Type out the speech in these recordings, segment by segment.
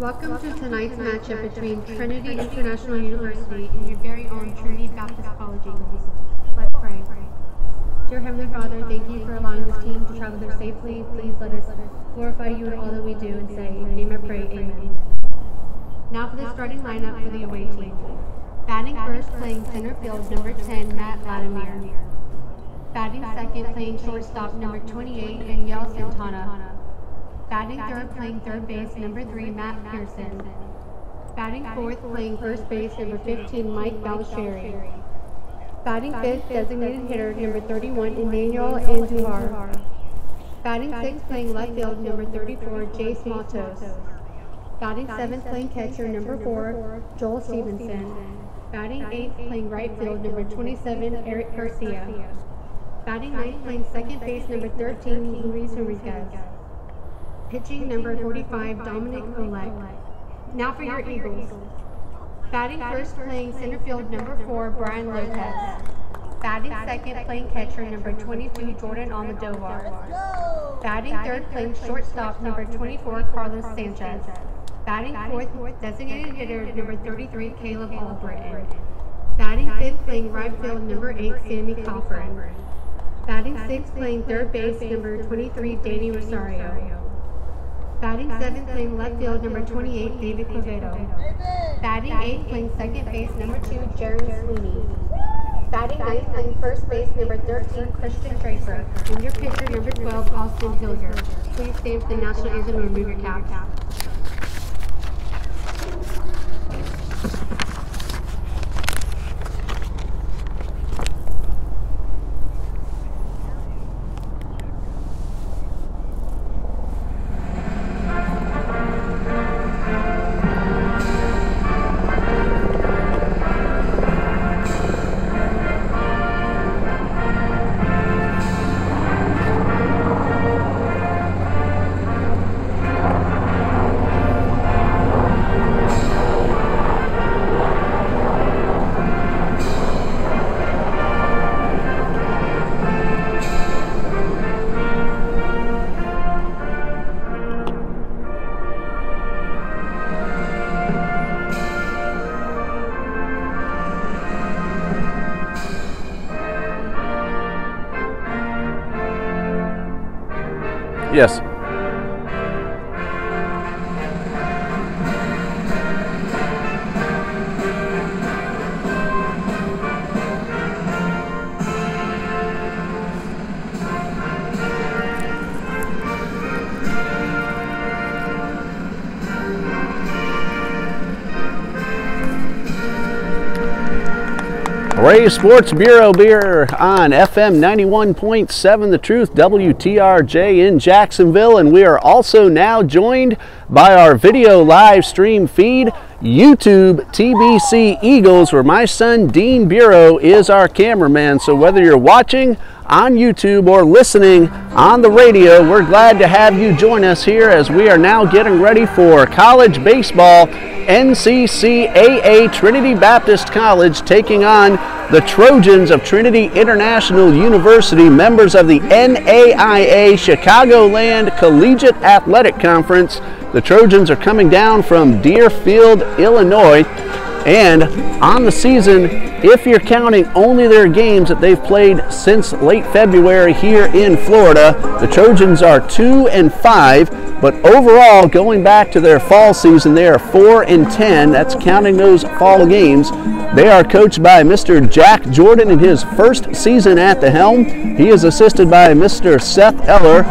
Welcome to tonight's matchup between Trinity International University and your very own Trinity Baptist College Eagles. Let's pray. Dear Heavenly Father, thank you for allowing this team to travel here safely. Please let us glorify you in all that we do and say, in your name I pray, amen. Now for the starting lineup for the away team. Batting first, playing center field, number 10, Matt Latimer. Batting second, playing shortstop, number 28, Danielle Santana. Batting third, playing third base, number 3, Matt Pearson. Batting fourth, playing first base, number 15, Mike Balasheri. Batting fifth, designated hitter, number 31, Emmanuel Andujar. Batting sixth, playing left field, number 34, Jace Matos. Batting seventh, playing catcher, number 4, Joel Stevenson. Batting eighth, playing right field, number 27, Eric Garcia. Batting ninth, playing second base, number 13, Luis Enriquez. Pitching number 45, Dominic Olek. Now for your Eagles. Batting first, playing center field, number 4, Brian Lopez. Batting second, playing catcher, number 22, Jordan Almodovar. Batting third, playing shortstop, number 24, Carlos Sanchez. Batting fourth, designated hitter, number 33, Caleb Albritton. Batting fifth, playing right field, number 8, Sammy Coffin. Batting sixth, playing third base, number 23, Danny Rosario. Batting seventh, playing left field, number 28, David Quevedo. Batting eighth, playing second base, number 2, Jaron Sweeney. Batting ninth, playing first base, number 13, Christian Draper. And your pitcher, number 12, Austin Hillier. Please stand for the national anthem and remove your caps. Yes. Ray Sports Bureau beer on FM 91.7 The Truth, WTRJ in Jacksonville, and we are also now joined by our video live stream feed, YouTube TBC Eagles, where my son Dean Bureau is our cameraman. So whether you're watching on YouTube or listening on the radio, we're glad to have you join us here as we are now getting ready for college baseball. NCCAA Trinity Baptist College taking on the Trojans of Trinity International University, members of the NAIA Chicagoland Collegiate Athletic Conference. The Trojans are coming down from Deerfield, Illinois, and on the season, if you're counting only their games that they've played since late February here in Florida, the Trojans are 2-5, but overall, going back to their fall season, they are 4-10. That's counting those fall games. They are coached by Mr. Jack Jordan in his first season at the helm. He is assisted by Mr. Seth Eller,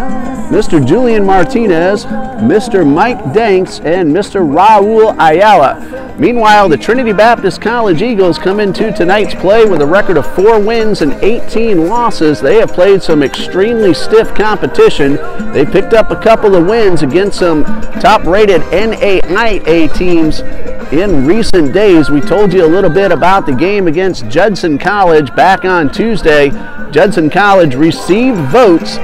Mr. Julian Martinez, Mr. Mike Danks, and Mr. Raul Ayala. Meanwhile, the Trinity Baptist College Eagles come into tonight's play with a record of 4 wins and 18 losses. They have played some extremely stiff competition. They picked up a couple of wins against some top-rated NAIA teams in recent days. We told you a little bit about the game against Judson College back on Tuesday. Judson College received votes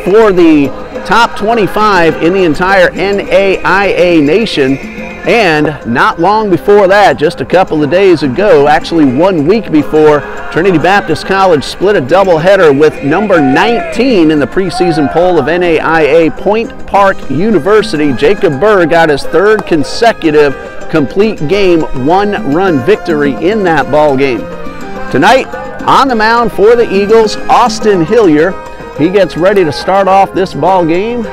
for the top 25 in the entire NAIA nation. And not long before that, just a couple of days ago, actually 1 week before, Trinity Baptist College split a doubleheader with number 19 in the preseason poll of NAIA, Point Park University. Jacob Burr got his third consecutive complete game one-run victory in that ball game. Tonight, on the mound for the Eagles, Austin Hillier. He gets ready to start off this ball game.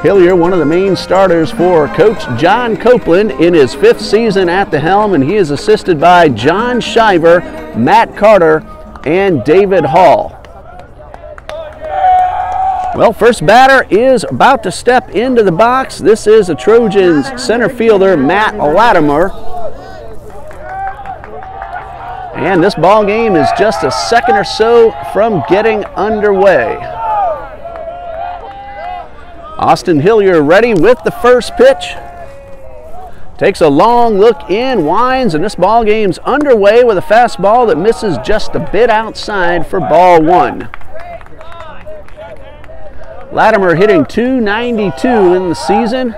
Hillier, one of the main starters for Coach John Copeland in his 5th season at the helm, and he is assisted by John Shiver, Matt Carter, and David Hall. Well, first batter is about to step into the box. This is a Trojans center fielder, Matt Latimer. And this ball game is just a second or so from getting underway. Austin Hillier ready with the first pitch. Takes a long look in, winds, and this ball game's underway with a fastball that misses just a bit outside for ball one. Latimer hitting .292 in the season.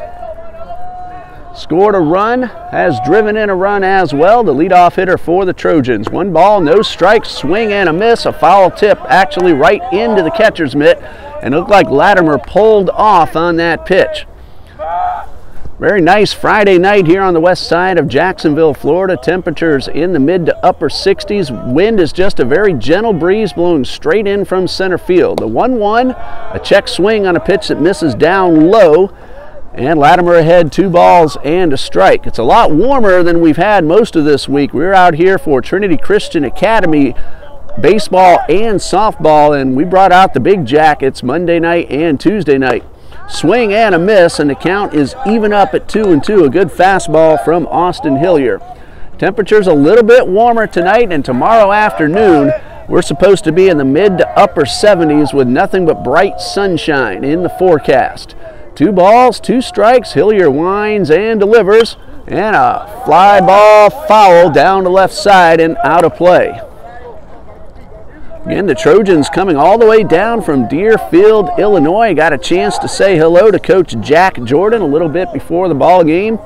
Scored a run, has driven in a run as well, the leadoff hitter for the Trojans. 1 ball, no strikes, swing and a miss, a foul tip actually right into the catcher's mitt, and it looked like Latimer pulled off on that pitch. Very nice Friday night here on the west side of Jacksonville, Florida. Temperatures in the mid to upper 60s. Wind is just a very gentle breeze blowing straight in from center field. The 1-1, a check swing on a pitch that misses down low. And Latimer ahead, 2 balls and a strike. It's a lot warmer than we've had most of this week. We're out here for Trinity Christian Academy baseball and softball, and we brought out the big jackets Monday night and Tuesday night. Swing and a miss, and the count is even up at 2-2. A good fastball from Austin Hillier. Temperatures a little bit warmer tonight, and tomorrow afternoon we're supposed to be in the mid to upper 70s with nothing but bright sunshine in the forecast. 2 balls, 2 strikes. Hillier winds and delivers, and a fly ball foul down the left side and out of play. Again, the Trojans coming all the way down from Deerfield, Illinois. Got a chance to say hello to Coach Jack Jordan a little bit before the ball game.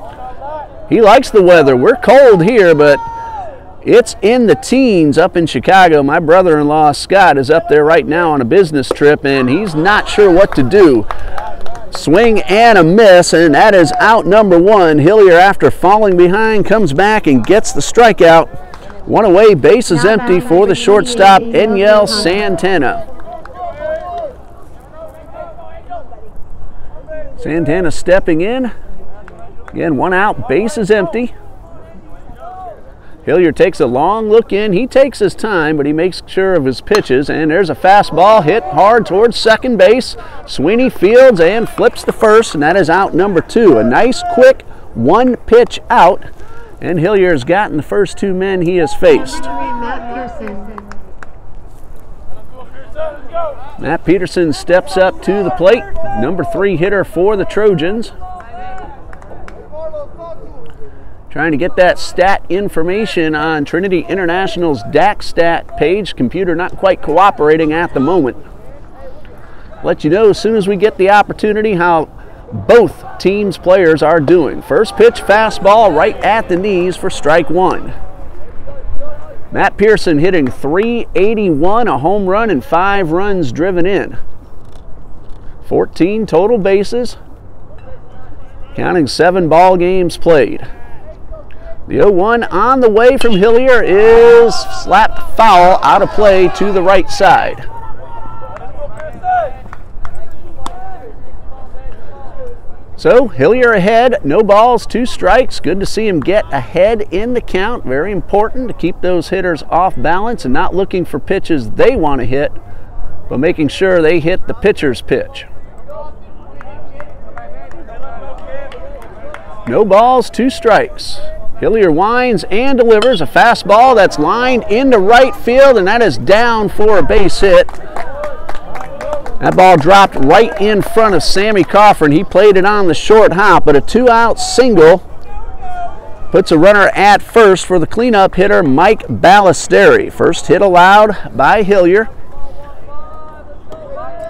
He likes the weather. We're cold here, but it's in the teens up in Chicago. My brother-in-law, Scott, is up there right now on a business trip, and he's not sure what to do. Swing and a miss, and that is out number 1. Hillier, after falling behind, comes back and gets the strikeout. 1 away, base is empty for the shortstop, Enyel Santana. Santana stepping in. Again, 1 out, base is empty. Hillier takes a long look in. He takes his time, but he makes sure of his pitches. And there's a fastball hit hard towards second base. Sweeney fields and flips the first, and that is out number 2. A nice, quick 1 pitch out. And Hillier's gotten the first 2 men he has faced. Matt Peterson steps up to the plate. Number 3 hitter for the Trojans. Trying to get that stat information on Trinity International's DAC stat page. Computer not quite cooperating at the moment. Let you know as soon as we get the opportunity how both teams' players are doing. First pitch fastball right at the knees for strike 1. Matt Pearson hitting .381, a home run and 5 runs driven in. 14 total bases, counting 7 ball games played. The 0-1 on the way from Hillier is slapped foul out of play to the right side. So Hillier ahead, no balls, 2 strikes. Good to see him get ahead in the count. Very important to keep those hitters off balance and not looking for pitches they want to hit, but making sure they hit the pitcher's pitch. No balls, 2 strikes. Hillier winds and delivers a fastball that's lined into right field, and that is down for a base hit. That ball dropped right in front of Sammy Coffin. He played it on the short hop, but a 2-out single puts a runner at first for the cleanup hitter, Mike Ballesteri. First hit allowed by Hillier.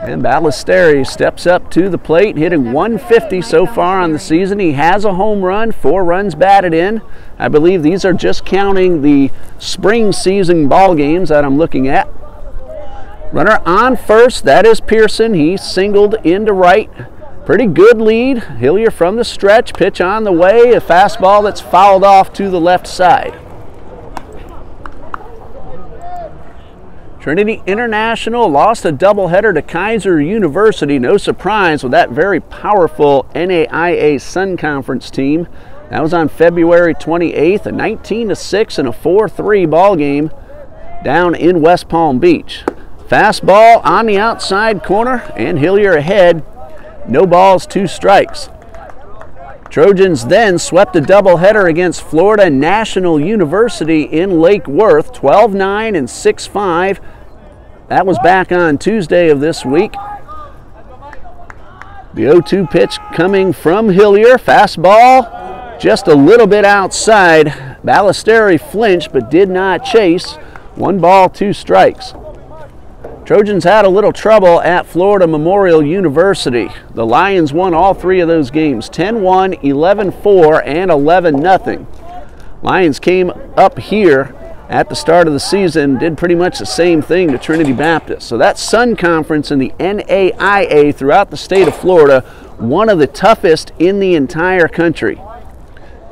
And Ballesteri steps up to the plate, hitting 150 so far on the season. He has a home run, 4 runs batted in. I believe these are just counting the spring season ball games that I'm looking at. Runner on first, that is Pearson. He singled into right. Pretty good lead. Hillier from the stretch, pitch on the way, a fastball that's fouled off to the left side. Trinity International lost a doubleheader to Kaiser University. No surprise with that very powerful NAIA Sun Conference team. That was on February 28th, a 19-6 and a 4-3 ball game down in West Palm Beach. Fastball on the outside corner, and Hillier ahead. No balls, 2 strikes. Trojans then swept a doubleheader against Florida National University in Lake Worth, 12-9 and 6-5. That was back on Tuesday of this week. The 0-2 pitch coming from Hillier. Fastball just a little bit outside. Ballesteri flinched but did not chase. 1 ball, 2 strikes. Trojans had a little trouble at Florida Memorial University. The Lions won all 3 of those games, 10-1, 11-4, and 11-0. Lions came up here at the start of the season, did pretty much the same thing to Trinity Baptist. So that Sun Conference in the NAIA throughout the state of Florida, one of the toughest in the entire country.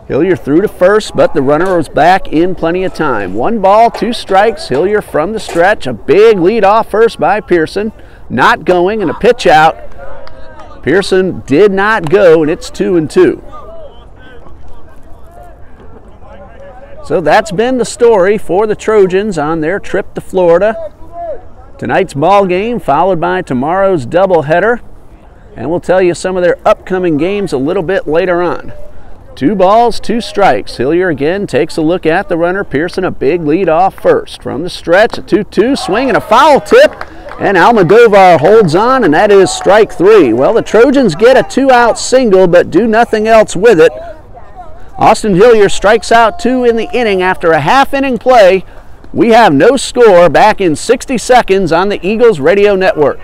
Hillier threw to first, but the runner was back in plenty of time. 1 ball, 2 strikes. Hillier from the stretch. A big lead off first by Pearson. Not going, and a pitch out. Pearson did not go, and it's 2-2. So that's been the story for the Trojans on their trip to Florida. Tonight's ball game followed by tomorrow's doubleheader. And we'll tell you some of their upcoming games a little bit later on. 2 balls, 2 strikes. Hillier again takes a look at the runner. Pearson a big lead off first. From the stretch, a 2-2 swing and a foul tip. And Almodovar holds on, and that is strike 3. Well, the Trojans get a 2-out single, but do nothing else with it. Austin Hillier strikes out 2 in the inning after a half-inning play. We have no score. Back in 60 seconds on the Eagles Radio Network.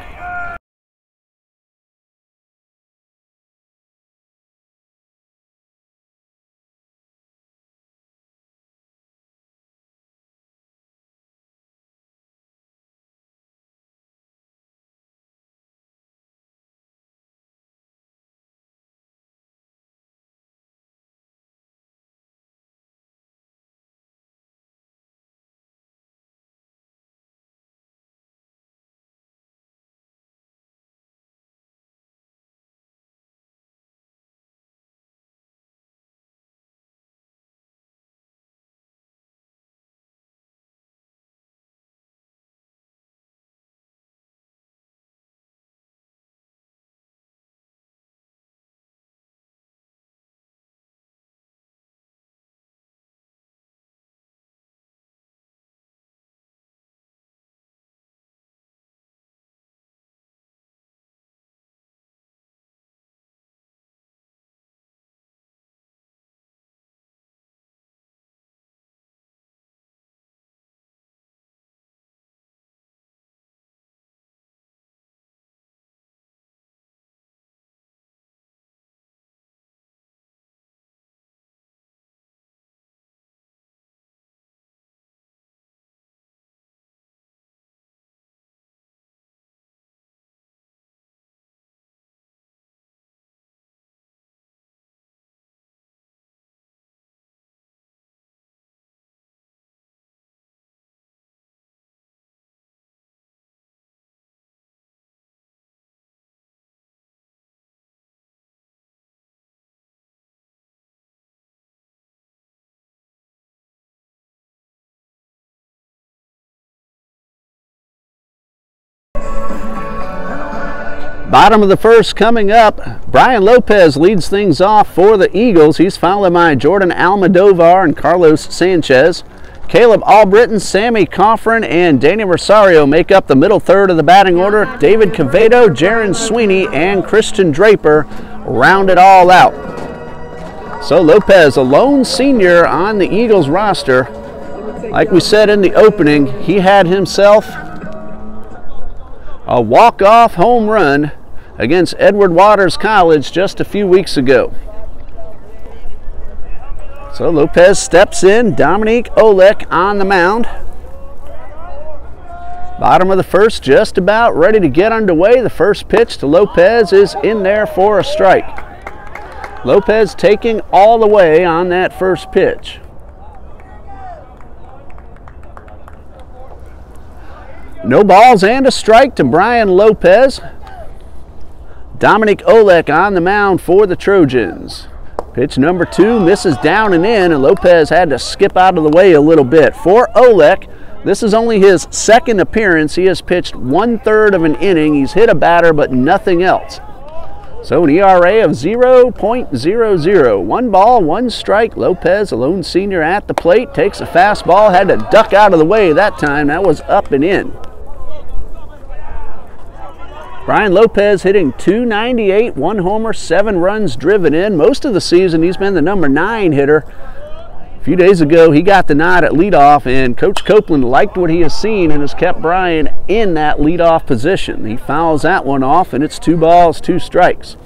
Bottom of the first coming up. Brian Lopez leads things off for the Eagles. He's followed by Jordan Almodovar and Carlos Sanchez. Caleb Albritton, Sammy Coffrin, and Danny Rosario make up the middle third of the batting order. David Cavedo, Jaron Sweeney, and Christian Draper round it all out. So Lopez, a lone senior on the Eagles roster. Like we said in the opening, he had himself a walk-off home run against Edward Waters College just a few weeks ago. So Lopez steps in, Dominique Olek on the mound. Bottom of the first, just about ready to get underway. The first pitch to Lopez is in there for a strike. Lopez taking all the way on that first pitch. No balls and a strike to Brian Lopez. Dominic Olek on the mound for the Trojans. Pitch number 2 misses down and in, and Lopez had to skip out of the way a little bit. For Olek, this is only his second appearance. He has pitched 1/3 of an inning. He's hit a batter, but nothing else. So an ERA of 0.00. 1 ball, 1 strike. Lopez, a lone senior at the plate, takes a fastball, had to duck out of the way that time. That was up and in. Brian Lopez hitting .298, 1 homer, 7 runs driven in. Most of the season, he's been the number 9 hitter. A few days ago, he got the nod at leadoff, and Coach Copeland liked what he has seen and has kept Brian in that leadoff position. He fouls that one off, and it's 2 balls, 2 strikes.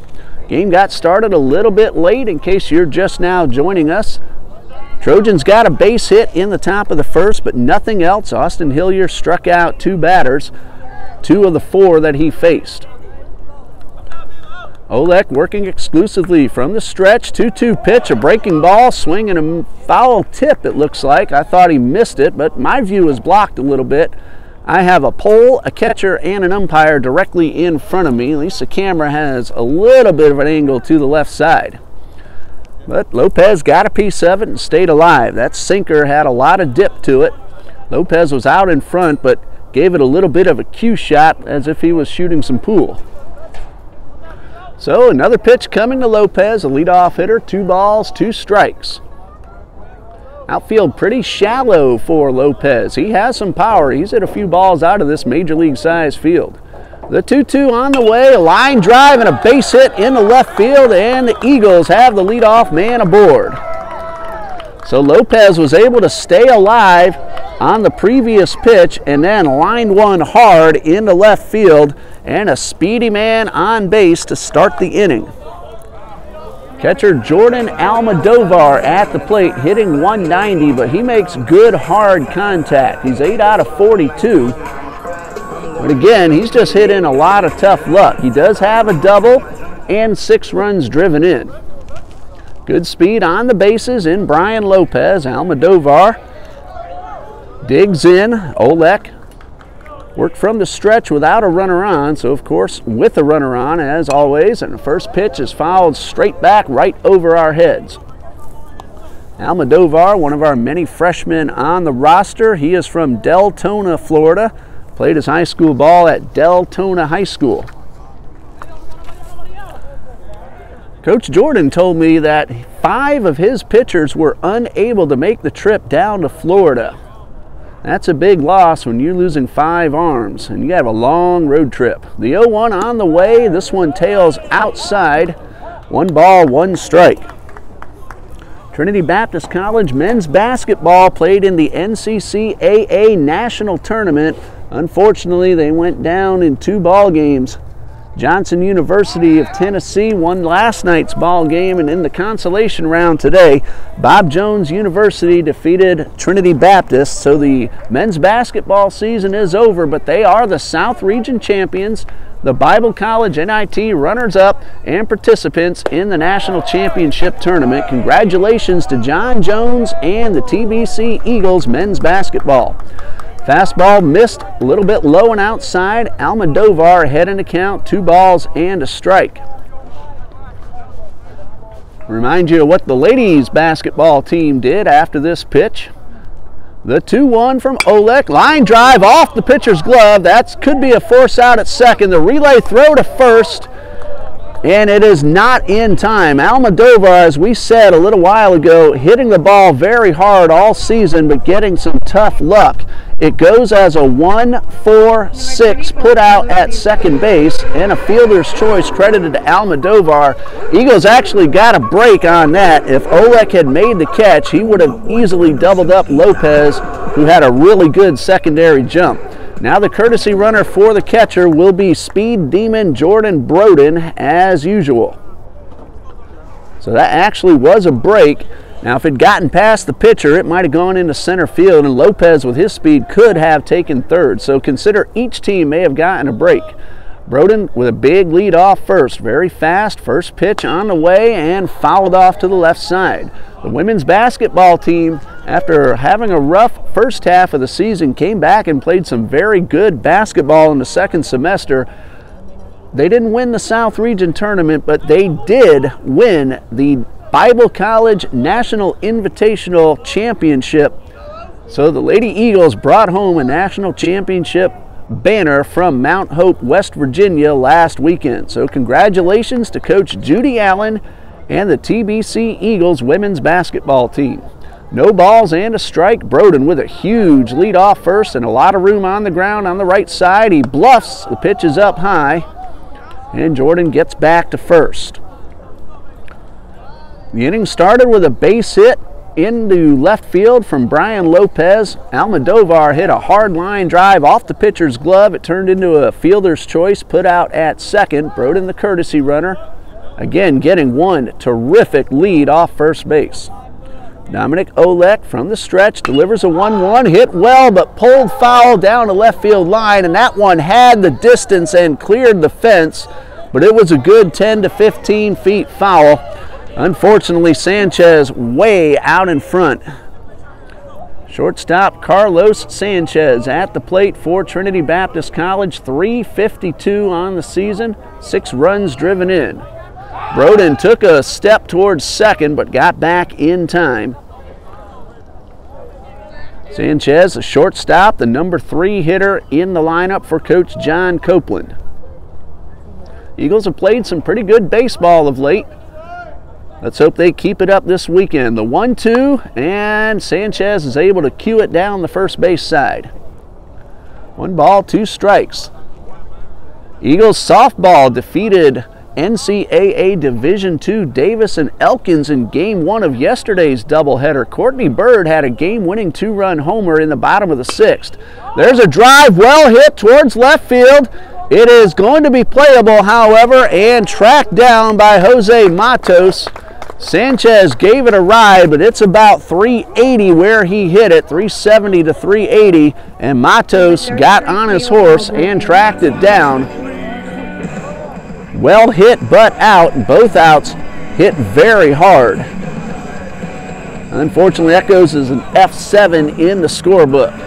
Game got started a little bit late in case you're just now joining us. Trojans got a base hit in the top of the first, but nothing else. Austin Hillier struck out 2 batters. 2 of the 4 that he faced. Olek working exclusively from the stretch. 2-2 pitch, a breaking ball, swing and a foul tip it looks like. I thought he missed it, but my view is blocked a little bit. I have a pole, a catcher, and an umpire directly in front of me. At least the camera has a little bit of an angle to the left side. But Lopez got a piece of it and stayed alive. That sinker had a lot of dip to it. Lopez was out in front, but gave it a little bit of a cue shot as if he was shooting some pool. So another pitch coming to Lopez, a leadoff hitter, 2 balls, 2 strikes. Outfield pretty shallow for Lopez. He has some power. He's hit a few balls out of this major league size field. The 2-2 on the way, a line drive and a base hit in the left field, and the Eagles have the leadoff man aboard. So Lopez was able to stay alive on the previous pitch and then lined one hard into left field, and a speedy man on base to start the inning. Catcher Jordan Almodovar at the plate, hitting 190, but he makes good hard contact. He's 8 out of 42. But again, he's just hit in a lot of tough luck. He does have a double and 6 runs driven in. Good speed on the bases in Brian Lopez. Almodovar digs in. Olek worked from the stretch without a runner on, so of course with a runner on as always, and the first pitch is fouled straight back right over our heads. Almodovar, one of our many freshmen on the roster. He is from Deltona, Florida. Played his high school ball at Deltona High School. Coach Jordan told me that 5 of his pitchers were unable to make the trip down to Florida. That's a big loss when you're losing 5 arms and you have a long road trip. The 0-1 on the way. This one tails outside. 1 ball, 1 strike. Trinity Baptist College men's basketball played in the NCCAA National Tournament. Unfortunately, they went down in 2 ball games. Johnson University of Tennessee won last night's ball game, and in the consolation round today, Bob Jones University defeated Trinity Baptist. So the men's basketball season is over, but they are the South Region champions, the Bible College NIT runners-up, and participants in the National Championship Tournament. Congratulations to John Jones and the TBC Eagles men's basketball. Fastball missed a little bit low and outside. Almodovar ahead in the count, 2 balls and a strike. Remind you of what the ladies basketball team did after this pitch. The 2-1 from Olek. Line drive off the pitcher's glove. That could be a force out at second. The relay throw to first, and it is not in time. Almodovar, as we said a little while ago, hitting the ball very hard all season, but getting some tough luck. It goes as a 1-4-6 put out at second base, and a fielder's choice credited to Almodovar. Eagles actually got a break on that. If Olek had made the catch, he would have easily doubled up Lopez, who had a really good secondary jump. Now the courtesy runner for the catcher will be Speed Demon Jordan Broden as usual. So that actually was a break. Now if it had gotten past the pitcher, it might have gone into center field, and Lopez with his speed could have taken third. So consider each team may have gotten a break. Broden with a big lead off first. Very fast. First pitch on the way and fouled off to the left side. The women's basketball team, after having a rough first half of the season, came back and played some very good basketball in the second semester. They didn't win the South Region tournament, but they did win the Bible College National Invitational Championship. So the Lady Eagles brought home a national championship banner from Mount Hope, West Virginia last weekend. So congratulations to Coach Judy Allen and the TBC Eagles women's basketball team. No balls and a strike. Broden with a huge lead off first and a lot of room on the ground on the right side. He bluffs. The pitch is up high, and Jordan gets back to first. The inning started with a base hit into left field from Brian Lopez. Almodovar hit a hard line drive off the pitcher's glove. It turned into a fielder's choice, put out at second. Broden, the courtesy runner, again getting one terrific lead off first base. Dominic Olek from the stretch delivers a 1-1, hit well but pulled foul down the left field line, and that one had the distance and cleared the fence, but it was a good 10 to 15 feet foul. Unfortunately, Sanchez way out in front. Shortstop Carlos Sanchez at the plate for Trinity Baptist College. 352 on the season, 6 runs driven in. Broden took a step towards second but got back in time. Sanchez, a shortstop, the number 3 hitter in the lineup for Coach John Copeland. Eagles have played some pretty good baseball of late. Let's hope they keep it up this weekend. The 1-2, and Sanchez is able to cue it down the first base side. 1 ball, 2 strikes. Eagles softball defeated NCAA Division II Davis and Elkins in Game 1 of yesterday's doubleheader. Courtney Bird had a game-winning 2-run homer in the bottom of the 6th. There's a drive well hit towards left field. It is going to be playable, however, and tracked down by Jose Matos. Sanchez gave it a ride, but it's about 380 where he hit it, 370 to 380, and Matos got on his horse and tracked it down. Well hit but out, both outs hit very hard. Unfortunately, that goes as an F7 in the scorebook.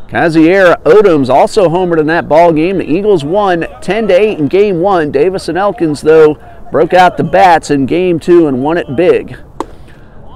Kazier Odoms also homered in that ball game. The Eagles won 10-8 in Game 1. Davis and Elkins, though, broke out the bats in Game 2 and won it big.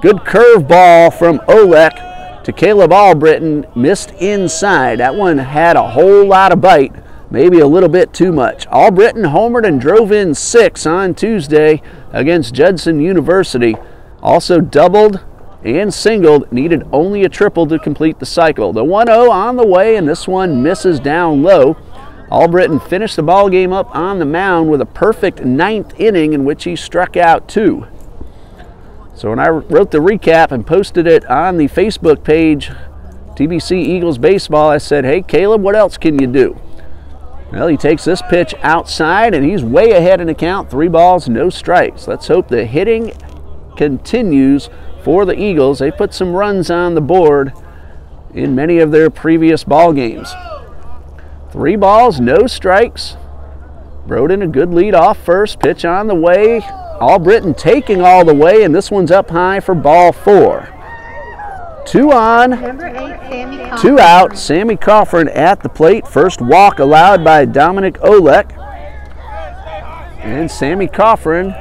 Good curveball from Olek to Caleb Albritton, missed inside. That one had a whole lot of bite, maybe a little bit too much. Albritton homered and drove in 6 on Tuesday against Judson University. Also doubled and singled, needed only a triple to complete the cycle. The 1-0 on the way, and this one misses down low. Albritton finished the ball game up on the mound with a perfect 9th inning in which he struck out 2. So when I wrote the recap and posted it on the Facebook page, TBC Eagles Baseball, I said, hey, Caleb, what else can you do? Well, he takes this pitch outside, and he's way ahead in the count. 3 balls, no strikes. Let's hope the hitting continues for the Eagles. They put some runs on the board in many of their previous ball games. 3 balls, no strikes. Broden a good lead off first. Pitch on the way. Albritton taking all the way, and this one's up high for ball 4. 2 on, Number 8, Sammy Coffin. 2 out. Sammy Coffin at the plate. First walk allowed by Dominic Olek. And Sammy Coffin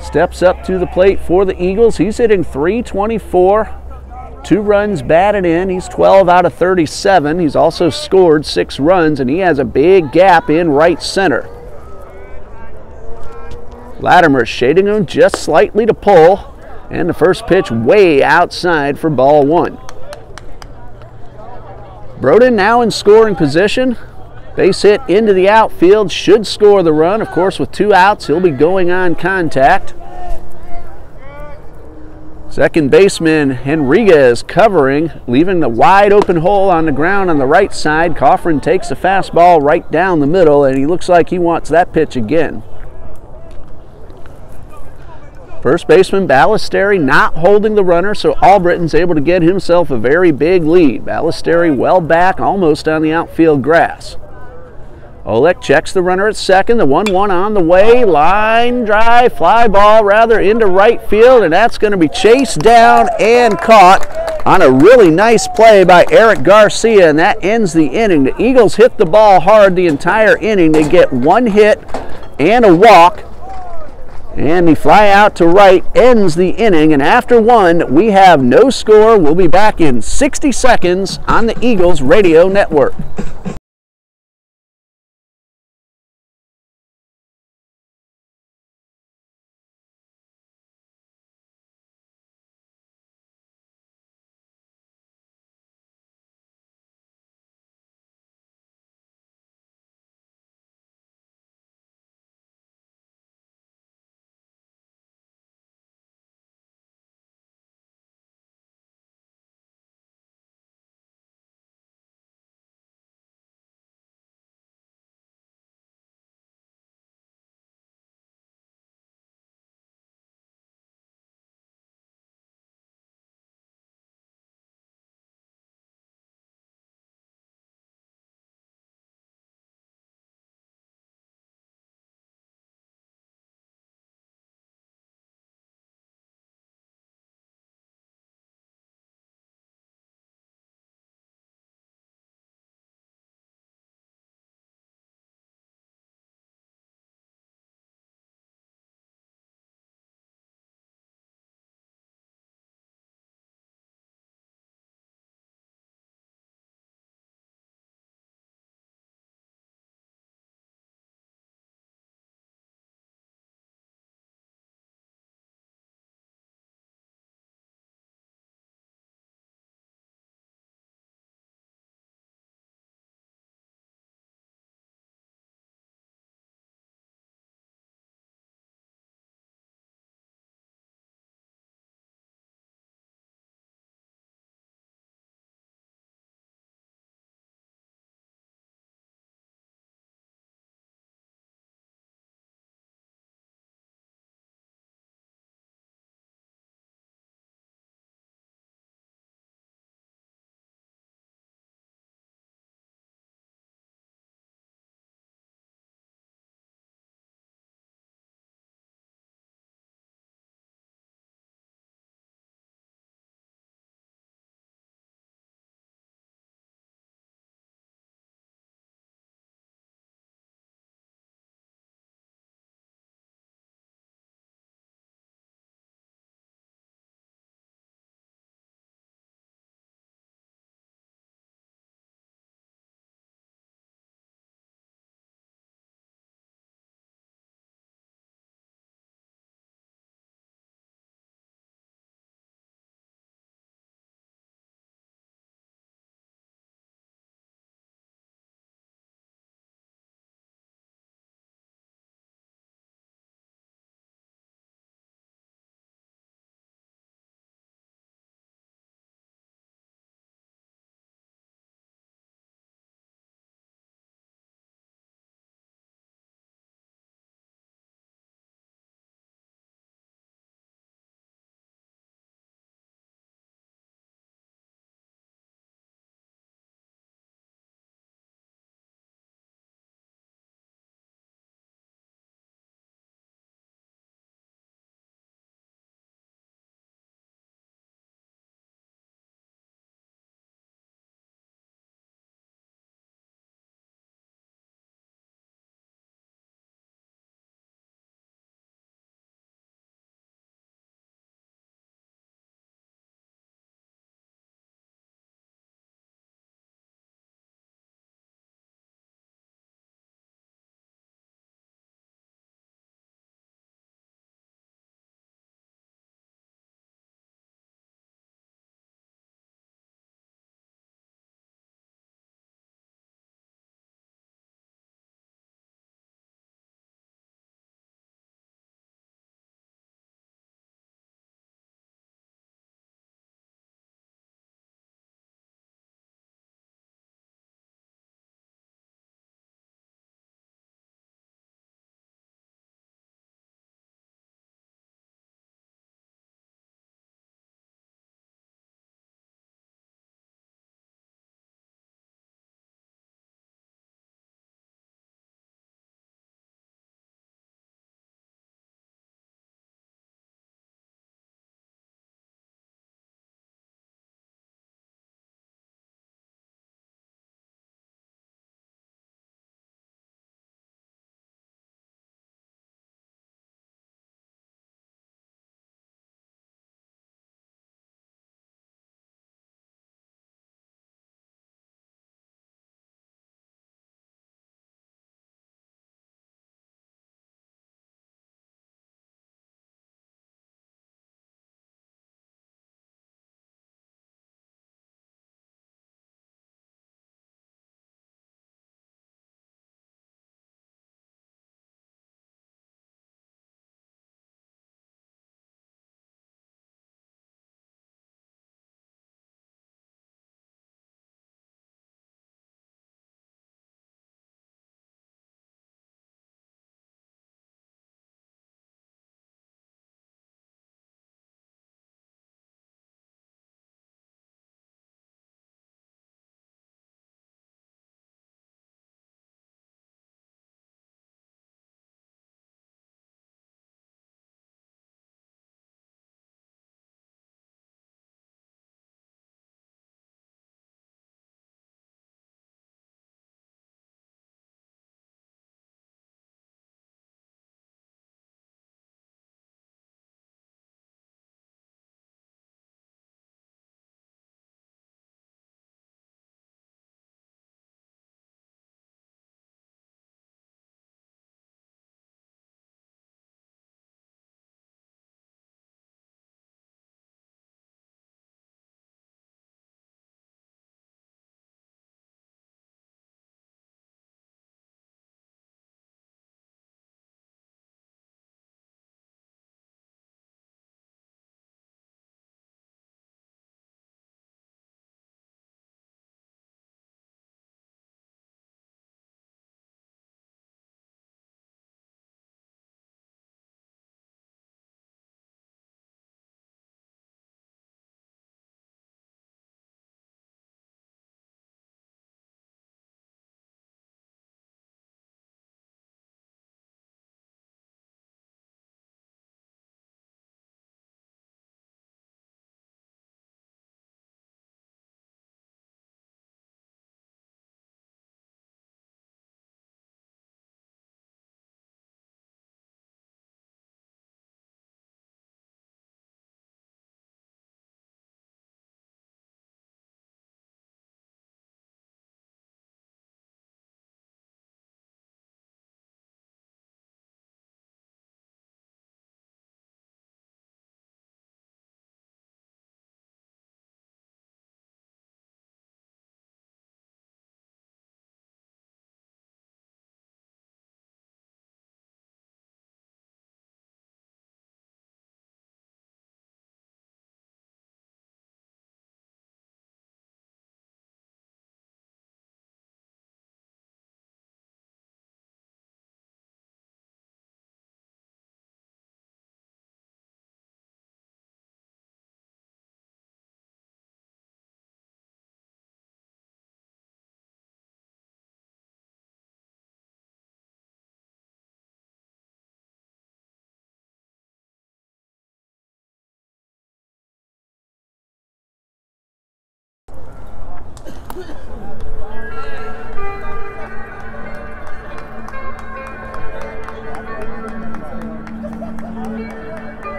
steps up to the plate for the Eagles. He's hitting .324. 2 runs batted in. He's 12 out of 37. He's also scored 6 runs, and he has a big gap in right center. Latimer shading him just slightly to pull, and the first pitch way outside for ball 1. Broden now in scoring position. Base hit into the outfield, should score the run. Of course, with 2 outs, he'll be going on contact. Second baseman Henriquez covering, leaving the wide open hole on the ground on the right side. Coffrin takes a fastball right down the middle, and he looks like he wants that pitch again. First baseman Ballesteri not holding the runner, so Albritton's able to get himself a very big lead. Ballesteri well back, almost on the outfield grass. Olek checks the runner at second. The 1-1 on the way. Line drive, fly ball rather into right field, and that's going to be chased down and caught on a really nice play by Eric Garcia, and that ends the inning. The Eagles hit the ball hard the entire inning. They get one hit and a walk, and the fly out to right ends the inning. And after one, we have no score. We'll be back in 60 seconds on the Eagles Radio Network.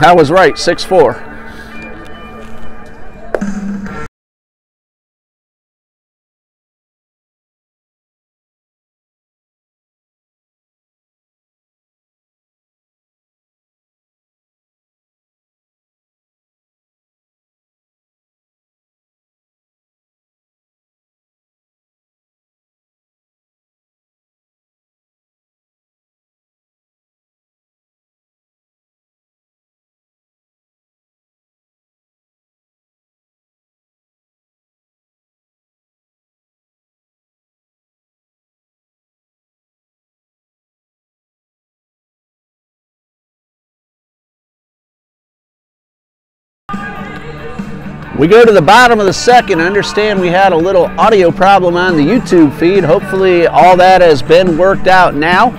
I was right, 6-4. We go to the bottom of the second. I understand we had a little audio problem on the YouTube feed. Hopefully all that has been worked out now.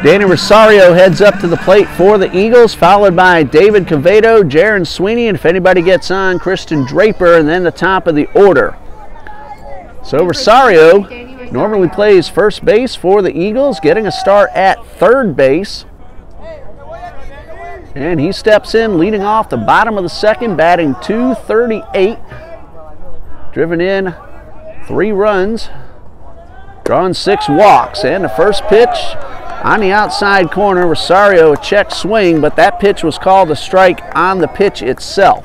Danny Rosario heads up to the plate for the Eagles, followed by David Cavedo, Jaron Sweeney, and if anybody gets on, Christian Draper, and then the top of the order. So Rosario normally plays first base for the Eagles, getting a start at third base. And he steps in, leading off the bottom of the second, batting .238. Driven in 3 runs, drawn 6 walks. And the first pitch on the outside corner, Rosario a check swing, but that pitch was called a strike on the pitch itself.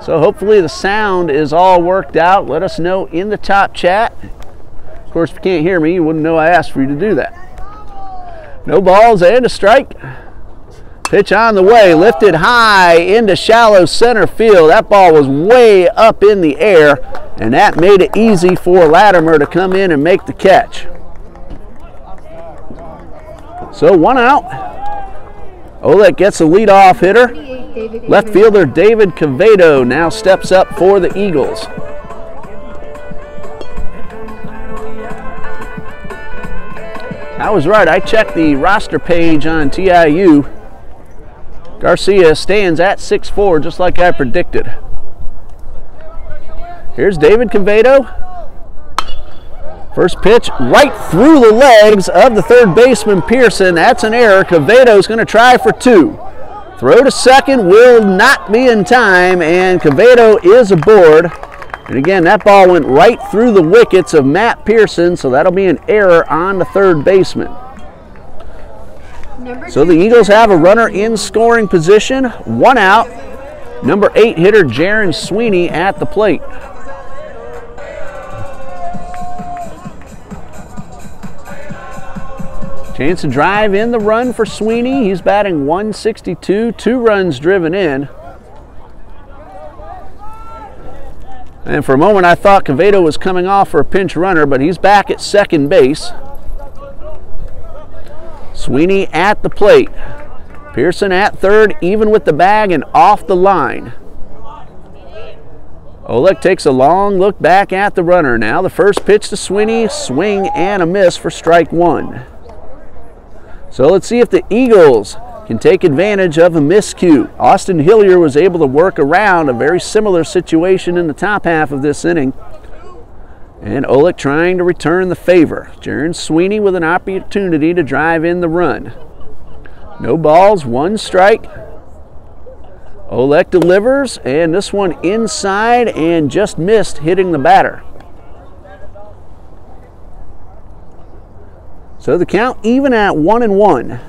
So hopefully the sound is all worked out. Let us know in the top chat. Of course, if you can't hear me, you wouldn't know I asked for you to do that. No balls and a strike. Pitch on the way, lifted high into shallow center field. That ball was way up in the air, and that made it easy for Latimer to come in and make the catch. So 1 out. Oleg gets a leadoff hitter. Left fielder David Cavedo now steps up for the Eagles. I was right. I checked the roster page on TIU. Garcia stands at 6'4", just like I predicted. Here's David Cavedo. First pitch right through the legs of the third baseman Pearson. That's an error. Cavedo's going to try for 2. Throw to second will not be in time, and Cavedo is aboard. And again, that ball went right through the wickets of Matt Pearson, so that'll be an error on the third baseman. So the Eagles have a runner in scoring position, 1 out. Number 8 hitter Jaron Sweeney at the plate. Chance to drive in the run for Sweeney. He's batting .162, 2 runs driven in. And for a moment I thought Cavedo was coming off for a pinch runner, but he's back at second base. Sweeney at the plate. Pearson at third, even with the bag and off the line. Oleg takes a long look back at the runner. Now the first pitch to Sweeney, swing and a miss for strike 1. So let's see if the Eagles can take advantage of a miscue. Austin Hillier was able to work around a very similar situation in the top half of this inning. And Oleg trying to return the favor. Jaron Sweeney with an opportunity to drive in the run. No balls, 1 strike. Oleg delivers, and this one inside and just missed hitting the batter. So the count even at 1-1.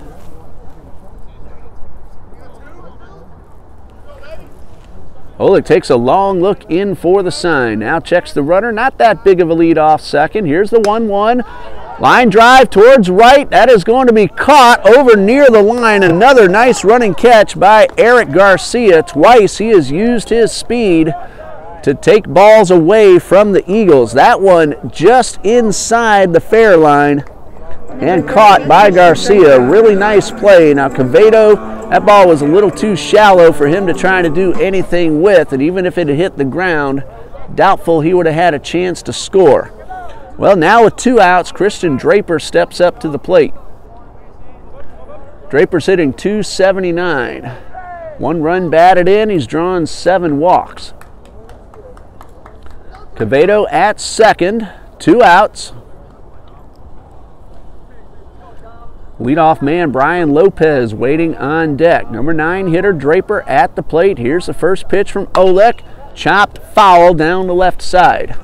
Oleg takes a long look in for the sign. Now checks the runner. Not that big of a lead off second. Here's the 1-1. Line drive towards right. That is going to be caught over near the line. Another nice running catch by Eric Garcia. Twice he has used his speed to take balls away from the Eagles. That one just inside the fair line and caught by Garcia. Really nice play. Now Cavedo, that ball was a little too shallow for him to try to do anything with, and even if it had hit the ground, doubtful he would have had a chance to score. Well, now with 2 outs, Christian Draper steps up to the plate. Draper's hitting .279. 1 run batted in. He's drawn 7 walks. Quevedo at second, 2 outs. Leadoff man Brian Lopez waiting on deck. Number 9 hitter Draper at the plate. Here's the first pitch from Olek. Chopped foul down the left side.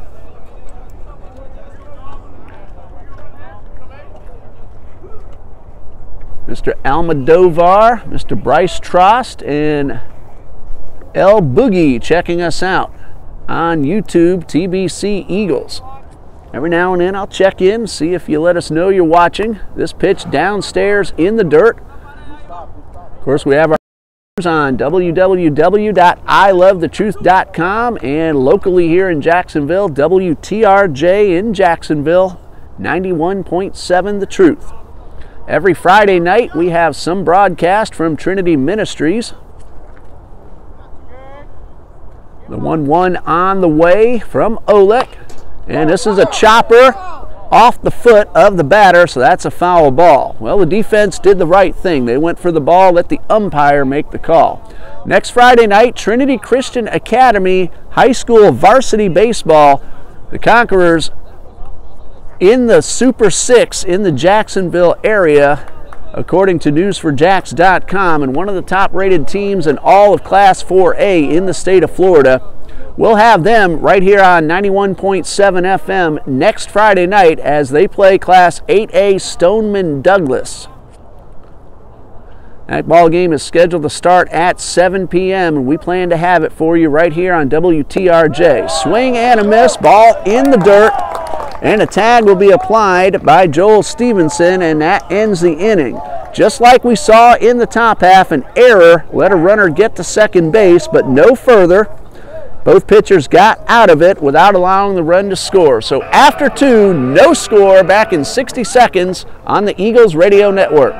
Mr. Almodovar, Mr. Bryce Trost, and El Boogie checking us out on YouTube, TBC Eagles. Every now and then I'll check in, see if you let us know you're watching. This pitch downstairs in the dirt. Of course, we have our on www.ilovethetruth.com and locally here in Jacksonville, WTRJ in Jacksonville, 91.7 The Truth. Every Friday night we have some broadcast from Trinity Ministries. The 1-1 on the way from Olek. And this is a chopper off the foot of the batter, so that's a foul ball. Well, the defense did the right thing. They went for the ball, let the umpire make the call. Next Friday night, Trinity Christian Academy High School Varsity Baseball. The Conquerors in the Super 6 in the Jacksonville area, according to newsforjacks.com, and one of the top-rated teams in all of Class 4A in the state of Florida. We'll have them right here on 91.7 FM next Friday night as they play Class 8A Stoneman Douglas. That ball game is scheduled to start at 7 p.m. and we plan to have it for you right here on WTRJ. Swing and a miss, ball in the dirt, and a tag will be applied by Joel Stevenson, and that ends the inning. Just like we saw in the top half, an error let a runner get to second base, but no further. Both pitchers got out of it without allowing the run to score. So after 2, no score, back in 60 seconds on the Eagles Radio Network.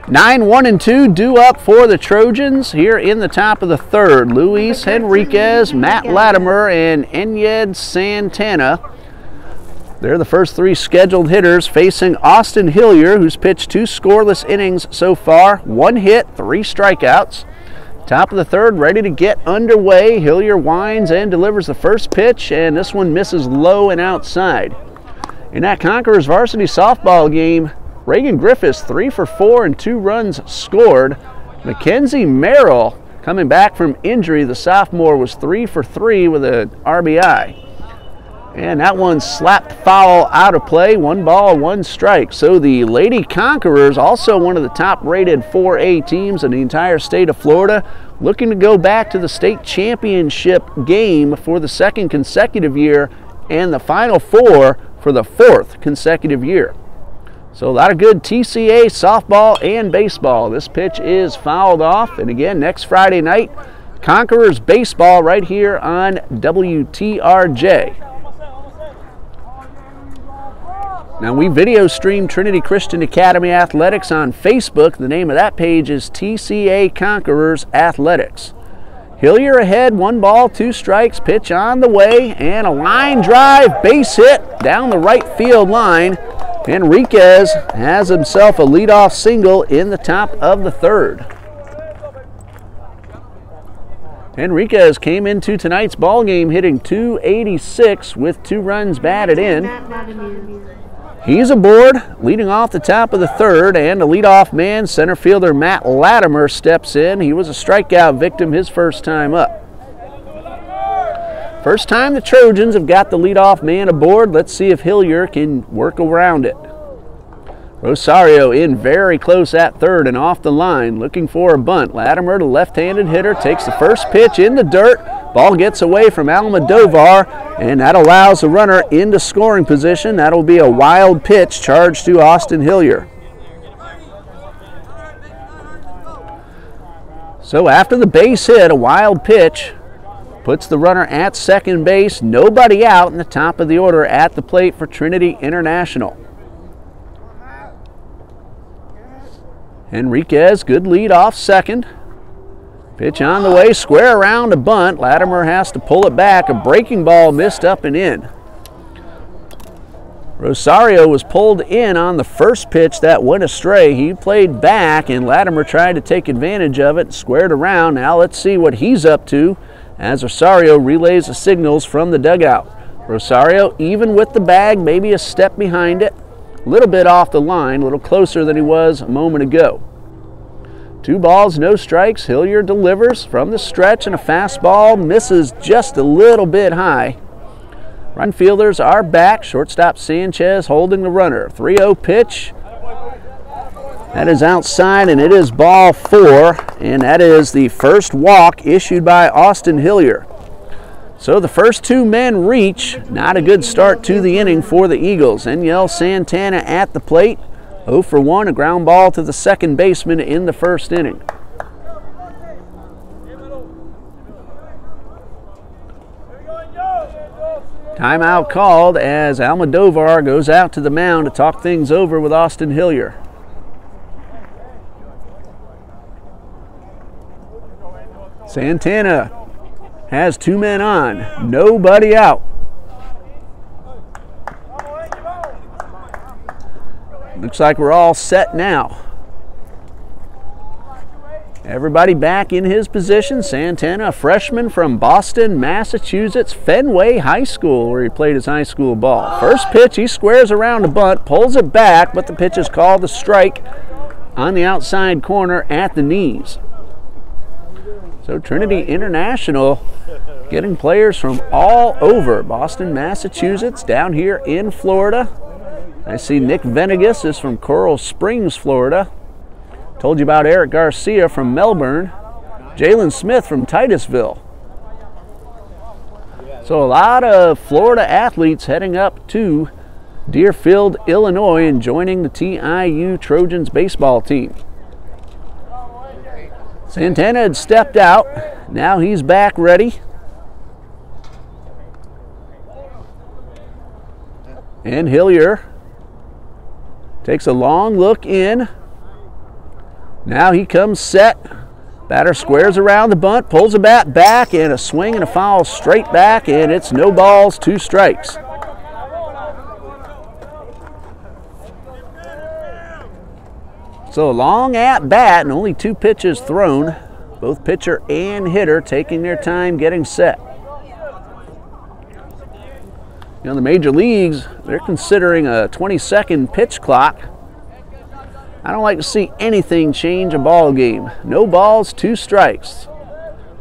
Nine, 1, and 2 due up for the Trojans here in the top of the third. Luis Henriquez, Matt Latimer, and Enyed Santana. They're the first 3 scheduled hitters facing Austin Hillier, who's pitched 2 scoreless innings so far, 1 hit, 3 strikeouts. Top of the third, ready to get underway. Hillier winds and delivers the first pitch, and this one misses low and outside. In that Conquerors varsity softball game, Reagan Griffiths 3 for 4 and 2 runs scored. Mackenzie Merrill, coming back from injury, the sophomore, was 3 for 3 with an RBI. And that one slapped foul out of play. 1 ball, 1 strike. So the Lady Conquerors, also one of the top-rated 4A teams in the entire state of Florida, looking to go back to the state championship game for the 2nd consecutive year and the Final Four for the 4th consecutive year. So a lot of good TCA softball and baseball. This pitch is fouled off. And again, next Friday night, Conquerors baseball right here on WTRJ. Now, we video stream Trinity Christian Academy Athletics on Facebook. The name of that page is TCA Conquerors Athletics. Hillier ahead, 1 ball, 2 strikes, pitch on the way, and a line drive, base hit down the right field line. Henriquez has himself a leadoff single in the top of the third. Henriquez came into tonight's ball game hitting .286 with 2 runs batted in. He's aboard, leading off the top of the third, and the leadoff man, center fielder Matt Latimer, steps in. He was a strikeout victim his first time up. First time the Trojans have got the leadoff man aboard. Let's see if Hillier can work around it. Rosario in very close at third and off the line, looking for a bunt. Latimer, the left-handed hitter, takes the first pitch in the dirt. Ball gets away from Almodovar, and that allows the runner into scoring position. That'll be a wild pitch charged to Austin Hillier. So after the base hit, a wild pitch puts the runner at second base. Nobody out in the top of the order at the plate for Trinity International. Henriquez, good lead off second. Pitch on the way, square around a bunt. Latimer has to pull it back. A breaking ball missed up and in. Rosario was pulled in on the first pitch that went astray. He played back, and Latimer tried to take advantage of it, squared around. Now let's see what he's up to as Rosario relays the signals from the dugout. Rosario, even with the bag, maybe a step behind it. A little bit off the line, a little closer than he was a moment ago. 2 balls, no strikes. Hillier delivers from the stretch, and a fastball misses just a little bit high. Run fielders are back. Shortstop Sanchez holding the runner. 3-0 pitch. That is outside, and it is ball 4, and that is the first walk issued by Austin Hillier. So the first 2 men reach. Not a good start to the inning for the Eagles. Enyel Santana at the plate. 0 for 1, a ground ball to the second baseman in the first inning. Timeout called as Almodovar goes out to the mound to talk things over with Austin Hillier. Santana has 2 men on, nobody out. Looks like we're all set now. Everybody back in his position. Santana, a freshman from Boston, Massachusetts, Fenway High School, where he played his high school ball. First pitch, he squares around a bunt, pulls it back, but the pitch is called a strike on the outside corner at the knees. So Trinity International getting players from all over. Boston, Massachusetts, down here in Florida. I see Nick Venegas is from Coral Springs, Florida. Told you about Eric Garcia from Melbourne. Jalen Smith from Titusville. So a lot of Florida athletes heading up to Deerfield, Illinois, and joining the TIU Trojans baseball team. Santana had stepped out. Now he's back ready. And Hillier takes a long look in. Now he comes set. Batter squares around the bunt, pulls the bat back, and a swing and a foul straight back, and it's no balls, 2 strikes. So a long at bat and only 2 pitches thrown. Both pitcher and hitter taking their time getting set. You know, the major leagues, they're considering a 20-second pitch clock. I don't like to see anything change a ball game. No balls, 2 strikes.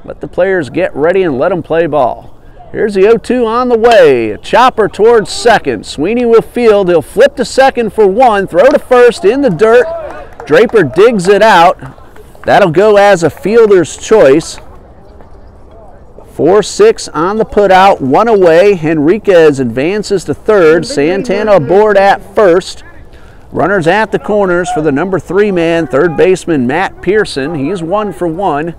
Let the players get ready and let them play ball. Here's the 0-2 on the way. A chopper towards second. Sweeney will field. He'll flip to second for 1. Throw to first in the dirt. Draper digs it out. That'll go as a fielder's choice. 4-6 on the putout, 1 away. Henriquez advances to third. Santana aboard at first. Runners at the corners for the number 3 man, third baseman Matt Pearson. He's 1 for 1.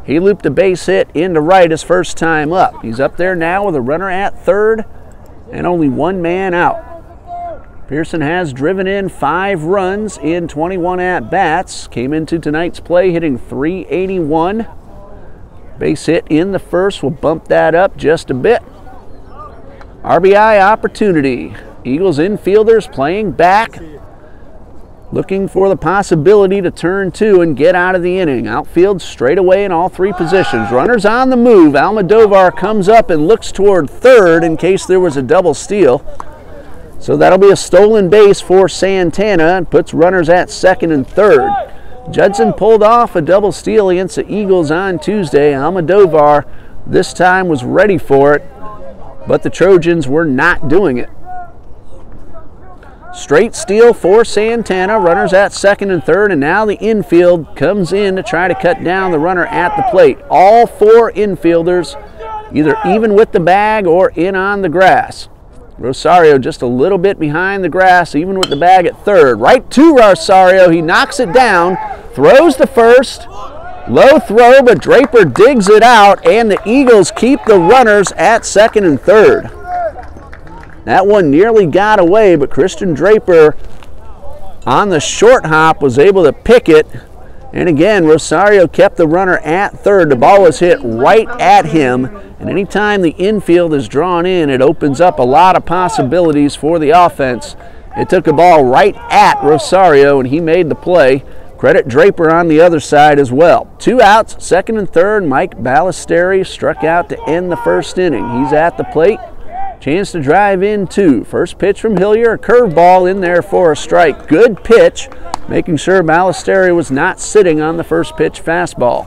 He looped a base hit into right his first time up. He's up there now with a runner at third and only 1 man out. Pearson has driven in 5 runs in 21 at-bats. Came into tonight's play hitting .381. Base hit in the first will bump that up just a bit. RBI opportunity. Eagles infielders playing back. looking for the possibility to turn two and get out of the inning. Outfield straight away in all three positions. Runners on the move. Almodovar comes up and looks toward third in case there was a double steal. So that'll be a stolen base for Santana and puts runners at second and third. Judson pulled off a double steal against the Eagles on Tuesday. Almodovar this time was ready for it, but the Trojans were not doing it. Straight steal for Santana, runners at second and third, and now the infield comes in to try to cut down the runner at the plate. All four infielders either even with the bag or in on the grass. Rosario just a little bit behind the grass, even with the bag at third. Right to Rosario, he knocks it down, throws to first. Low throw, but Draper digs it out, and the Eagles keep the runners at second and third. That one nearly got away, but Christian Draper on the short hop was able to pick it. And again, Rosario kept the runner at third. The ball was hit right at him. And anytime the infield is drawn in, it opens up a lot of possibilities for the offense. It took a ball right at Rosario, and he made the play. Credit Draper on the other side as well. 2 outs, second and third. Mike Ballesteri struck out to end the first inning. He's at the plate. Chance to drive in two. First pitch from Hillier, a curveball in there for a strike. Good pitch, making sure Ballesteri was not sitting on the first pitch fastball.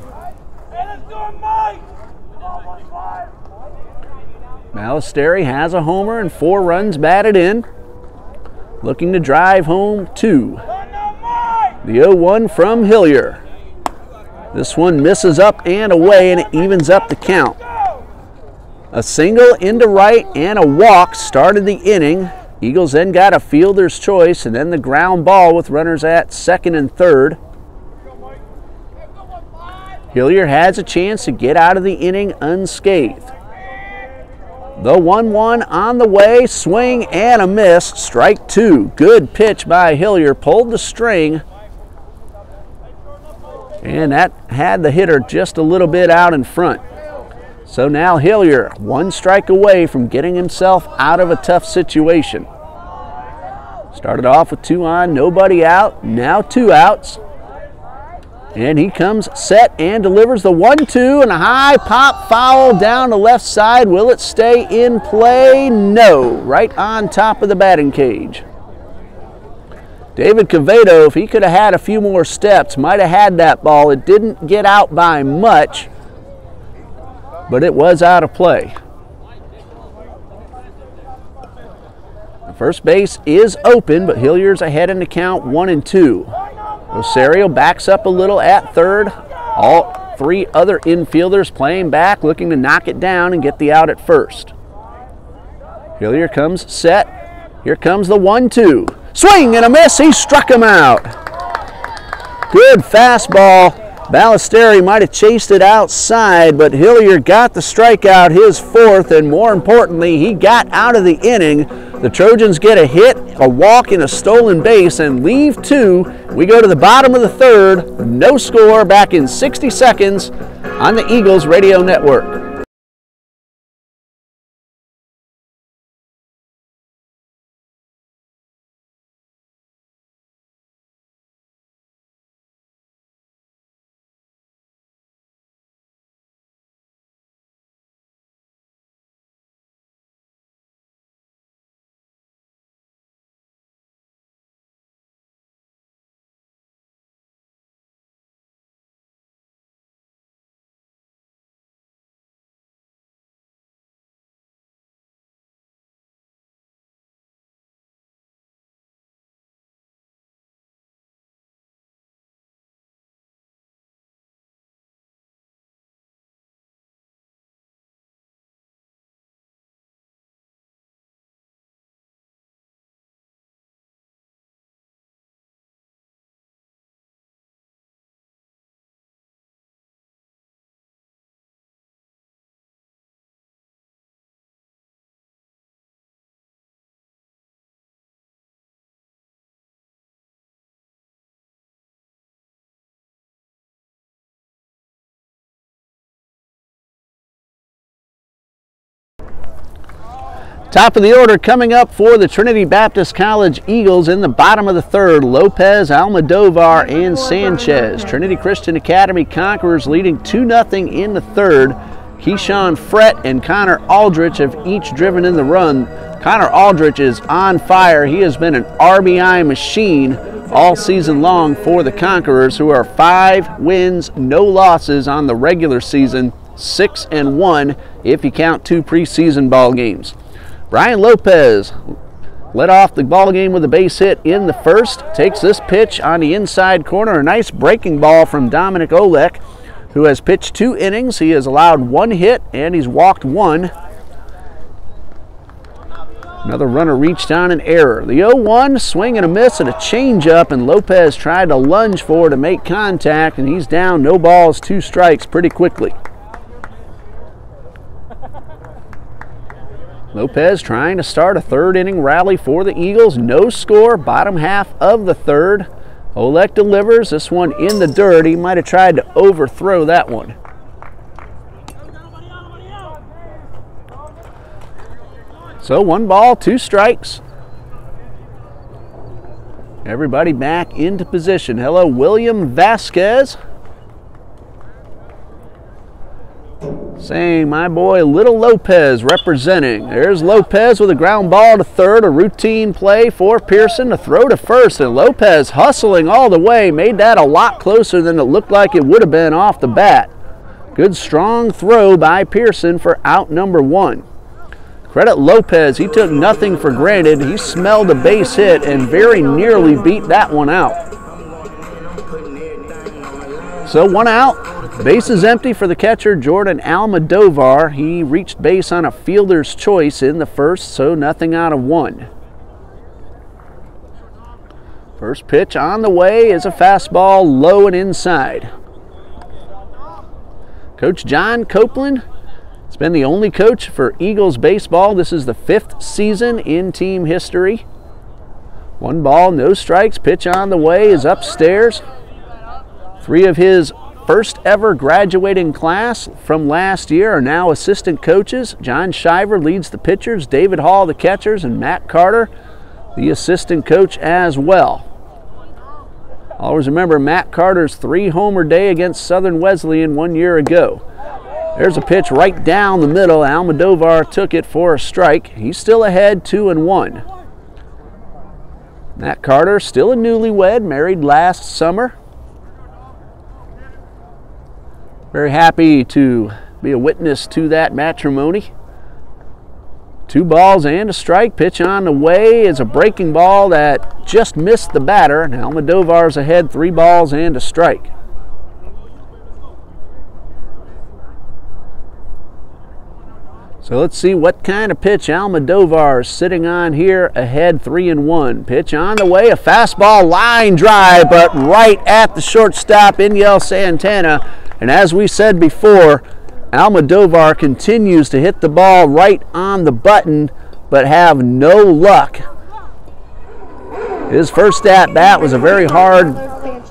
Ballesteri has a homer and 4 runs batted in. Looking to drive home 2. The 0-1 from Hillier. This one misses up and away, and it evens up the count. A single into right and a walk started the inning. Eagles then got a fielder's choice and then the ground ball with runners at second and third. Hillier has a chance to get out of the inning unscathed. The 1-1 on the way, swing and a miss, strike 2. Good pitch by Hillier, pulled the string, and that had the hitter just a little bit out in front. So now Hillier, 1 strike away from getting himself out of a tough situation. Started off with 2 on, nobody out, now 2 outs. And he comes set and delivers the 1-2 and a high pop foul down the left side. Will it stay in play? No, right on top of the batting cage. David Quevedo, if he could have had a few more steps, might have had that ball. It didn't get out by much, but it was out of play. The first base is open, but Hillier's ahead in the count 1-2. Rosario backs up a little at third. All 3 other infielders playing back, looking to knock it down and get the out at first. Hillier comes set. Here comes the 1-2. Swing and a miss. He struck him out. Good fastball. Ballesteri might have chased it outside, but Hillier got the strikeout, his 4th, and more importantly, he got out of the inning. The Trojans get a hit, a walk, and a stolen base and leave 2. We go to the bottom of the 3rd, no score, back in 60 seconds on the Eagles Radio Network. Top of the order coming up for the Trinity Baptist College Eagles in the bottom of the third. Lopez, Almodovar, and Sanchez. Trinity Christian Academy Conquerors leading 2-0 in the third. Keyshawn Frett and Connor Aldrich have each driven in the run. Connor Aldrich is on fire. He has been an RBI machine all season long for the Conquerors, who are 5 wins, no losses on the regular season, 6-1 if you count 2 preseason ball games. Brian Lopez led off the ball game with a base hit in the first. Takes this pitch on the inside corner. A nice breaking ball from Dominic Olek, who has pitched 2 innings. He has allowed 1 hit and he's walked 1. Another runner reached on an error. The 0-1, swing and a miss and a changeup, and Lopez tried to lunge for to make contact, and he's down, no balls, 2 strikes pretty quickly. Lopez trying to start a 3rd inning rally for the Eagles. No score, bottom half of the 3rd. Olek delivers this one in the dirt. He might have tried to overthrow that one. So 1 ball, 2 strikes. Everybody back into position. Hello, William Vasquez. Saying my boy Little Lopez representing. There's Lopez with a ground ball to third, a routine play for Pearson to throw to first, and Lopez hustling all the way, made that a lot closer than it looked like it would have been off the bat. Good strong throw by Pearson for out number 1. Credit Lopez, he took nothing for granted. He smelled a base hit and very nearly beat that one out. So 1 out. Base is empty for the catcher, Jordan Almodovar. He reached base on a fielder's choice in the first, so nothing out of 1. First pitch on the way is a fastball low and inside. Coach John Copeland has been the only coach for Eagles baseball. This is the 5th season in team history. 1 ball, no strikes. Pitch on the way is upstairs. 3 of his first ever graduating class from last year are now assistant coaches. John Shiver leads the pitchers, David Hall the catchers, and Matt Carter the assistant coach as well. Always remember Matt Carter's 3-homer day against Southern Wesleyan 1 year ago. There's a pitch right down the middle. Almodovar took it for a strike. He's still ahead 2-1. Matt Carter, still a newlywed, married last summer. Very happy to be a witness to that matrimony. 2 balls and a strike. Pitch on the way is a breaking ball that just missed the batter. And Almodovar's ahead 3 balls and a strike. So let's see what kind of pitch Almodovar is sitting on here, ahead 3-1. Pitch on the way, a fastball line drive, but right at the shortstop, Inyel Santana. And as we said before, Almodovar continues to hit the ball right on the button, but have no luck. His first at bat was a very hard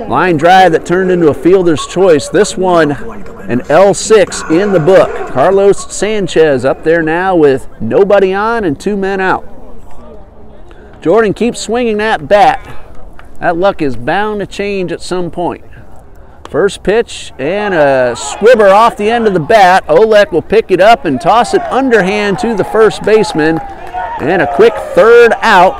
line drive that turned into a fielder's choice. This one, an L6 in the book. Carlos Sanchez up there now with nobody on and 2 men out. Jordan keeps swinging that bat. That luck is bound to change at some point. First pitch and a squibber off the end of the bat. Olek will pick it up and toss it underhand to the first baseman. And a quick 3rd out.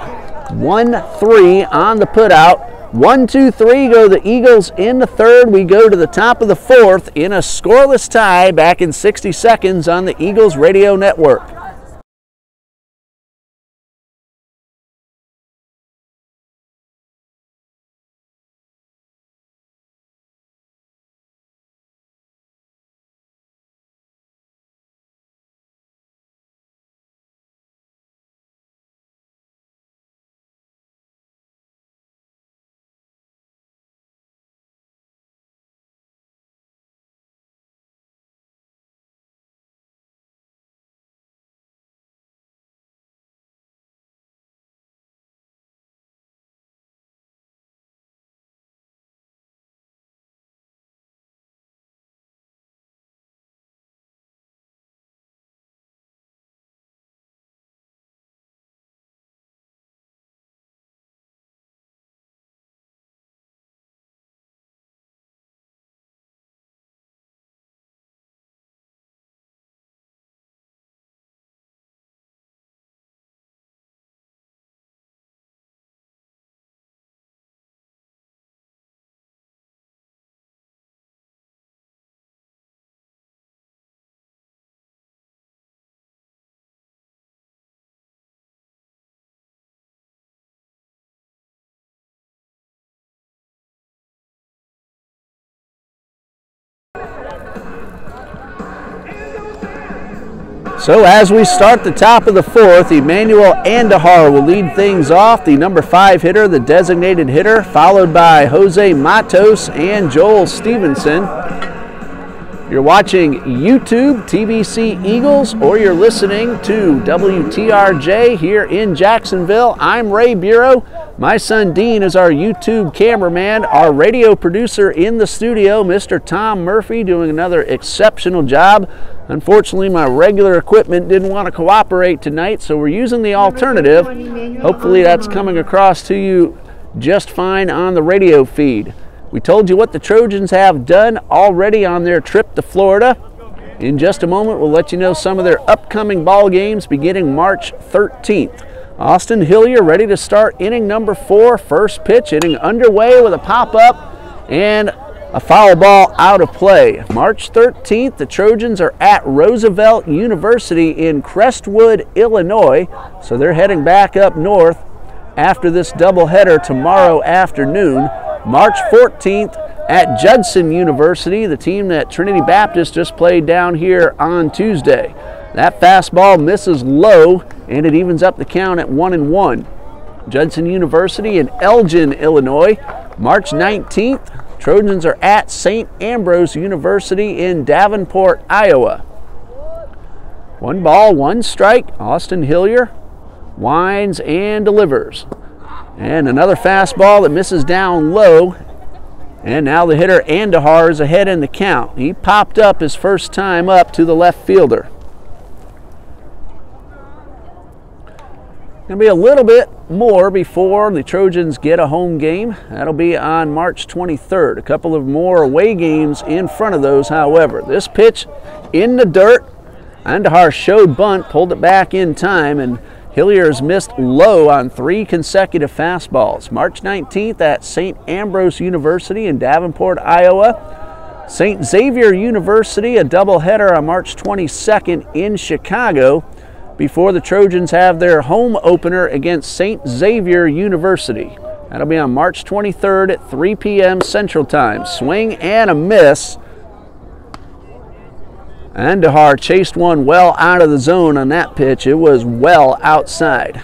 1-3 on the putout. 1-2-3 go the Eagles in the 3rd. We go to the top of the 4th in a scoreless tie back in 60 seconds on the Eagles Radio Network. So as we start the top of the fourth, Emmanuel Andahar will lead things off, the number 5 hitter, the designated hitter, followed by Jose Matos and Joel Stevenson. You're watching YouTube TBC Eagles, or you're listening to WTRJ here in Jacksonville. I'm Ray Bureau. My son Dean is our YouTube cameraman. Our radio producer in the studio, Mr. Tom Murphy, doing another exceptional job. Unfortunately, my regular equipment didn't want to cooperate tonight, so we're using the alternative. Hopefully that's coming across to you just fine on the radio feed. We told you what the Trojans have done already on their trip to Florida. In just a moment, we'll let you know some of their upcoming ball games beginning March 13th. Austin Hillier ready to start inning number 4. First pitch, inning underway with a pop-up and a foul ball out of play. March 13th, the Trojans are at Roosevelt University in Crestwood, Illinois. So they're heading back up north after this doubleheader tomorrow afternoon. March 14th at Judson University, the team that Trinity Baptist just played down here on Tuesday. That fastball misses low, and it evens up the count at 1-1. Judson University in Elgin, Illinois. March 19th, Trojans are at St. Ambrose University in Davenport, Iowa. 1 ball, 1 strike. Austin Hillier winds and delivers. And another fastball that misses down low. And now the hitter Andahar is ahead in the count. He popped up his first time up to the left fielder. Going to be a little bit more before the Trojans get a home game. That'll be on March 23rd. A couple of more away games in front of those, however. This pitch in the dirt. Andahar showed bunt, pulled it back in time, and Hillier's missed low on 3 consecutive fastballs. March 19th at St. Ambrose University in Davenport, Iowa. St. Xavier University, a doubleheader on March 22nd in Chicago before the Trojans have their home opener against St. Xavier University. That'll be on March 23rd at 3 p.m. Central Time. Swing and a miss. Andahar chased one well out of the zone on that pitch. It was well outside.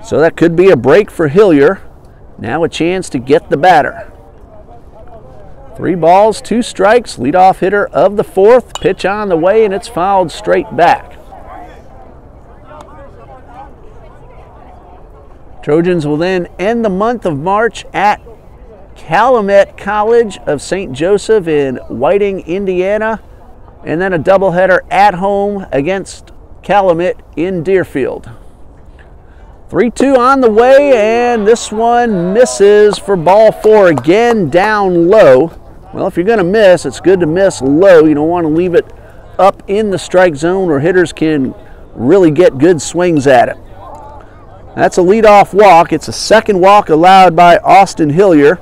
So that could be a break for Hillier. Now a chance to get the batter. 3 balls, 2 strikes. Leadoff hitter of the 4th. Pitch on the way, and it's fouled straight back. Trojans will then end the month of March at Calumet College of St. Joseph in Whiting, Indiana, and then a doubleheader at home against Calumet in Deerfield. 3-2 on the way, and this one misses for ball 4 again, down low. Well, if you're going to miss, it's good to miss low. You don't want to leave it up in the strike zone where hitters can really get good swings at it. That's a leadoff walk. It's a second walk allowed by Austin Hillier.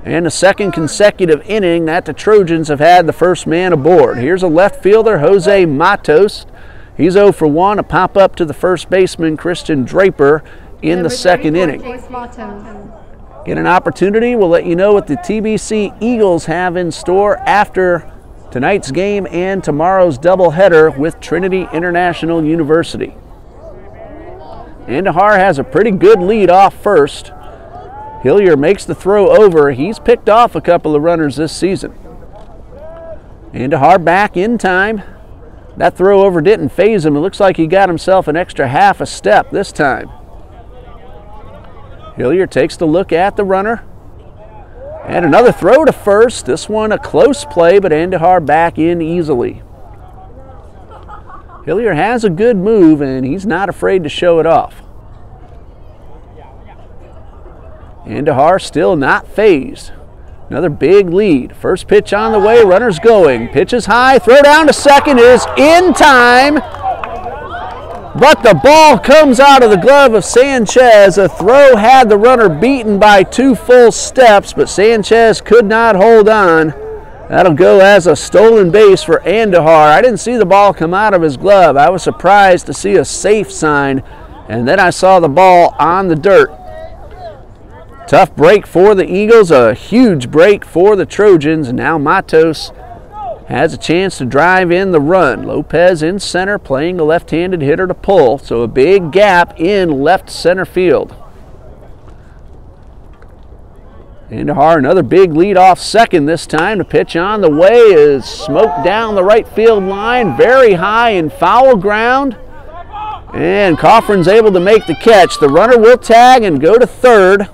And the second consecutive inning that the Trojans have had the first man aboard. Here's a left fielder, Jose Matos. He's 0 for 1, a pop-up to the first baseman, Christian Draper, in the second inning. Get an opportunity. We'll let you know what the TBC Eagles have in store after tonight's game and tomorrow's doubleheader with Trinity International University. Andahar has a pretty good lead off first. Hillier makes the throw over. He's picked off a couple of runners this season. Andahar back in time. That throw over didn't phase him. It looks like he got himself an extra half a step this time. Hillier takes the look at the runner. And another throw to first. This one a close play, but Andahar back in easily. Hillier has a good move, and he's not afraid to show it off. Andahar still not phased. Another big lead. First pitch on the way, runners going. Pitch is high, throw down to second is in time. But the ball comes out of the glove of Sanchez. A throw had the runner beaten by 2 full steps, but Sanchez could not hold on. That'll go as a stolen base for Andahar. I didn't see the ball come out of his glove. I was surprised to see a safe sign, and then I saw the ball on the dirt. Tough break for the Eagles, a huge break for the Trojans, and now Matos has a chance to drive in the run. Lopez in center, playing a left-handed hitter to pull, so a big gap in left center field. Andahar, another big lead-off second this time. The pitch on the way is smoked down the right field line, very high in foul ground. And Coffrin's able to make the catch. The runner will tag and go to third.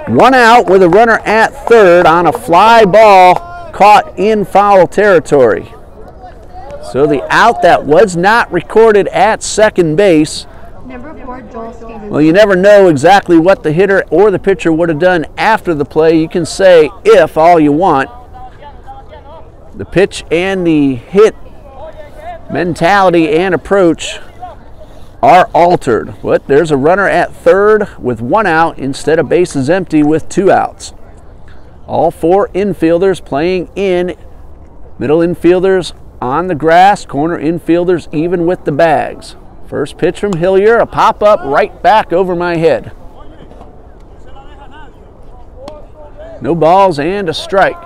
One out with a runner at third on a fly ball caught in foul territory. So the out that was not recorded at second base. Number 4, Joel Stevenson. Well, you never know exactly what the hitter or the pitcher would have done after the play. You can say if all you want. The pitch and the hit mentality and approach are altered. But there's a runner at third with one out instead of bases empty with 2 outs. All 4 infielders playing in. Middle infielders on the grass, corner infielders even with the bags. First pitch from Hillier, a pop-up right back over my head. No balls and a strike.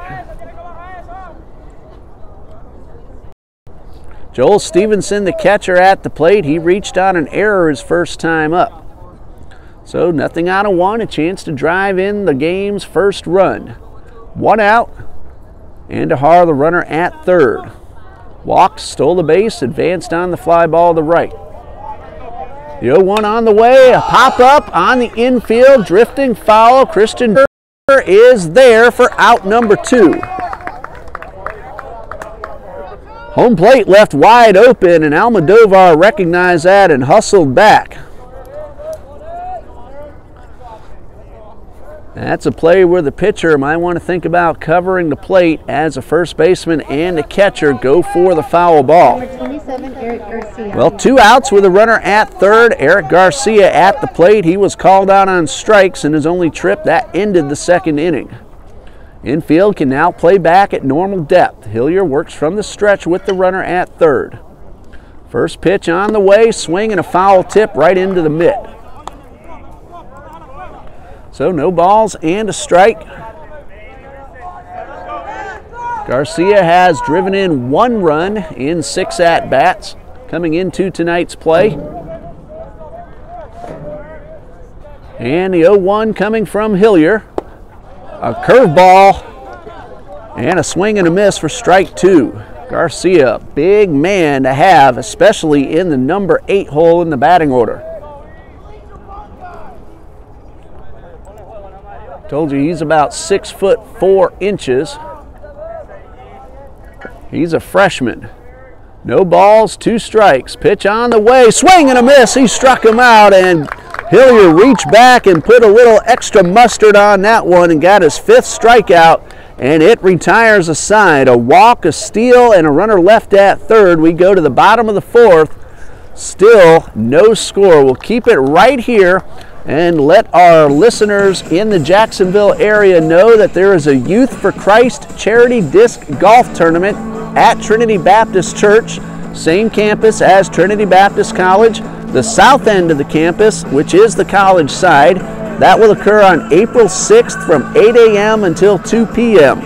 Joel Stevenson, the catcher at the plate. He reached on an error his first time up. So nothing out of 1, a chance to drive in the game's first run. 1 out, Andahar, the runner at third. Walked, stole the base, advanced on the fly ball to right. The 0-1 on the way, a pop-up on the infield, drifting foul. Christian is there for out number 2. Home plate left wide open, and Almodovar recognized that and hustled back. That's a play where the pitcher might want to think about covering the plate as a first baseman and a catcher go for the foul ball. Number 27, Eric Garcia. Well, 2 outs with a runner at third. Eric Garcia at the plate. He was called out on strikes in his only trip. That ended the second inning. Infield can now play back at normal depth. Hillier works from the stretch with the runner at third. First pitch on the way, swing and a foul tip right into the mitt. So no balls and a strike. Garcia has driven in 1 run in 6 at-bats coming into tonight's play. And the 0-1 coming from Hillier. A curveball and a swing and a miss for strike 2. Garcia, big man to have, especially in the number 8 hole in the batting order. Told you he's about 6'4". He's a freshman. No balls, 2 strikes. Pitch on the way, swing and a miss. He struck him out, and Hillier reached back and put a little extra mustard on that one and got his 5th strikeout, and it retires a side. A walk, a steal, and a runner left at third. We go to the bottom of the 4th. Still no score. We'll keep it right here and let our listeners in the Jacksonville area know that there is a Youth for Christ charity disc golf tournament at Trinity Baptist Church, same campus as Trinity Baptist College. The south end of the campus, which is the college side, that will occur on April 6th from 8 a.m. until 2 p.m.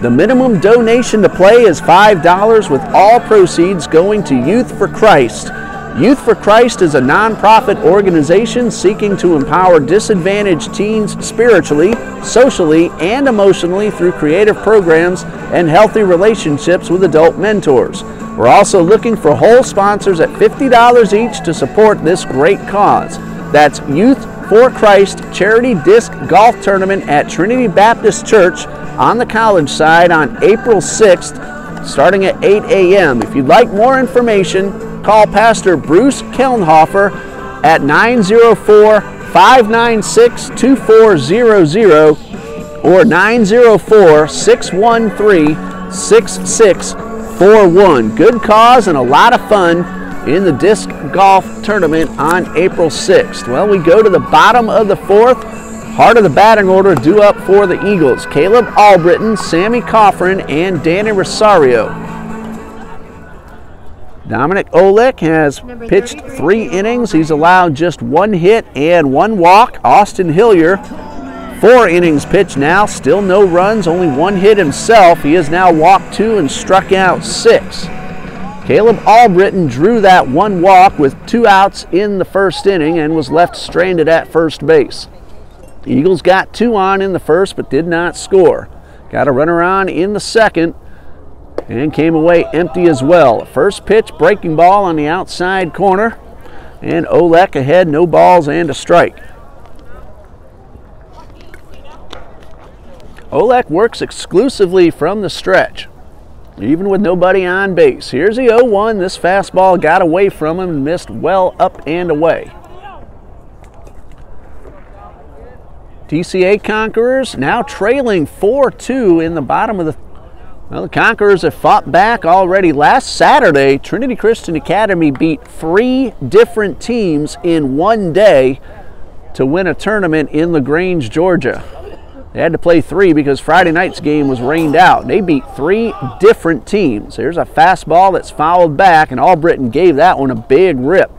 The minimum donation to play is $5, with all proceeds going to Youth for Christ. Youth for Christ is a nonprofit organization seeking to empower disadvantaged teens spiritually, socially, and emotionally through creative programs and healthy relationships with adult mentors. We're also looking for whole sponsors at $50 each to support this great cause. That's Youth for Christ Charity Disc Golf Tournament at Trinity Baptist Church on the college side on April 6th, starting at 8 a.m. If you'd like more information, call Pastor Bruce Kelnhofer at 904-596-2400 or 904-613-6641. Good cause and a lot of fun in the disc golf tournament on April 6th. Well, we go to the bottom of the 4th. Heart of the batting order due up for the Eagles. Caleb Albritton, Sammy Coffrin, and Danny Rosario. Dominic Olick has pitched 3 innings. He's allowed just 1 hit and 1 walk. Austin Hillier, 4 innings pitched now, still no runs, only 1 hit himself. He has now walked 2 and struck out 6. Caleb Albritton drew that 1 walk with 2 outs in the first inning and was left stranded at first base. The Eagles got 2 on in the first but did not score. Got a runner on in the second and came away empty as well. First pitch, breaking ball on the outside corner, and Olek ahead, no balls and a strike. Olek works exclusively from the stretch, even with nobody on base. Here's the 0-1. This fastball got away from him and missed well up and away. TCA Conquerors now trailing 4-2 in the bottom of the... Well, the Conquerors have fought back already. Last Saturday, Trinity Christian Academy beat 3 different teams in one day to win a tournament in LaGrange, Georgia. They had to play 3 because Friday night's game was rained out. They beat 3 different teams. There's a fastball that's fouled back, and Albritton gave that one a big rip.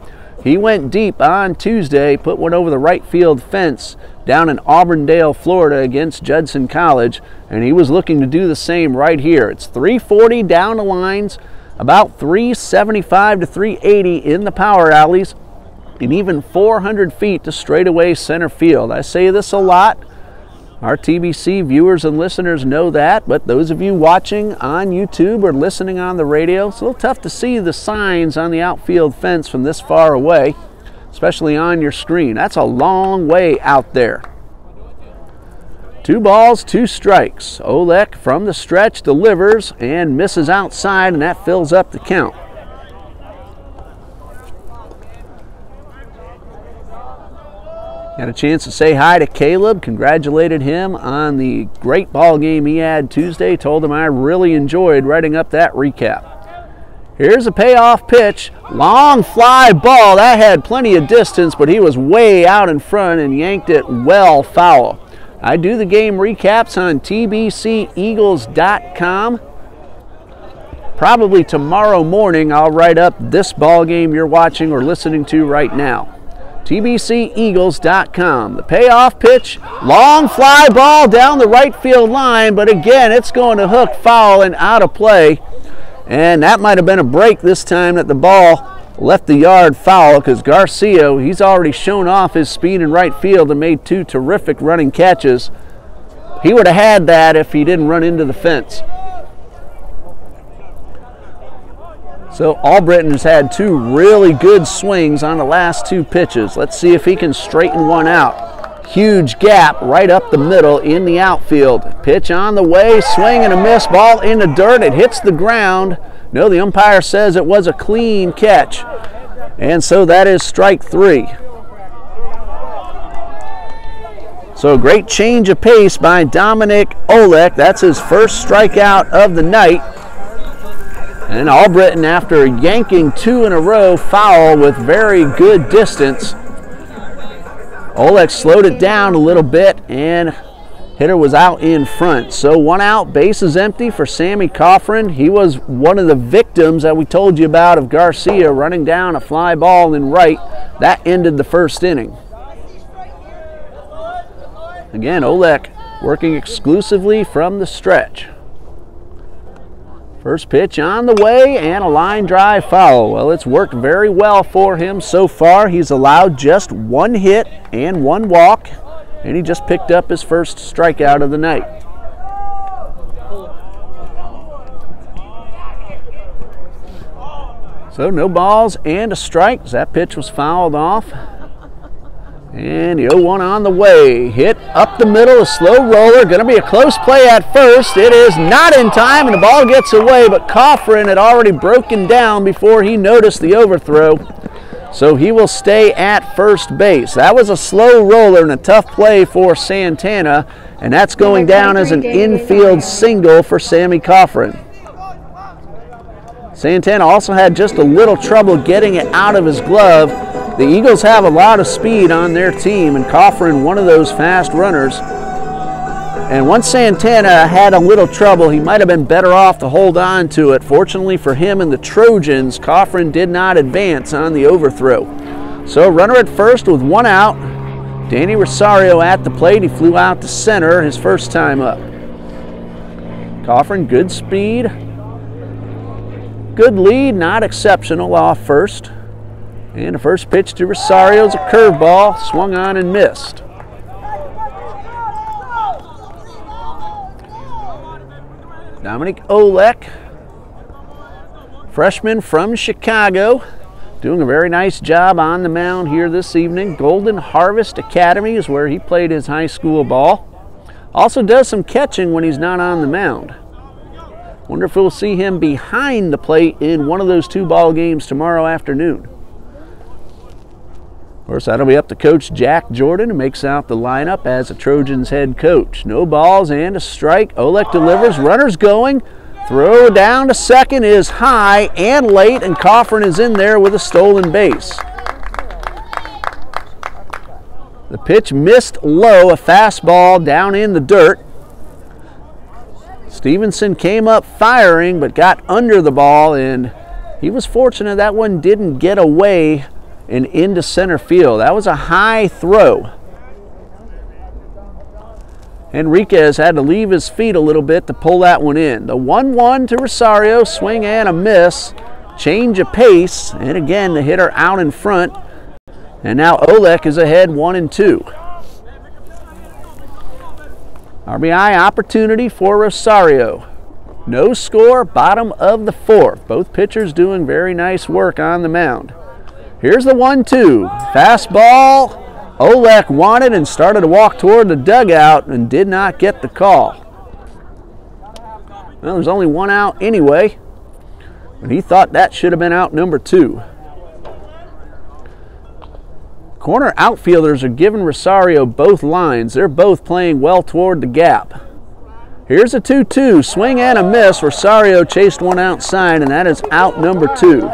He went deep on Tuesday, put one over the right field fence down in Auburndale, Florida against Judson College, and he was looking to do the same right here. It's 340 down the lines, about 375 to 380 in the power alleys, and even 400 feet to straightaway center field. I say this a lot. Our TBC viewers and listeners know that, but those of you watching on YouTube or listening on the radio, it's a little tough to see the signs on the outfield fence from this far away, especially on your screen. That's a long way out there. 2 balls, 2 strikes. Olek from the stretch delivers and misses outside, and that fills up the count. Got a chance to say hi to Caleb, congratulated him on the great ball game he had Tuesday, told him I really enjoyed writing up that recap. Here's a payoff pitch, long fly ball, that had plenty of distance, but he was way out in front and yanked it well foul. I do the game recaps on TBCEagles.com. Probably tomorrow morning I'll write up this ball game you're watching or listening to right now. TBCEagles.com. The payoff pitch, long fly ball down the right field line, but again, it's going to hook foul and out of play. And that might have been a break this time that the ball left the yard foul, because Garcia, he's already shown off his speed in right field and made 2 terrific running catches. He would have had that if he didn't run into the fence. So Albritton has had 2 really good swings on the last 2 pitches. Let's see if he can straighten one out. Huge gap right up the middle in the outfield. Pitch on the way, swing and a miss, ball in the dirt. It hits the ground. No, the umpire says it was a clean catch. And so that is strike 3. So a great change of pace by Dominic Olek. That's his first strikeout of the night. And Albritton, after yanking 2 in a row, foul with very good distance. Olek slowed it down a little bit, and hitter was out in front. So 1 out, bases empty for Sammy Coffrin. He was one of the victims that we told you about of Garcia running down a fly ball in right. That ended the first inning. Again, Olek working exclusively from the stretch. First pitch on the way and a line drive foul. Well, it's worked very well for him so far. He's allowed just 1 hit and 1 walk, and he just picked up his first strikeout of the night. So no balls and a strike. That pitch was fouled off. And the 0-1 on the way. Hit up the middle, a slow roller. Going to be a close play at first. It is not in time, and the ball gets away, but Coffrin had already broken down before he noticed the overthrow. So he will stay at first base. That was a slow roller and a tough play for Santana, and that's going down as an infield single for Sammy Coffrin. Santana also had just a little trouble getting it out of his glove. The Eagles have a lot of speed on their team, and Coffrin, one of those fast runners. And once Santana had a little trouble, he might have been better off to hold on to it. Fortunately for him and the Trojans, Coffrin did not advance on the overthrow. So runner at first with 1 out. Danny Rosario at the plate. He flew out to center his first time up. Coffin, good speed. Good lead, not exceptional off first. And the first pitch to Rosario is a curveball, swung on and missed. Dominic Olek, freshman from Chicago, doing a very nice job on the mound here this evening. Golden Harvest Academy is where he played his high school ball. Also does some catching when he's not on the mound. Wonder if we'll see him behind the plate in one of those 2 ball games tomorrow afternoon. Of course, that'll be up to Coach Jack Jordan, who makes out the lineup as a Trojans head coach. No balls and a strike. Olek delivers, runners going. Throw down to second is high and late, and Coffin is in there with a stolen base. The pitch missed low, a fastball down in the dirt. Stevenson came up firing but got under the ball, and he was fortunate that one didn't get away and into center field. That was a high throw. Enriquez had to leave his feet a little bit to pull that one in. The 1-1 to Rosario, swing and a miss. Change of pace, and again the hitter out in front. And now Olek is ahead 1-2. RBI opportunity for Rosario. No score, bottom of the 4th. Both pitchers doing very nice work on the mound. Here's the 1-2. Fastball. Olek wanted and started to walk toward the dugout and did not get the call. Well, there's only 1 out anyway, but he thought that should have been out number 2. Corner outfielders are giving Rosario both lines. They're both playing well toward the gap. Here's a 2-2. Swing and a miss. Rosario chased one outside, and that is out number 2.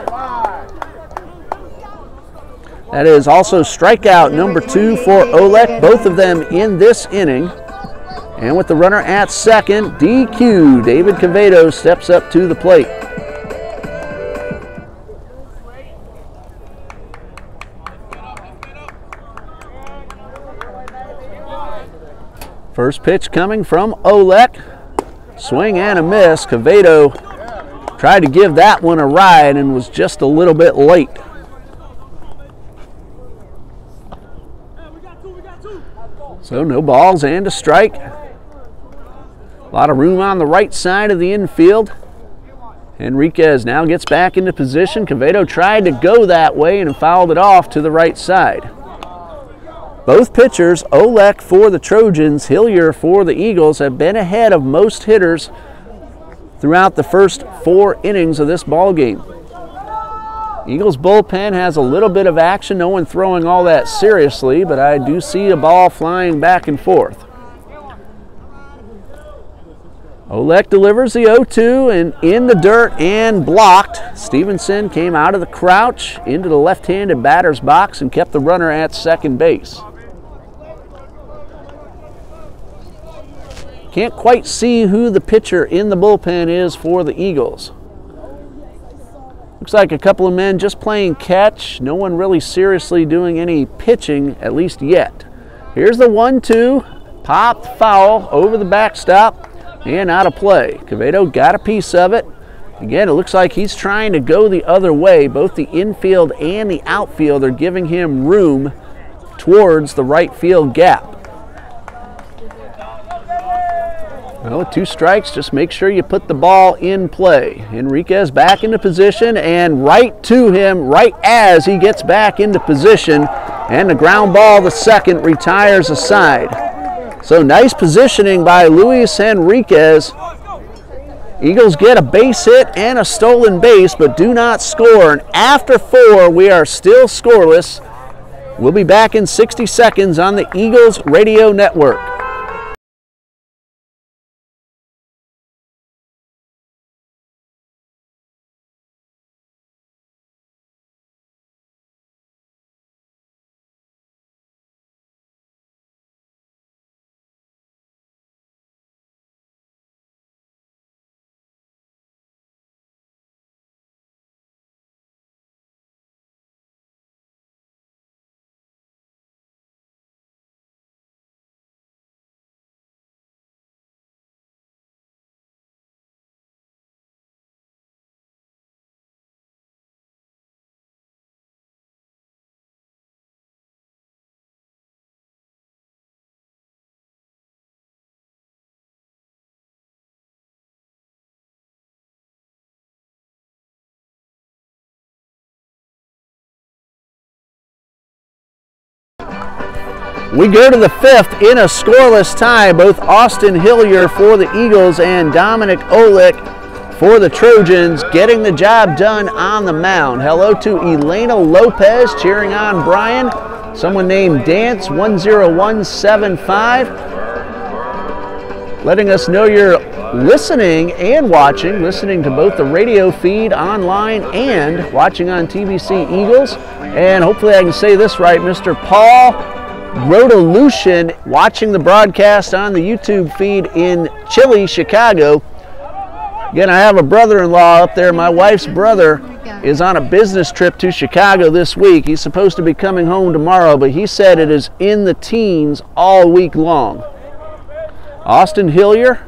That is also strikeout number 2 for Olek, both of them in this inning. And with the runner at second, DQ. David Quevedo steps up to the plate. First pitch coming from Olek. Swing and a miss. Quevedo tried to give that one a ride and was just a little bit late. So no balls and a strike. A lot of room on the right side of the infield. Enriquez now gets back into position. Quevedo tried to go that way and fouled it off to the right side. Both pitchers, Olek for the Trojans, Hillier for the Eagles, have been ahead of most hitters throughout the first 4 innings of this ball game. Eagles bullpen has a little bit of action, no one throwing all that seriously, but I do see a ball flying back and forth. Olek delivers the 0-2 and in the dirt and blocked. Stevenson came out of the crouch into the left-handed batter's box and kept the runner at second base. Can't quite see who the pitcher in the bullpen is for the Eagles. Looks like a couple of men just playing catch. No one really seriously doing any pitching, at least yet. Here's the 1-2. Popped foul over the backstop and out of play. Quevedo got a piece of it. Again, it looks like he's trying to go the other way. Both the infield and the outfield are giving him room towards the right field gap. Well, with 2 strikes, just make sure you put the ball in play. Enriquez back into position and right to him right as he gets back into position. And the ground ball to second retires aside. So nice positioning by Luis Enriquez. Eagles get a base hit and a stolen base, but do not score. And after 4, we are still scoreless. We'll be back in 60 seconds on the Eagles Radio Network. We go to the 5th in a scoreless tie. Both Austin Hillier for the Eagles and Dominic Olick for the Trojans getting the job done on the mound. Hello to Elena Lopez cheering on Brian. Someone named Dance10175 letting us know you're listening and watching, listening to both the radio feed online and watching on TBC Eagles. And hopefully I can say this right, Mr. Paul Grodelucian watching the broadcast on the YouTube feed in chilly Chicago. Again, I have a brother-in-law up there. My wife's brother is on a business trip to Chicago this week. He's supposed to be coming home tomorrow, but he said it is in the teens all week long. Austin Hillier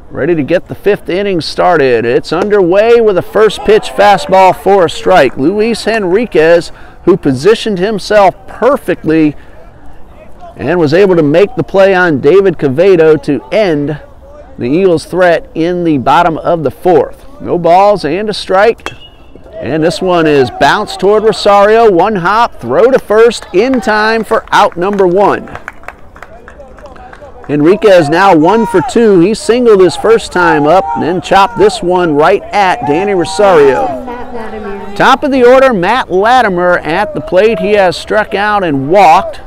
ready to get the 5th inning started. It's underway with a first pitch fastball for a strike. Luis Henriquez, who positioned himself perfectly and was able to make the play on David Cavedo to end the Eagles' threat in the bottom of the 4th. No balls and a strike. And this one is bounced toward Rosario. One hop, throw to first in time for out number 1. Henriquez now 1 for 2. He singled his first time up and then chopped this one right at Danny Rosario. Top of the order, Matt Latimer at the plate. He has struck out and walked.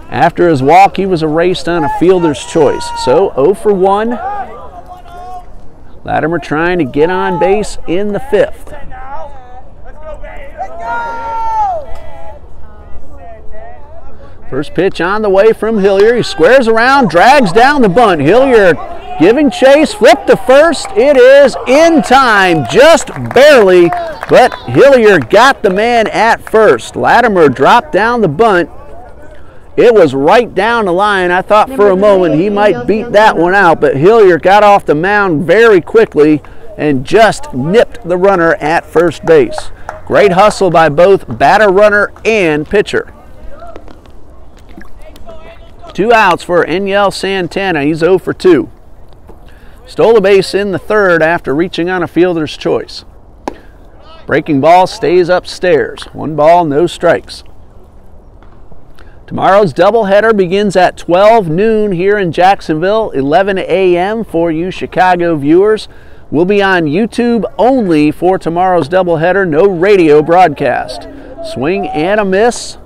After his walk, he was erased on a fielder's choice. So 0 for 1. Latimer trying to get on base in the 5th. First pitch on the way from Hillier. He squares around, drags down the bunt. Hillier giving chase, flip to first. It is in time, just barely, but Hillier got the man at first. Latimer dropped down the bunt. It was right down the line. I thought for a moment he might beat that one out, but Hillier got off the mound very quickly and just nipped the runner at first base. Great hustle by both batter, runner, and pitcher. 2 outs for Enyel Santana. He's 0 for 2. Stole a base in the 3rd after reaching on a fielder's choice. Breaking ball stays upstairs. 1 ball, no strikes. Tomorrow's doubleheader begins at 12 noon here in Jacksonville, 11 a.m. for you Chicago viewers. We'll be on YouTube only for tomorrow's doubleheader, no radio broadcast. Swing and a miss,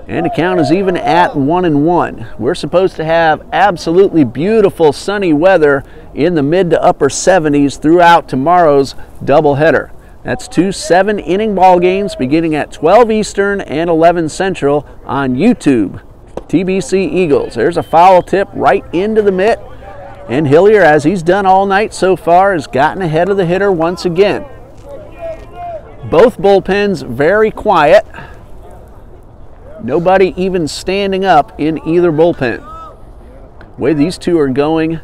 and the count is even at 1-1. We're supposed to have absolutely beautiful sunny weather in the mid to upper 70s throughout tomorrow's doubleheader. That's 2 7-inning ball games beginning at 12 Eastern and 11 Central on YouTube. TBC Eagles. There's a foul tip right into the mitt. And Hillier, as he's done all night so far, has gotten ahead of the hitter once again. Both bullpens very quiet. Nobody even standing up in either bullpen. The way these two are going,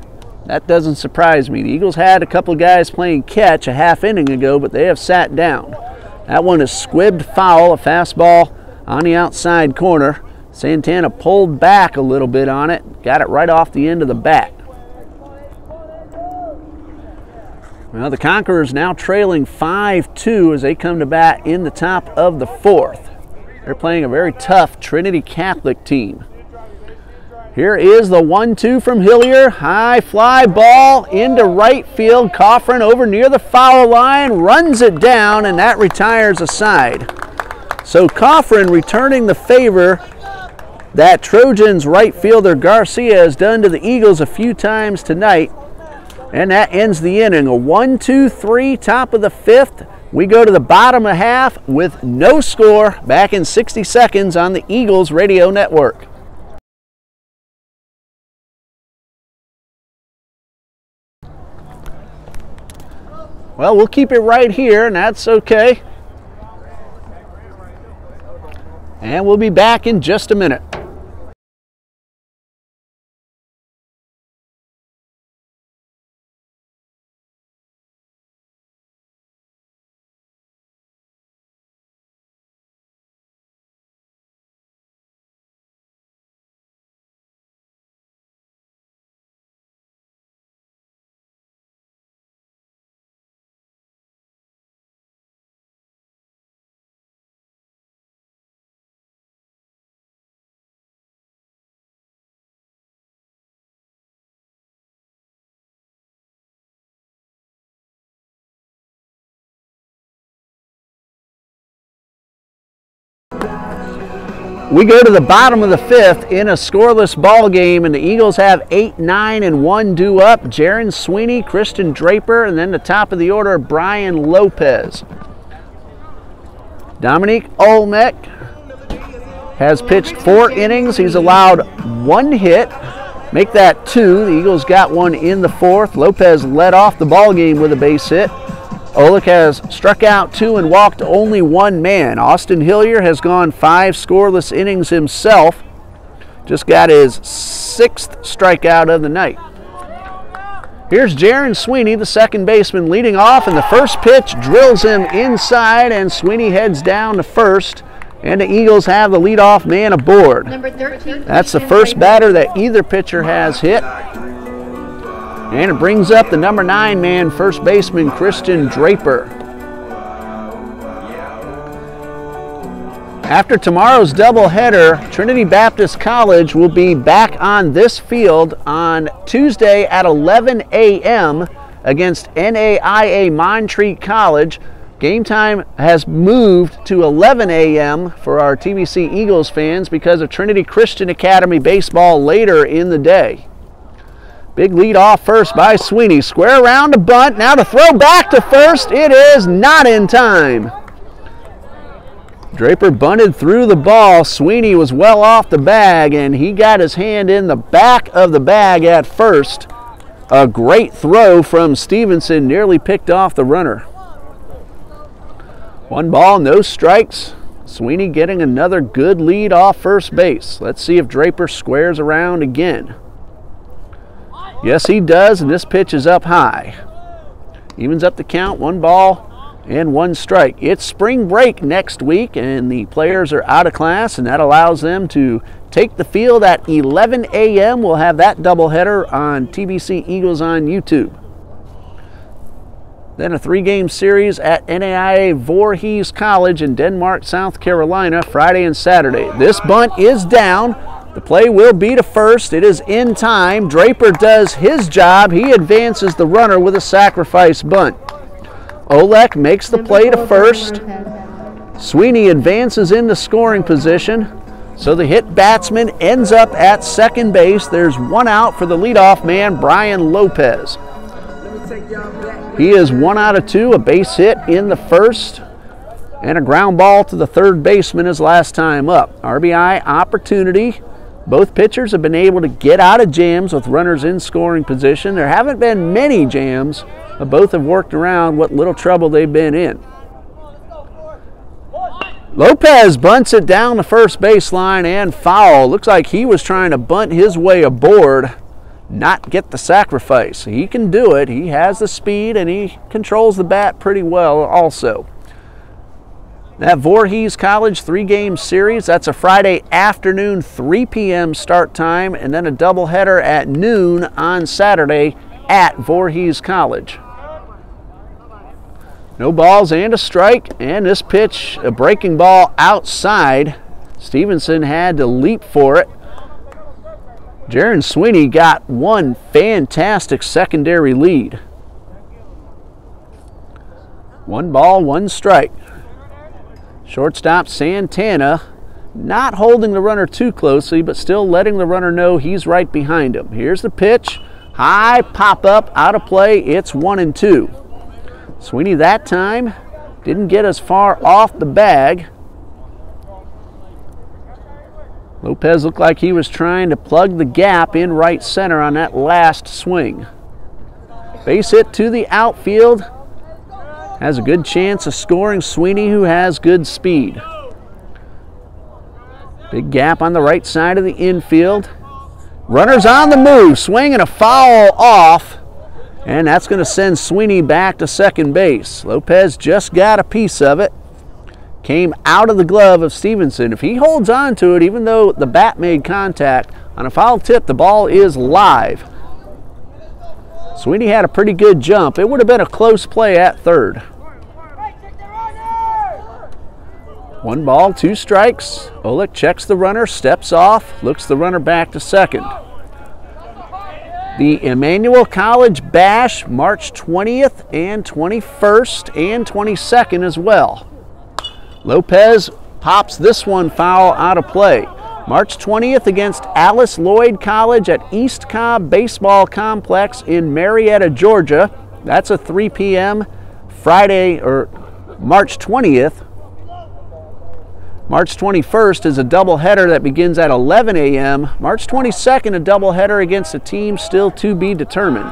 that doesn't surprise me. The Eagles had a couple guys playing catch a half inning ago, but they have sat down. That one is squibbed foul, a fastball on the outside corner. Santana pulled back a little bit on it, got it right off the end of the bat. Well, the Conquerors now trailing 5-2 as they come to bat in the top of the 4th. They're playing a very tough Trinity Catholic team. Here is the 1-2 from Hillier. High fly ball into right field. Coffrin over near the foul line, runs it down, and that retires a side. So Coffrin returning the favor that Trojans right fielder Garcia has done to the Eagles a few times tonight. And that ends the inning. A 1-2-3, top of the 5th. We go to the bottom of the half with no score. Back in 60 seconds on the Eagles Radio Network. Well, we'll keep it right here, and that's okay. And we'll be back in just a minute. We go to the bottom of the 5th in a scoreless ball game, and the Eagles have 8, 9, and 1 due up. Jaron Sweeney, Christian Draper, and then the top of the order, Brian Lopez. Dominique Olmec has pitched 4 innings. He's allowed 1 hit. Make that 2. The Eagles got 1 in the 4th. Lopez led off the ball game with a base hit. Olek has struck out 2 and walked only 1 man. Austin Hillier has gone 5 scoreless innings himself. Just got his 6th strikeout of the night. Here's Jaron Sweeney, the second baseman, leading off, and the first pitch drills him inside, and Sweeney heads down to first, and the Eagles have the leadoff man aboard. Number 13. That's the first batter that either pitcher has hit. And it brings up the number 9 man, first baseman Christian Draper. After tomorrow's doubleheader, Trinity Baptist College will be back on this field on Tuesday at 11 a.m. against NAIA Montreat College. Game time has moved to 11 a.m. for our TBC Eagles fans because of Trinity Christian Academy baseball later in the day. Big lead off first by Sweeney. Square around to bunt. Now to throw back to first. It is not in time. Draper bunted through the ball. Sweeney was well off the bag, and he got his hand in the back of the bag at first. A great throw from Stevenson. Nearly picked off the runner. 1 ball, no strikes. Sweeney getting another good lead off first base. Let's see if Draper squares around again. Yes, he does, and this pitch is up high. Evens up the count, 1 ball and 1 strike. It's spring break next week, and the players are out of class, and that allows them to take the field at 11 a.m. We'll have that doubleheader on TBC Eagles on YouTube. Then a 3-game series at NAIA Voorhees College in Denmark, South Carolina, Friday and Saturday. This bunt is down. The play will be to first. It is in time. Draper does his job. He advances the runner with a sacrifice bunt. Olek makes the play to first. Sweeney advances into scoring position. So the hit batsman ends up at second base. There's 1 out for the leadoff man, Brian Lopez. He is 1 out of 2, a base hit in the first, and a ground ball to the third baseman his last time up. RBI opportunity. Both pitchers have been able to get out of jams with runners in scoring position. There haven't been many jams, but both have worked around what little trouble they've been in. Lopez bunts it down the first baseline and foul. Looks like he was trying to bunt his way aboard, not get the sacrifice. He can do it. He has the speed, and he controls the bat pretty well also. That Voorhees College 3-game series, that's a Friday afternoon 3 p.m. start time, and then a doubleheader at noon on Saturday at Voorhees College. No balls and a strike, and this pitch, a breaking ball outside. Stevenson had to leap for it. Jaron Sweeney got 1 fantastic secondary lead. 1 ball, 1 strike. Shortstop Santana not holding the runner too closely, but still letting the runner know he's right behind him. Here's the pitch. High pop up, out of play. It's 1-2. Sweeney that time didn't get as far off the bag. Lopez looked like he was trying to plug the gap in right center on that last swing. Base hit to the outfield. Has a good chance of scoring. Sweeney, who has good speed. Big gap on the right side of the infield. Runners on the move. Swing and a foul off. And that's going to send Sweeney back to second base. Lopez just got a piece of it. Came out of the glove of Stevenson. If he holds on to it, even though the bat made contact, on a foul tip, the ball is live. Sweeney had a pretty good jump. It would have been a close play at third. 1 ball, 2 strikes. Olek checks the runner, steps off, looks the runner back to second. The Emmanuel College Bash, March 20th and 21st and 22nd as well. Lopez pops this one foul out of play. March 20th against Alice Lloyd College at East Cobb Baseball Complex in Marietta, Georgia. That's a 3 p.m. Friday, or March 20th. March 21st is a doubleheader that begins at 11 a.m. March 22nd, a doubleheader against a team still to be determined.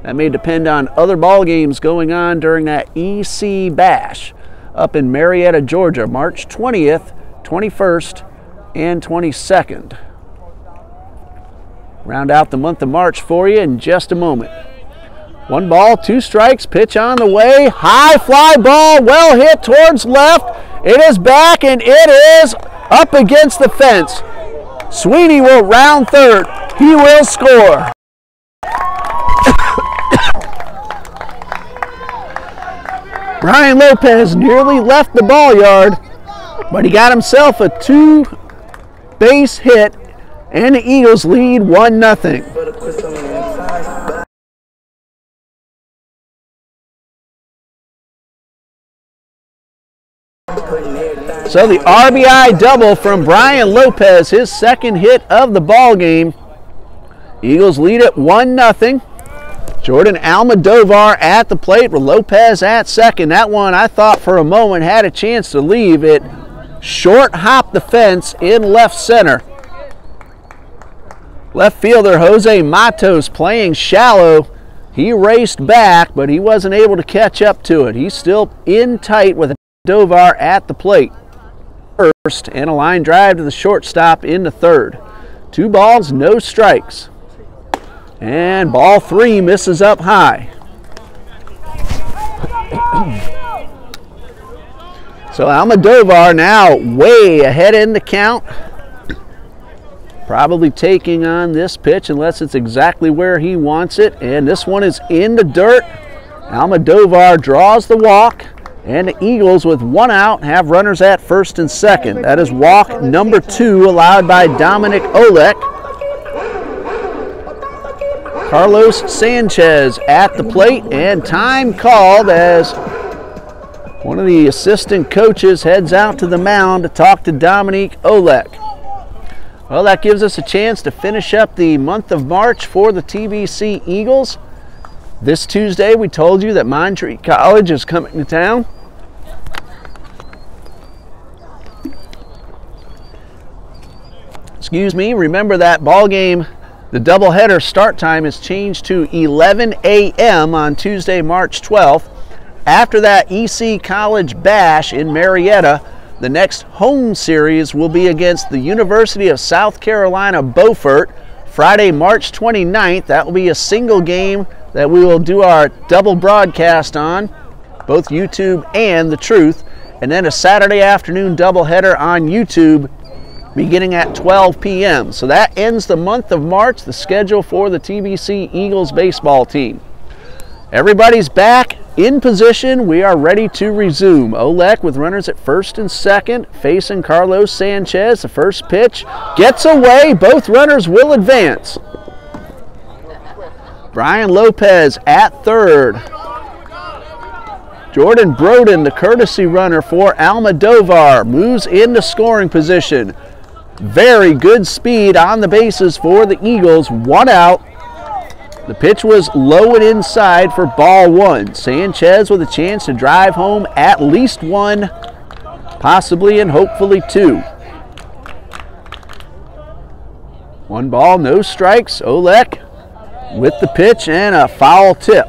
That may depend on other ball games going on during that EC Bash up in Marietta, Georgia, March 20th, 21st, and 22nd. Round out the month of March for you in just a moment. 1 ball, 2 strikes, pitch on the way, high fly ball, well hit towards left. It is back and it is up against the fence. Sweeney will round third. He will score. Brian Lopez nearly left the ball yard, but he got himself a 2-base hit, and the Eagles lead 1-0. So the RBI double from Brian Lopez, his second hit of the ball game. Eagles lead it 1-0. Jordan Almodovar at the plate with Lopez at second. That one I thought for a moment had a chance to leave. It short hopped the fence in left center. Left fielder Jose Matos playing shallow. He raced back, but he wasn't able to catch up to it. He's still in tight with Dovar at the plate. First, and a line drive to the shortstop in the third. 2 balls, no strikes. And ball 3 misses up high. So Almodovar now way ahead in the count. Probably taking on this pitch unless it's exactly where he wants it. And this one is in the dirt. Almodovar draws the walk. And the Eagles, with 1 out, have runners at first and second. That is walk number 2 allowed by Dominic Olek. Carlos Sanchez at the plate, and time called as one of the assistant coaches heads out to the mound to talk to Dominic Olek. Well, that gives us a chance to finish up the month of March for the TBC Eagles. This Tuesday, we told you that Montreat College is coming to town. Excuse me, remember that ball game, the doubleheader start time is changed to 11 a.m. on Tuesday, March 12th. After that EC College Bash in Marietta, the next home series will be against the University of South Carolina Beaufort, Friday, March 29th. That will be a single game that we will do our double broadcast on, both YouTube and The Truth, and then a Saturday afternoon doubleheader on YouTube beginning at 12 p.m. So that ends the month of March, the schedule for the TBC Eagles baseball team. Everybody's back in position. We are ready to resume. Olek with runners at first and second, facing Carlos Sanchez. The first pitch gets away. Both runners will advance. Brian Lopez at third. Jordan Broden, the courtesy runner for Almodovar, moves into scoring position. Very good speed on the bases for the Eagles. 1 out. The pitch was low and inside for ball 1. Sanchez with a chance to drive home at least 1, possibly and hopefully 2. 1 ball, no strikes. Olek with the pitch and a foul tip.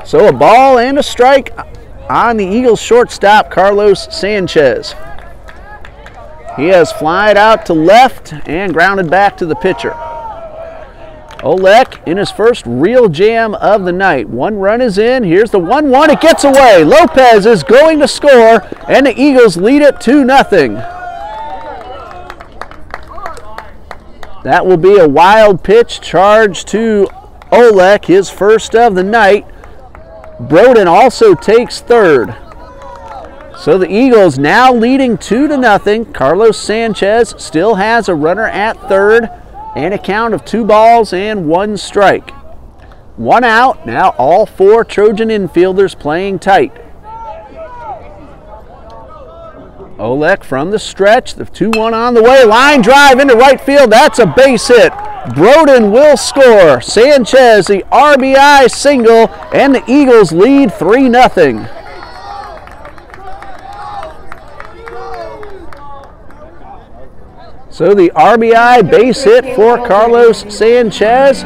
So a ball and a strike on the Eagles shortstop, Carlos Sanchez. He has flied out to left and grounded back to the pitcher. Olek in his first real jam of the night. 1 run is in. Here's the 1-1. It gets away. Lopez is going to score, and the Eagles lead it 2-0. That will be a wild pitch charge to Olek, his first of the night. Broden also takes third. So the Eagles now leading 2-0. Carlos Sanchez still has a runner at third and a count of 2 balls and 1 strike. 1 out. Now all 4 Trojan infielders playing tight. Olek from the stretch, the 2-1 on the way, line drive into right field, that's a base hit. Broden will score. Sanchez, the RBI single, and the Eagles lead 3-0. So the RBI base hit for Carlos Sanchez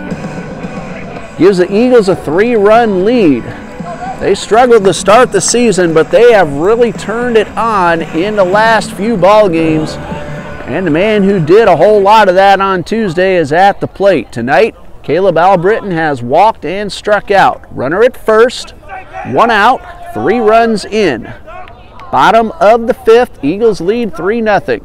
gives the Eagles a 3-run lead. They struggled to start the season, but they have really turned it on in the last few ball games. And the man who did a whole lot of that on Tuesday is at the plate. Tonight, Caleb Albritton has walked and struck out. Runner at first, 1 out, 3 runs in. Bottom of the 5th, Eagles lead 3-0.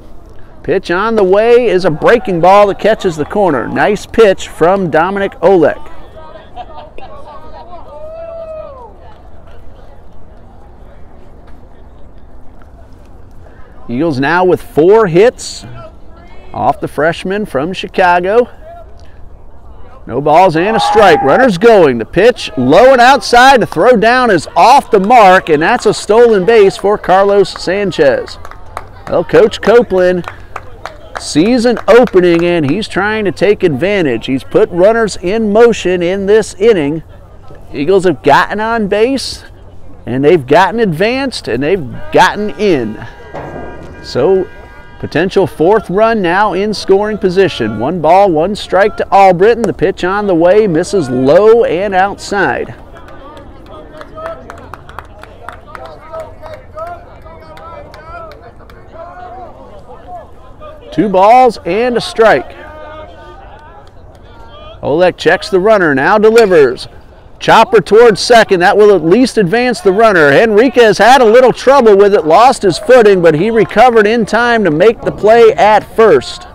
Pitch on the way is a breaking ball that catches the corner. Nice pitch from Dominic Olek. Eagles now with 4 hits off the freshman from Chicago. No balls and a strike. Runners going. The pitch low and outside. The throw down is off the mark, and that's a stolen base for Carlos Sanchez. Well, Coach Copeland sees an opening, and he's trying to take advantage. He's put runners in motion in this inning. Eagles have gotten on base, and they've gotten advanced, and they've gotten in. So, potential 4th run now in scoring position. 1 ball, 1 strike to Albritton. The pitch on the way misses low and outside. Two balls and a strike. Olek checks the runner, now delivers. Chopper towards second, that will at least advance the runner. Henriquez had a little trouble with it, lost his footing, but he recovered in time to make the play at first.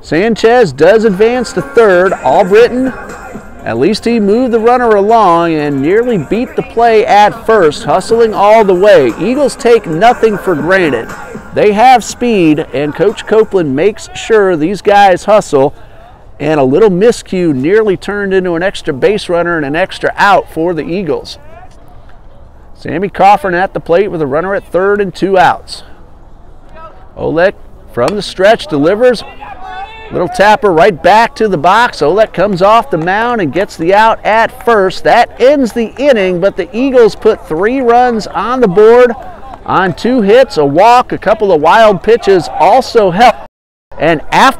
Sanchez does advance to third. Albritton, at least he moved the runner along and nearly beat the play at first, hustling all the way. Eagles take nothing for granted. They have speed, and Coach Copeland makes sure these guys hustle. And a little miscue nearly turned into an extra base runner and an extra out for the Eagles. Sammy Coffin at the plate with a runner at third and 2 outs. Olek from the stretch delivers. Little tapper right back to the box. Olek comes off the mound and gets the out at first. That ends the inning, but the Eagles put 3 runs on the board on 2 hits, a walk, a couple of wild pitches also helped. And after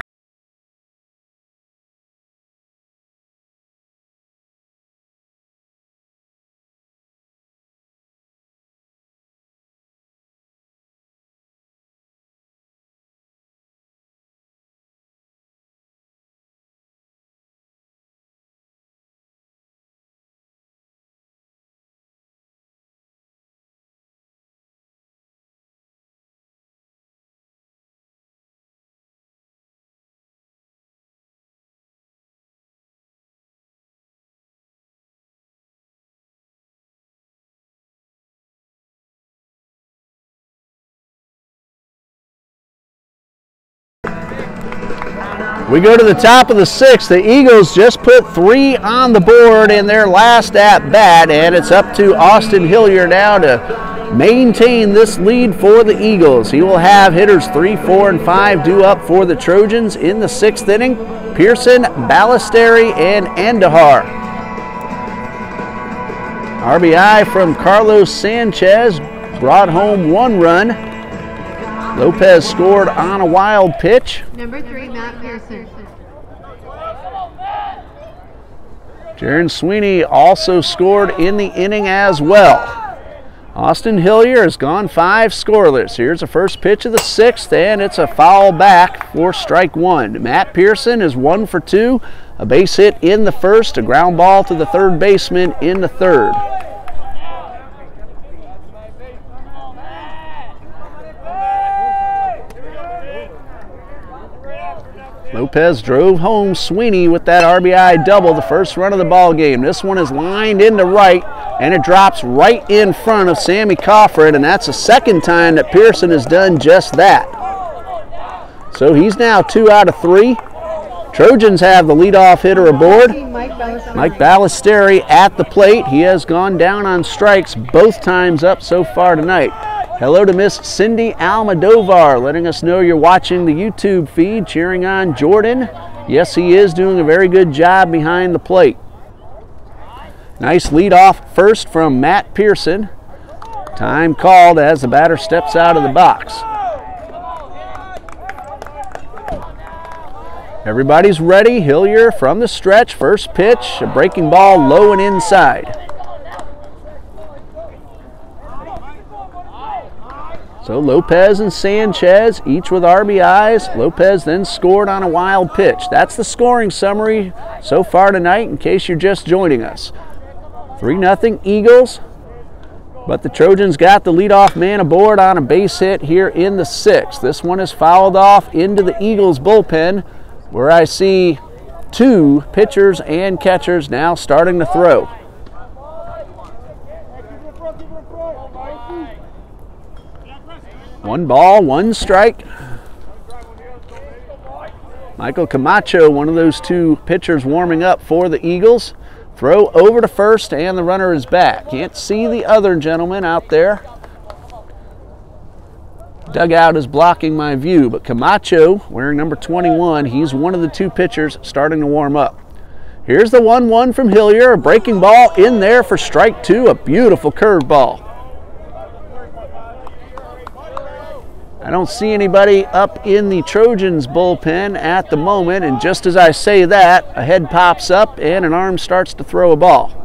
we go to the top of the 6th. The Eagles just put 3 on the board in their last at-bat, and it's up to Austin Hillier now to maintain this lead for the Eagles. He will have hitters 3, 4, and 5 due up for the Trojans in the 6th inning. Pearson, Ballesteri, and Andahar. RBI from Carlos Sanchez brought home 1 run. Lopez scored on a wild pitch. Number 3, Matt Pearson. Jaron Sweeney also scored in the inning as well. Austin Hillier has gone 5 scoreless. Here's the first pitch of the 6th, and it's a foul back for strike 1. Matt Pearson is 1 for 2. A base hit in the first, a ground ball to the third baseman in the third. Lopez drove home Sweeney with that RBI double, the first run of the ball game. This one is lined into right, and it drops right in front of Sammy Coffin, and that's the second time that Pearson has done just that. So he's now 2 out of 3. Trojans have the leadoff hitter aboard. Mike Ballesteri at the plate. He has gone down on strikes both times up so far tonight. Hello to Miss Cindy Almodovar, letting us know you're watching the YouTube feed, cheering on Jordan. Yes, he is doing a very good job behind the plate. Nice leadoff first from Matt Pearson. Time called as the batter steps out of the box. Everybody's ready. Hillier from the stretch. First pitch, a breaking ball low and inside. So Lopez and Sanchez, each with RBIs. Lopez then scored on a wild pitch. That's the scoring summary so far tonight in case you're just joining us. 3-0 Eagles, but the Trojans got the leadoff man aboard on a base hit here in the 6th. This one is fouled off into the Eagles bullpen, where I see 2 pitchers and catchers now starting to throw. One ball, one strike. Michael Camacho, one of those 2 pitchers warming up for the Eagles. Throw over to first, and the runner is back. Can't see the other gentleman out there. Dugout is blocking my view, but Camacho, wearing number 21, he's one of the 2 pitchers starting to warm up. Here's the 1-1 from Hillier, a breaking ball in there for strike 2, a beautiful curveball. I don't see anybody up in the Trojans bullpen at the moment, and just as I say that, a head pops up and an arm starts to throw a ball.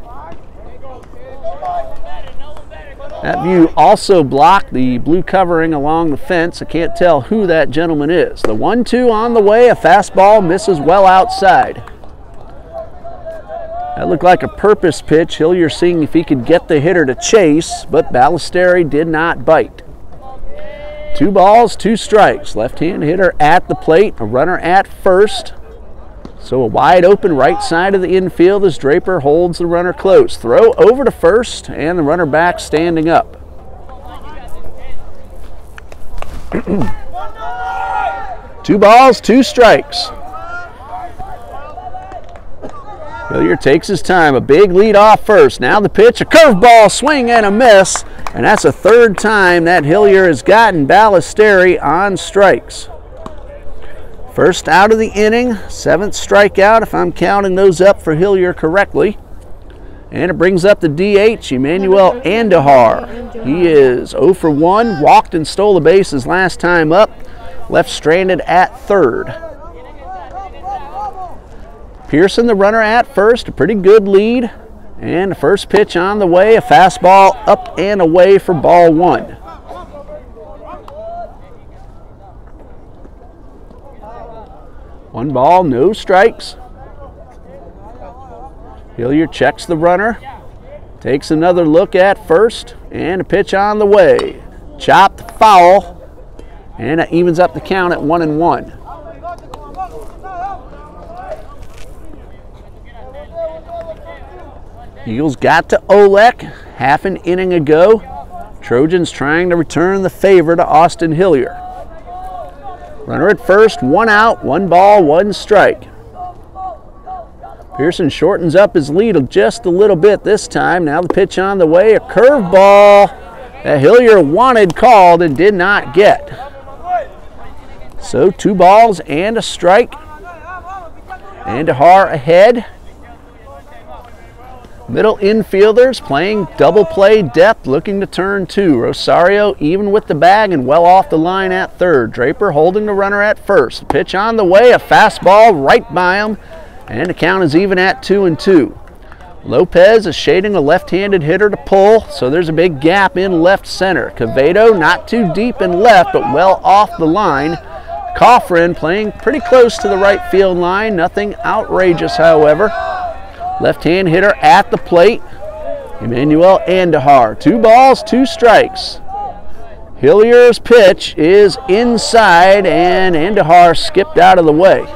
That view also blocked the blue covering along the fence. I can't tell who that gentleman is. The 1-2 on the way, a fastball misses well outside. That looked like a purpose pitch. Hillier seeing if he could get the hitter to chase, but Ballesteri did not bite. 2 balls, 2 strikes. Left-hand hitter at the plate, a runner at first. So a wide open right side of the infield as Draper holds the runner close. Throw over to first, and the runner back standing up. 2 balls, 2 strikes. Hillier takes his time, a big lead off first. Now the pitch, a curveball, swing and a miss. And that's the 3rd time that Hillier has gotten Ballesteri on strikes. First out of the inning, 7th strikeout if I'm counting those up for Hillier correctly. And it brings up the DH, Emmanuel Andahar. He is 0 for 1, walked and stole the bases last time up, left stranded at 3rd. Pearson, the runner at first, a pretty good lead. And the first pitch on the way, a fastball up and away for ball 1. One ball, no strikes. Hillier checks the runner, takes another look at first, and a pitch on the way. Chopped foul, and it evens up the count at 1-1. Eagles got to Olek half an inning ago. Trojans trying to return the favor to Austin Hillier. Runner at first, 1 out, 1 ball, 1 strike. Pearson shortens up his lead just a little bit this time. Now the pitch on the way, a curveball that Hillier wanted called and did not get. So 2 balls and a strike. Andahar ahead. Middle infielders playing double play depth, looking to turn 2. Rosario even with the bag and well off the line at 3rd. Draper holding the runner at first. Pitch on the way, a fastball right by him, and the count is even at 2-2. Lopez is shading a left-handed hitter to pull, so there's a big gap in left center. Quevedo not too deep in left, but well off the line. Coffrin playing pretty close to the right field line. Nothing outrageous, however. Left-hand hitter at the plate, Emmanuel Andahar. 2 balls, 2 strikes. Hillier's pitch is inside, and Andahar skipped out of the way.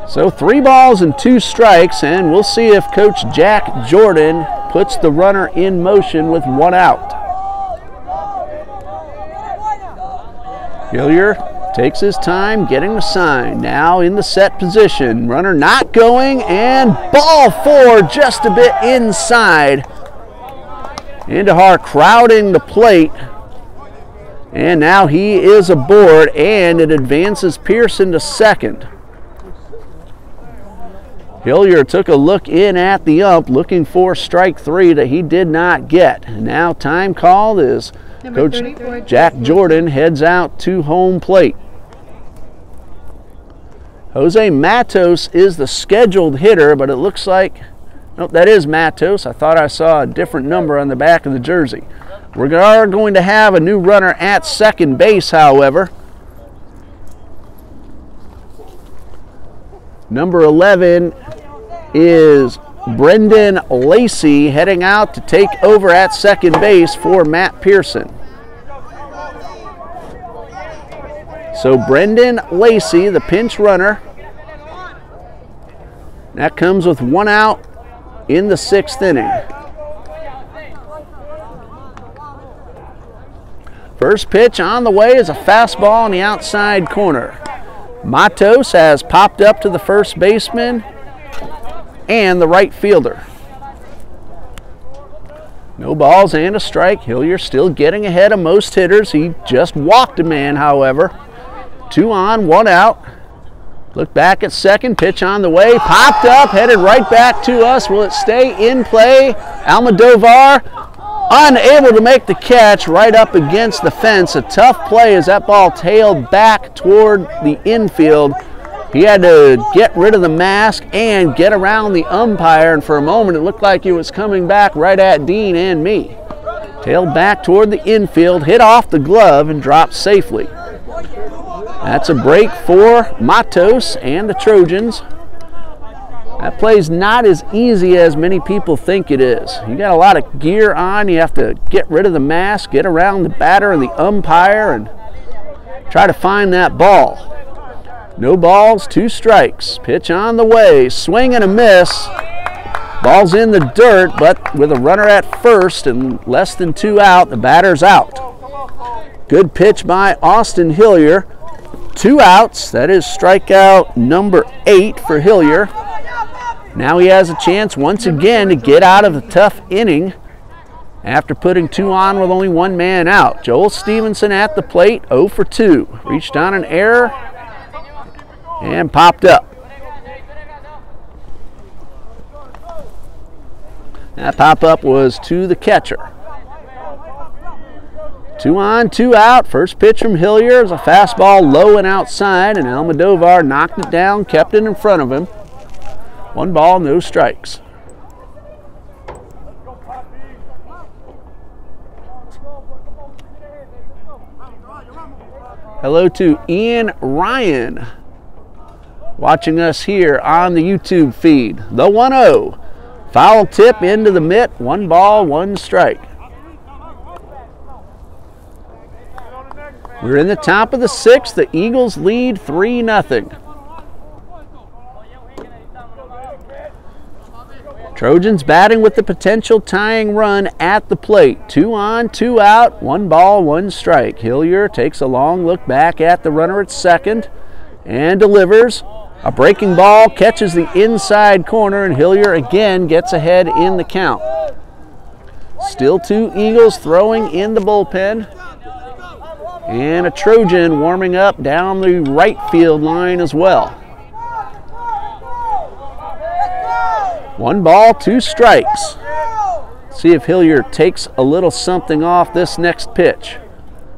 So 3 balls and 2 strikes, and we'll see if Coach Jack Jordan puts the runner in motion with 1 out. Hillier Takes his time getting the sign. Now in the set position. Runner not going, and ball 4 just a bit inside. Indahar crowding the plate. And now he is aboard, and it advances Pearson to second. Hillier took a look in at the ump, looking for strike 3 that he did not get. And now time called is Coach Jack Jordan heads out to home plate. Jose Matos is the scheduled hitter, but it looks like, nope, that is Matos. I thought I saw a different number on the back of the jersey. We are going to have a new runner at second base, however. Number 11 is Brendan Lacey heading out to take over at second base for Matt Pearson. So Brendan Lacey, the pinch runner. That comes with 1 out in the 6th inning. First pitch on the way is a fastball on the outside corner. Matos has popped up to the first baseman and the right fielder. No balls and a strike. Hillier still getting ahead of most hitters. He just walked a man, however. 2 on, 1 out. Look back at second. Pitch on the way. Popped up, headed right back to us. Will it stay in play? Almodovar unable to make the catch, right up against the fence. A tough play as that ball tailed back toward the infield. He had to get rid of the mask and get around the umpire, and for a moment it looked like he was coming back right at Dean and me. Tailed back toward the infield, hit off the glove, and dropped safely. That's a break for Matos and the Trojans. That play's not as easy as many people think it is. You got a lot of gear on. You have to get rid of the mask, get around the batter and the umpire, and try to find that ball. No balls, 2 strikes. Pitch on the way. Swing and a miss. Ball's in the dirt, but with a runner at first and less than 2 out, the batter's out. Good pitch by Austin Hillier. 2 outs. That is strikeout number 8 for Hillier. Now he has a chance once again to get out of the tough inning after putting 2 on with only 1 man out. Joel Stevenson at the plate, 0 for 2. Reached on an error and popped up. That pop-up was to the catcher. 2 on, 2 out. First pitch from Hillier is a fastball low and outside, and Almodovar knocked it down, kept it in front of him. 1 ball, no strikes. Hello to Ian Ryan watching us here on the YouTube feed. The 1-0. Foul tip into the mitt. 1 ball, 1 strike. We're in the top of the 6th. The Eagles lead 3-0. Trojans batting with the potential tying run at the plate. 2 on, 2 out, 1 ball, 1 strike. Hillier takes a long look back at the runner at second and delivers. A breaking ball catches the inside corner, and Hillier again gets ahead in the count. Still 2 Eagles throwing in the bullpen. And a Trojan warming up down the right field line as well. 1 ball, 2 strikes. See if Hillier takes a little something off this next pitch.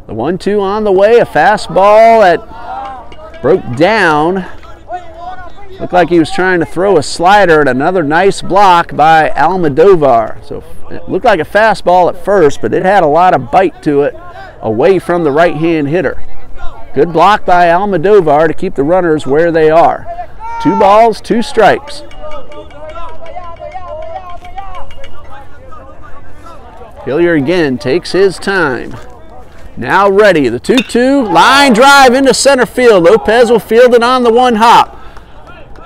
The 1-2 on the way, a fastball that broke down. Looked like he was trying to throw a slider, and another nice block by Almodovar. So it looked like a fastball at first, but it had a lot of bite to it away from the right-hand hitter. Good block by Almodovar to keep the runners where they are. 2 balls, 2 strikes. Hillier again takes his time. Now ready, the 2-2, line drive into center field. Lopez will field it on the 1 hop.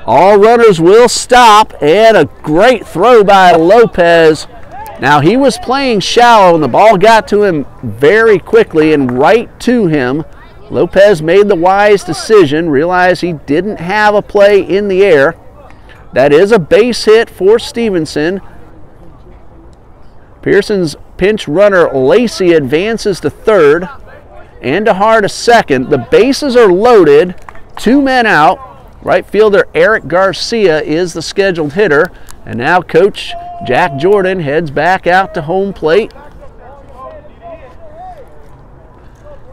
All runners will stop, and a great throw by Lopez. Now he was playing shallow, and the ball got to him very quickly and right to him. Lopez made the wise decision, realized he didn't have a play in the air. That is a base hit for Stevenson. Pearson's pinch runner Lacey advances to third. Andahar to second. The bases are loaded. 2 men out. Right fielder Eric Garcia is the scheduled hitter. And now Coach Jack Jordan heads back out to home plate.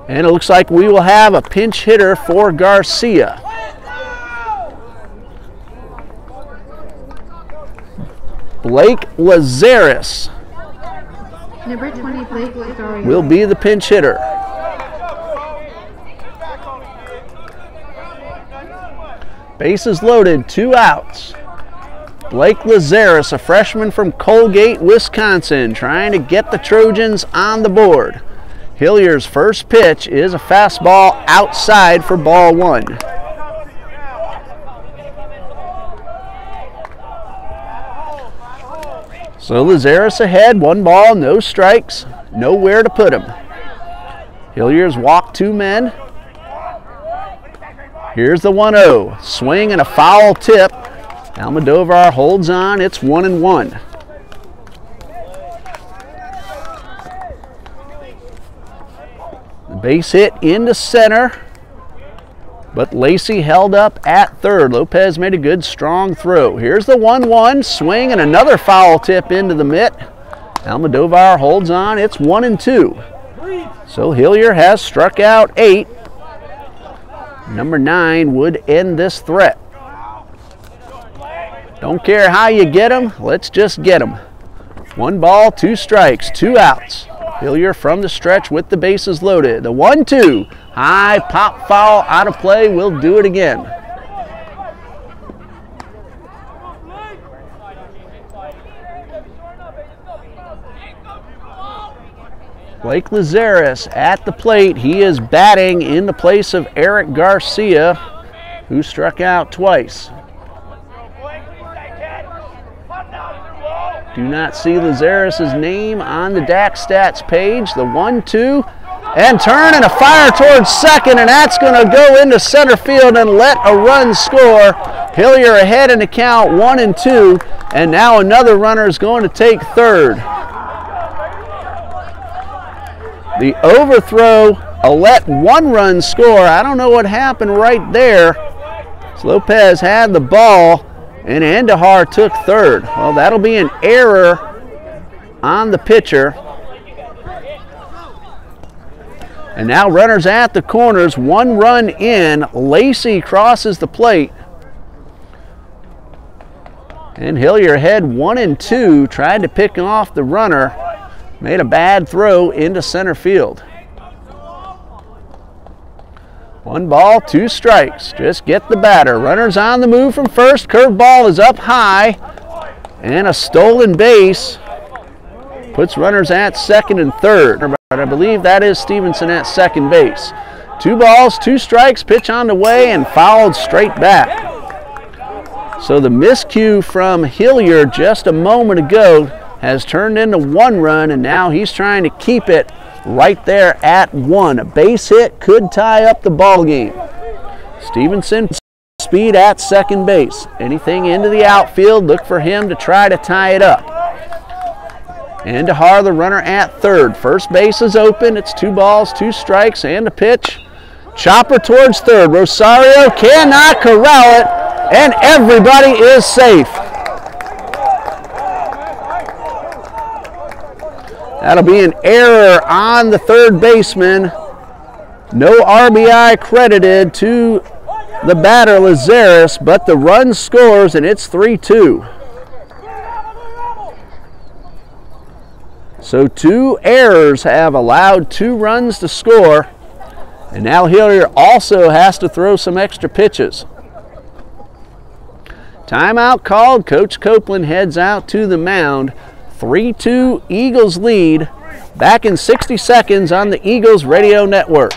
And it looks like we will have a pinch hitter for Garcia. Blake Lazaris Number 20, Blake Lazaris, will be the pinch hitter. Bases loaded, 2 outs. Blake Lazaris, a freshman from Colgate, Wisconsin, trying to get the Trojans on the board. Hillier's first pitch is a fastball outside for ball 1. So Lazaris ahead, 1 ball, no strikes, nowhere to put him. Hillier's walked 2 men. Here's the 1-0, swing and a foul tip. Almodovar holds on, it's 1-1. The base hit into center, but Lacey held up at third. Lopez made a good strong throw. Here's the 1-1, swing and another foul tip into the mitt. Almodovar holds on, it's 1-2. So Hillier has struck out 8. Number 9 would end this threat. Don't care how you get him, let's just get him. 1 ball, 2 strikes, 2 outs. Hillier from the stretch with the bases loaded. The 1-2, high pop foul out of play, will do it again. Blake Lazaris at the plate. He is batting in the place of Eric Garcia, who struck out twice. Do not see Lazaris' name on the DAC stats page. The 1-2, and turn and a fire towards second, and that's going to go into center field and let a run score. Hillier ahead in the count, 1-2, and now another runner is going to take third. The overthrow, a let 1-run score. I don't know what happened right there. So Lopez had the ball, and Andahar took third. Well, that'll be an error on the pitcher. And now runners at the corners, 1 run in. Lacey crosses the plate. And Hillier had 1-2, tried to pick off the runner. Made a bad throw into center field. 1 ball, 2 strikes. Just get the batter. Runners on the move from first. Curveball is up high. And a stolen base puts runners at second and third. But I believe that is Stevenson at second base. 2 balls, 2 strikes. Pitch on the way and fouled straight back. So the miscue from Hillier just a moment ago has turned into 1 run, and now he's trying to keep it right there at 1. A base hit could tie up the ball game. Stevenson speed at second base. Anything into the outfield, look for him to try to tie it up. Andahar, the runner at third. First base is open. It's 2 balls, 2 strikes, and a pitch. Chopper towards third. Rosario cannot corral it, and everybody is safe. That'll be an error on the third baseman. No RBI credited to the batter, Lazaris, but the run scores, and it's 3-2. So 2 errors have allowed 2 runs to score, and now Hillier also has to throw some extra pitches. Timeout called. Coach Copeland heads out to the mound. 3-2 Eagles lead. Back in 60 seconds on the Eagles Radio Network.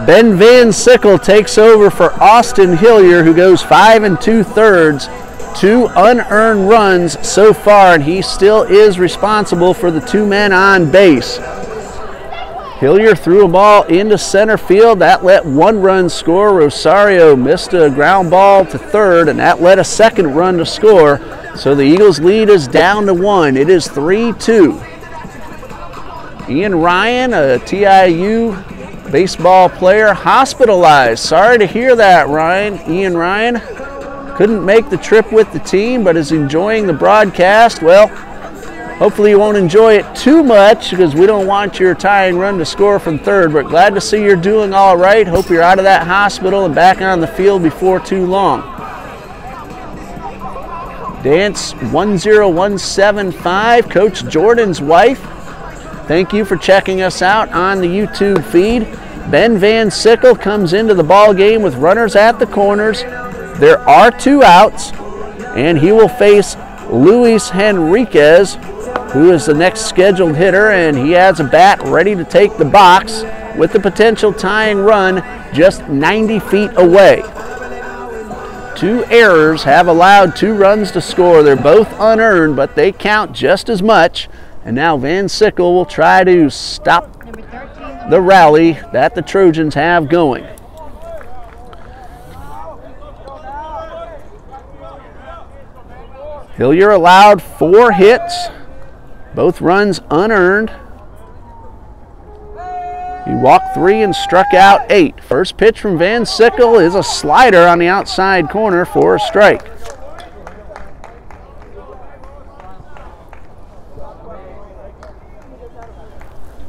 Ben Van Sickle takes over for Austin Hillier, who goes 5 2/3. 2 unearned runs so far, and he still is responsible for the 2 men on base. Hillier threw a ball into center field. That let 1 run score. Rosario missed a ground ball to third, and that let a 2nd run to score. So the Eagles' lead is down to 1. It is 3-2. Ian Ryan, a TIU baseball player, hospitalized. Sorry to hear that, Ryan. Ian Ryan couldn't make the trip with the team, but is enjoying the broadcast. Well, hopefully you won't enjoy it too much, because we don't want your tying run to score from third, but glad to see you're doing all right. Hope you're out of that hospital and back on the field before too long. Dance 10175, Coach Jordan's wife. Thank you for checking us out on the YouTube feed. Ben Van Sickle comes into the ball game with runners at the corners. There are 2 outs, and he will face Luis Henriquez, who is the next scheduled hitter, and he has a bat ready to take the box with the potential tying run just 90 feet away. 2 errors have allowed 2 runs to score. They're both unearned, but they count just as much. And now Van Sickle will try to stop the rally that the Trojans have going. Hillier allowed 4 hits, both runs unearned. He walked 3 and struck out 8. First pitch from Van Sickle is a slider on the outside corner for a strike.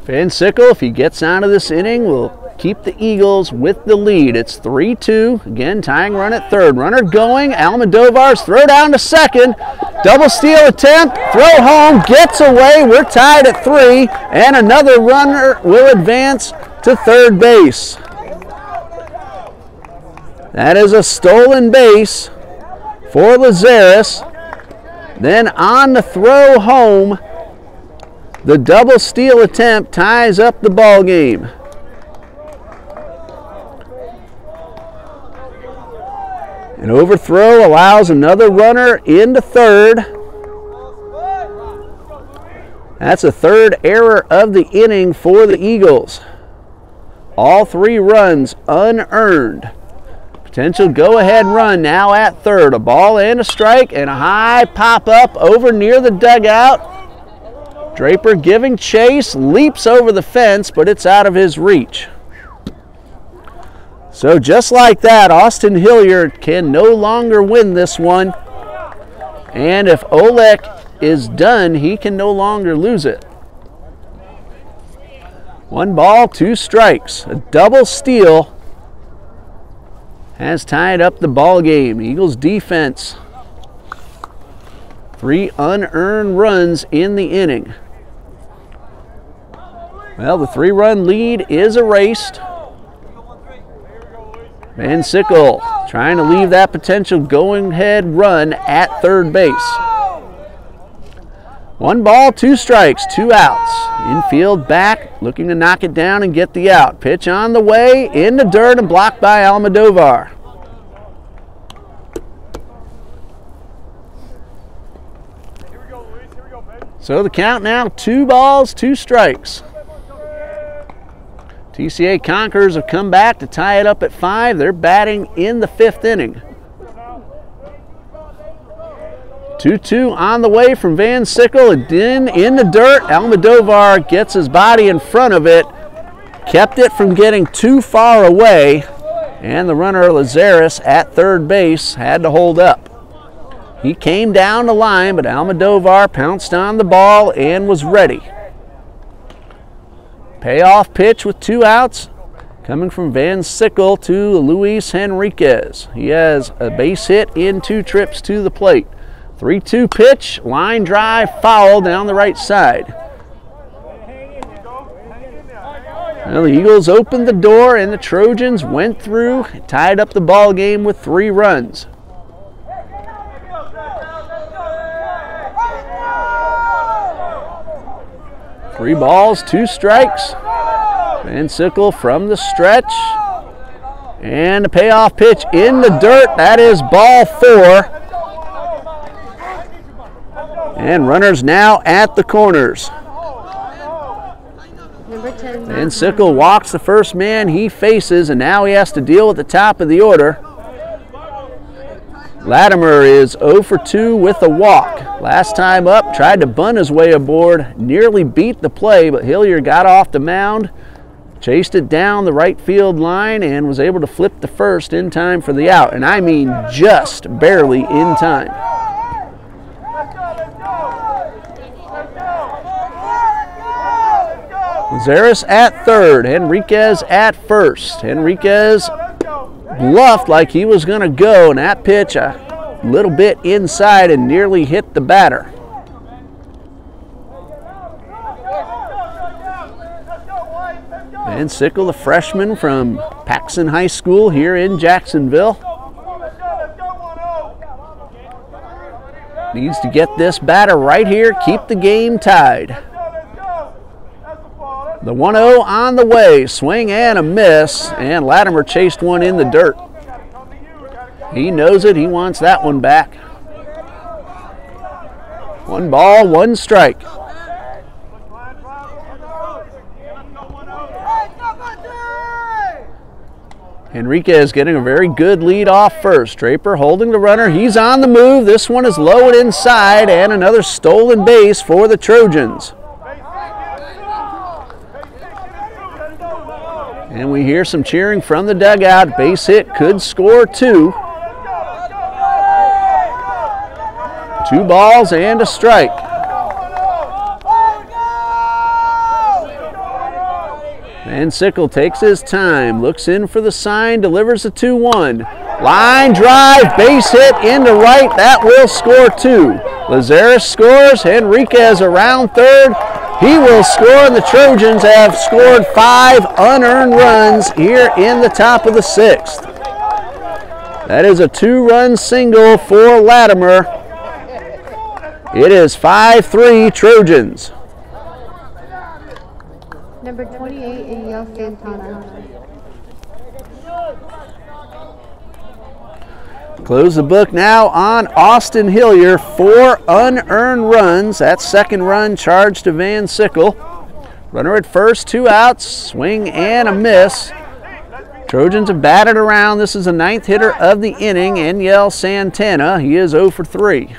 Van Sickle, if he gets out of this inning, will keep the Eagles with the lead. It's 3-2. Again, tying run at third. Runner going. Almodovar's throw down to second. Double steal attempt. Throw home. Gets away. We're tied at 3. And another runner will advance to third base. That is a stolen base for Lazarus. Then on the throw home, the double steal attempt ties up the ball game. An overthrow allows another runner into third. That's a 3rd error of the inning for the Eagles. All 3 runs unearned. Potential go-ahead run now at third. A ball and a strike, and a high pop-up over near the dugout. Draper giving chase, leaps over the fence, but it's out of his reach. So just like that, Austin Hillier can no longer win this one. And if Olek is done, he can no longer lose it. 1 ball, 2 strikes. A double steal has tied up the ball game. Eagles defense, 3 unearned runs in the inning. Well, the 3-run lead is erased. Van Sickle trying to leave that potential going-ahead run at third base. 1 ball, 2 strikes, 2 outs. Infield back, looking to knock it down and get the out. Pitch on the way, in the dirt, and blocked by Almodovar. So the count now, 2 balls, 2 strikes. TCA Conquerors have come back to tie it up at 5. They're batting in the 5th inning. 2-2 on the way from Van Sickle, and in the dirt. Almodovar gets his body in front of it, kept it from getting too far away, and the runner Lazarus at third base had to hold up. He came down the line, but Almodovar pounced on the ball and was ready. Payoff pitch with 2 outs coming from Van Sickle to Luis Henriquez. He has a base hit in 2 trips to the plate. 3-2 pitch, line drive, foul down the right side. Well, the Eagles opened the door and the Trojans went through, tied up the ball game with 3 runs. Three balls, 2 strikes. Van Sickle from the stretch And the payoff pitch in the dirt. That is ball 4. And runners now at the corners. Number 10. And Sickle walks the first man he faces, and now he has to deal with the top of the order. Latimer is 0 for 2 with a walk. Last time up, tried to bunt his way aboard, nearly beat the play, but Hillier got off the mound, chased it down the right field line, and was able to flip the first in time for the out. And I mean just barely in time. Lazaris at third, Henriquez at first. Henriquez bluffed like he was going to go, and that pitch a little bit inside and nearly hit the batter. And Sickle, the freshman from Paxson High School here in Jacksonville, needs to get this batter right here, keep the game tied. The 1-0 on the way, swing and a miss, and Latimer chased one in the dirt. He knows it, he wants that one back. 1 ball, 1 strike. Henriquez getting a very good lead off first. Draper holding the runner, he's on the move. This one is low and inside, and another stolen base for the Trojans. And we hear some cheering from the dugout. Base hit could score 2. 2 balls and a strike. And Sickle takes his time, looks in for the sign, delivers a 2-1. Line drive, base hit into right, that will score 2. Lazaris scores, Henriquez around third. He will score, and the Trojans have scored 5 unearned runs here in the top of the 6th. That is a 2-run single for Latimer. It is 5-3 Trojans. Number 28, Iniel Santana. Close the book now on Austin Hillier. 4 unearned runs. That second run charged to Van Sickle. Runner at first, 2 outs, swing and a miss. Trojans have batted around. This is the 9th hitter of the inning, Iniel Santana. He is 0 for 3.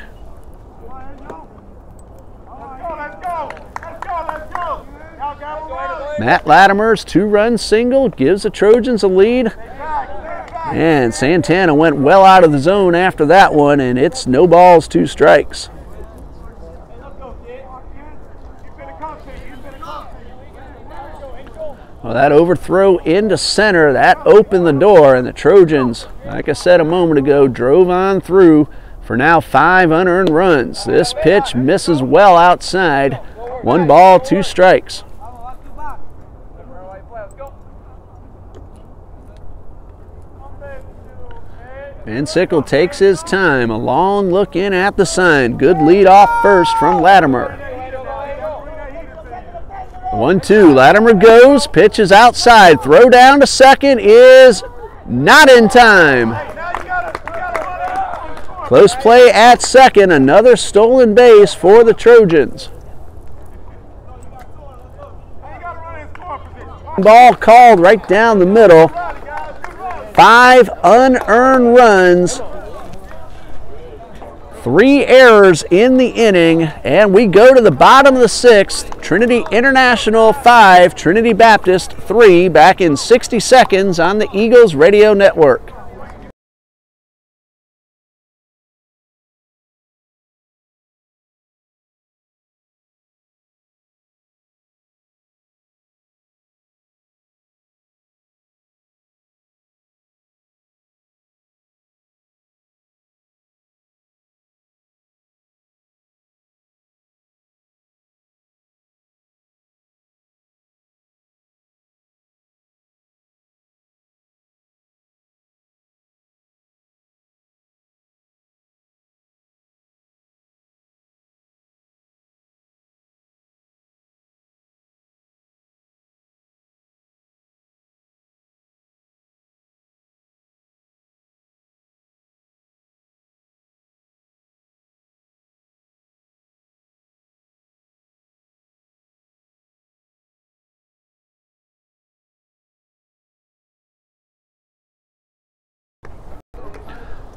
Matt Latimer's 2-run single gives the Trojans a lead. And Santana went well out of the zone after that one, and it's no balls, 2 strikes. Well, that overthrow into center, that opened the door, and the Trojans, like I said a moment ago, drove on through for now 5 unearned runs. This pitch misses well outside. 1 ball, 2 strikes. And Sickle takes his time, a long look in at the sign. Good lead off first from Latimer. 1-2, Latimer goes, pitch is outside, throw down to second is not in time. Close play at second, another stolen base for the Trojans. Ball called right down the middle. 5 unearned runs, 3 errors in the inning, and we go to the bottom of the 6th. Trinity International 5, Trinity Baptist 3, back in 60 seconds on the Eagles Radio Network.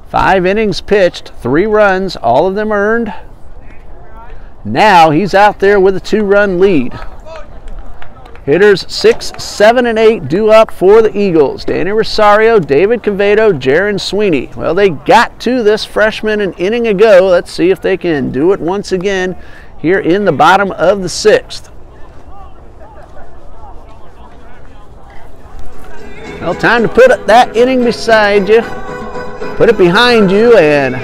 5 innings pitched, 3 runs, all of them earned. Now he's out there with a 2-run lead. Hitters 6, 7, and 8 due up for the Eagles. Danny Rosario, David Quevedo, Jaron Sweeney. Well, they got to this freshman an inning ago. Let's see if they can do it once again here in the bottom of the 6th. Well, time to put that inning beside you. Put it behind you and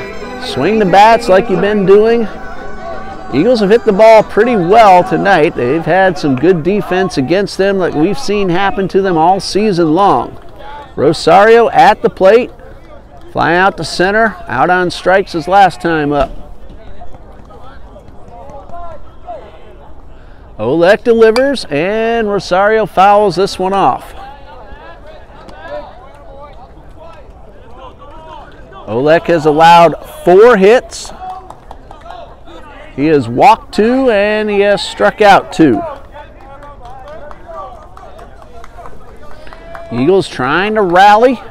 swing the bats like you've been doing. Eagles have hit the ball pretty well tonight. They've had some good defense against them like we've seen happen to them all season long. Rosario at the plate. Fly out to center. Out on strikes his last time up. Olek delivers and Rosario fouls this one off. Olek has allowed 4 hits. He has walked 2 and he has struck out 2. Eagles trying to rally.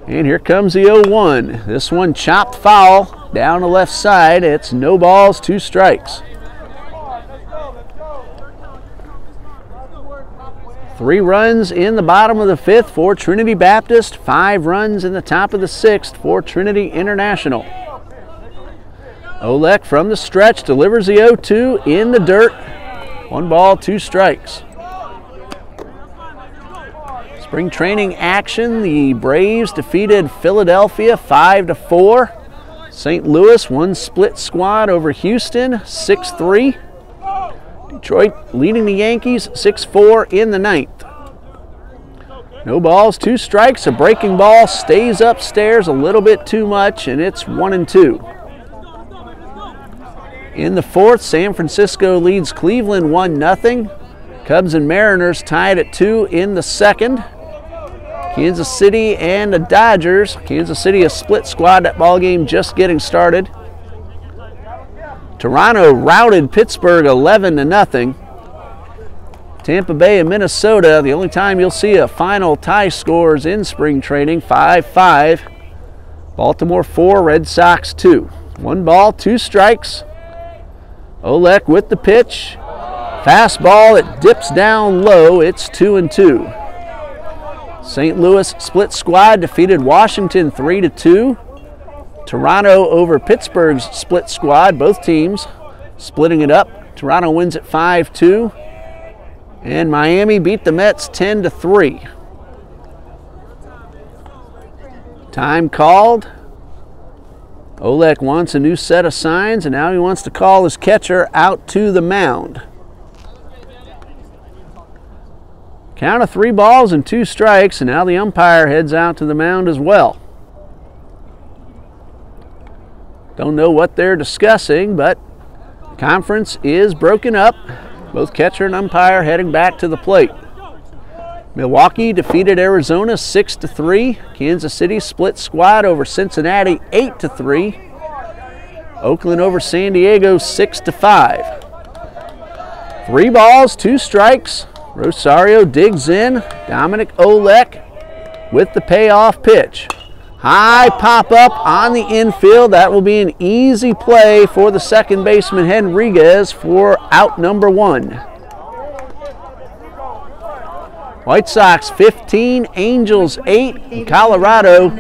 And here comes the 0-1. This one chopped foul down the left side. It's no balls, 2 strikes. 3 runs in the bottom of the 5th for Trinity Baptist. 5 runs in the top of the 6th for Trinity International. Olek from the stretch delivers the 0-2 in the dirt. 1 ball, 2 strikes. Spring training action. The Braves defeated Philadelphia 5-4. St. Louis won split squad over Houston 6-3. Detroit leading the Yankees 6-4 in the 9th. No balls, 2 strikes. A breaking ball stays upstairs a little bit too much, and it's 1-2. In the 4th, San Francisco leads Cleveland 1-0. Cubs and Mariners tied at 2 in the 2nd. Kansas City and the Dodgers. Kansas City a split squad. That ball game just getting started. Toronto routed Pittsburgh 11-0. Tampa Bay and Minnesota, the only time you'll see a final tie scores in spring training, 5-5. Baltimore 4, Red Sox 2. 1 ball, 2 strikes. Olek with the pitch. Fastball, it dips down low. It's 2-2. St. Louis split squad defeated Washington 3-2. Toronto over Pittsburgh's split squad, both teams splitting it up. Toronto wins it 5-2. And Miami beat the Mets 10-3. Time called. Olek wants a new set of signs, and now he wants to call his catcher out to the mound. Count of 3 balls and 2 strikes, and now the umpire heads out to the mound as well. Don't know what they're discussing, but the conference is broken up. Both catcher and umpire heading back to the plate. Milwaukee defeated Arizona 6-3. Kansas City split squad over Cincinnati 8-3. Oakland over San Diego 6-5. 3 balls, 2 strikes. Rosario digs in. Dominic Olek with the payoff pitch. High pop-up on the infield. That will be an easy play for the second baseman, Henriquez, for out number 1. White Sox 15, Angels 8, Colorado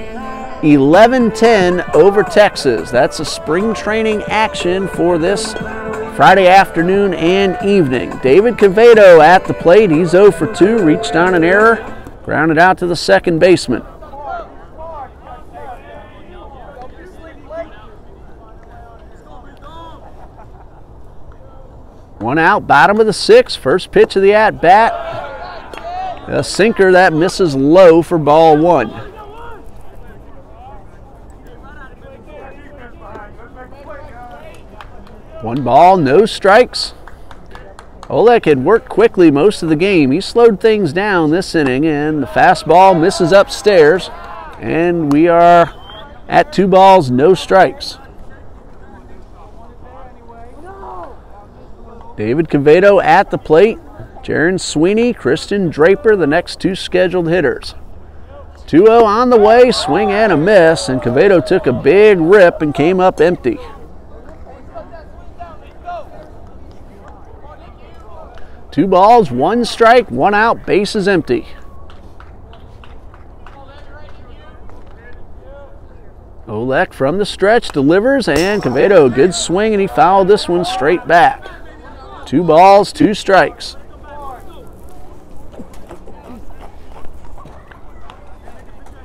11-10 over Texas. That's a spring training action for this Friday afternoon and evening. David Quevedo at the plate. He's 0 for 2, reached on an error, grounded out to the second baseman. One out, bottom of the 6th, first pitch of the at-bat. A sinker that misses low for ball 1. 1 ball, no strikes. Olek had worked quickly most of the game. He slowed things down this inning, and the fastball misses upstairs, and we are at 2 balls, no strikes. David Quevedo at the plate. Jaron Sweeney, Kristen Draper, the next 2 scheduled hitters. 2-0 on the way, swing and a miss, and Quevedo took a big rip and came up empty. Two balls, one strike, one out, base is empty. Olek from the stretch delivers, and Quevedo, a good swing, and he fouled this one straight back. 2 balls, 2 strikes.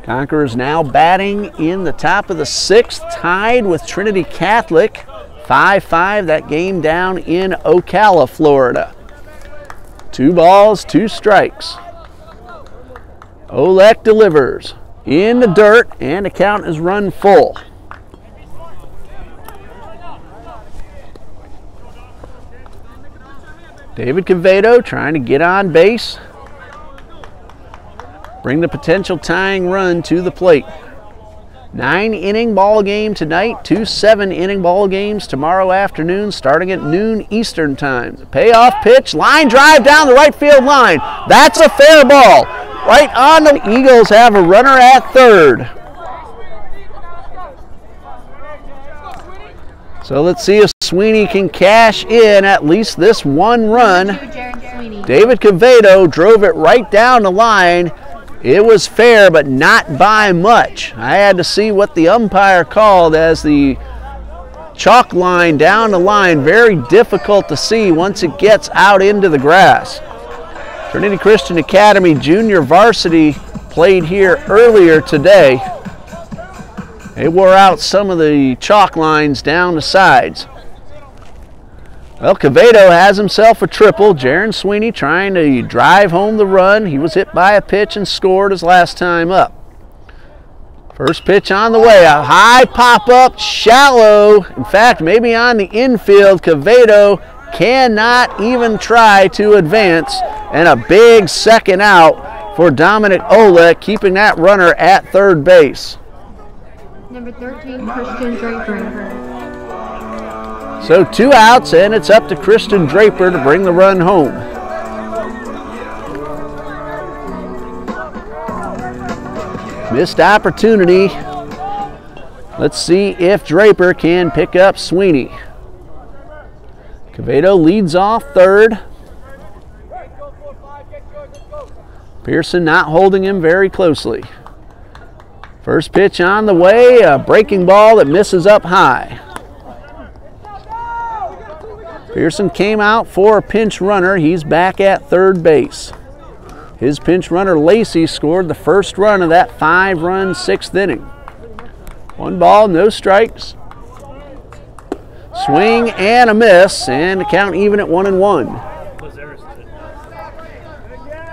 Conquerors now batting in the top of the 6th, tied with Trinity Catholic. 5-5, that game down in Ocala, Florida. 2 balls, 2 strikes. Olek delivers in the dirt, and the count is run full. David Quevedo trying to get on base, bring the potential tying run to the plate. 9-inning ball game tonight, 2 7-inning ball games tomorrow afternoon starting at noon Eastern time. The payoff pitch, line drive down the right field line. That's a fair ball. Right on the Eagles have a runner at third. So let's see if Sweeney can cash in at least this one run. David Quevedo drove it right down the line. It was fair, but not by much. I had to see what the umpire called as the chalk line down the line. Very difficult to see once it gets out into the grass. Trinity Christian Academy Junior Varsity played here earlier today. They wore out some of the chalk lines down the sides. Well, Quevedo has himself a triple. Jaron Sweeney trying to drive home the run. He was hit by a pitch and scored his last time up. First pitch on the way. A high pop-up, shallow. In fact, maybe on the infield. Quevedo cannot even try to advance. And a big second out for Dominic Olek, keeping that runner at third base. Number 13, Christian Draper. So 2 outs, and it's up to Christian Draper to bring the run home. Missed opportunity. Let's see if Draper can pick up Sweeney. Quevedo leads off third. Pearson not holding him very closely. First pitch on the way, a breaking ball that misses up high. Pearson came out for a pinch runner. He's back at third base. His pinch runner, Lacey, scored the first run of that 5-run 6th inning. 1 ball, no strikes. Swing and a miss, and the count even at 1-1.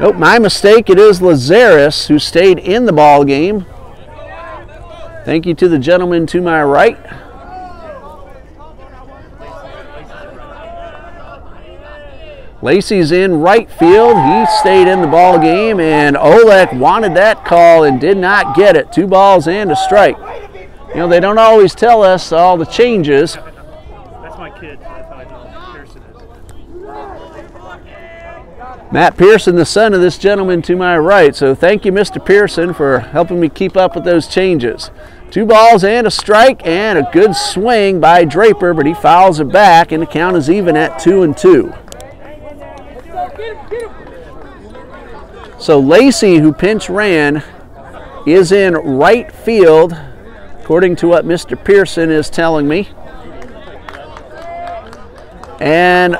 Nope, my mistake. It is Lazarus who stayed in the ball game. Thank you to the gentleman to my right. Lacey's in right field. He stayed in the ball game, and Olek wanted that call and did not get it. 2 balls and a strike. You know, they don't always tell us all the changes. That's my kid. That's how I know Pearson is. Matt Pearson, the son of this gentleman to my right. So thank you, Mr. Pearson, for helping me keep up with those changes. 2 balls and a strike, and a good swing by Draper, but he fouls it back, and the count is even at 2-2. So Lacey, who pinch ran, is in right field, according to what Mr. Pearson is telling me. And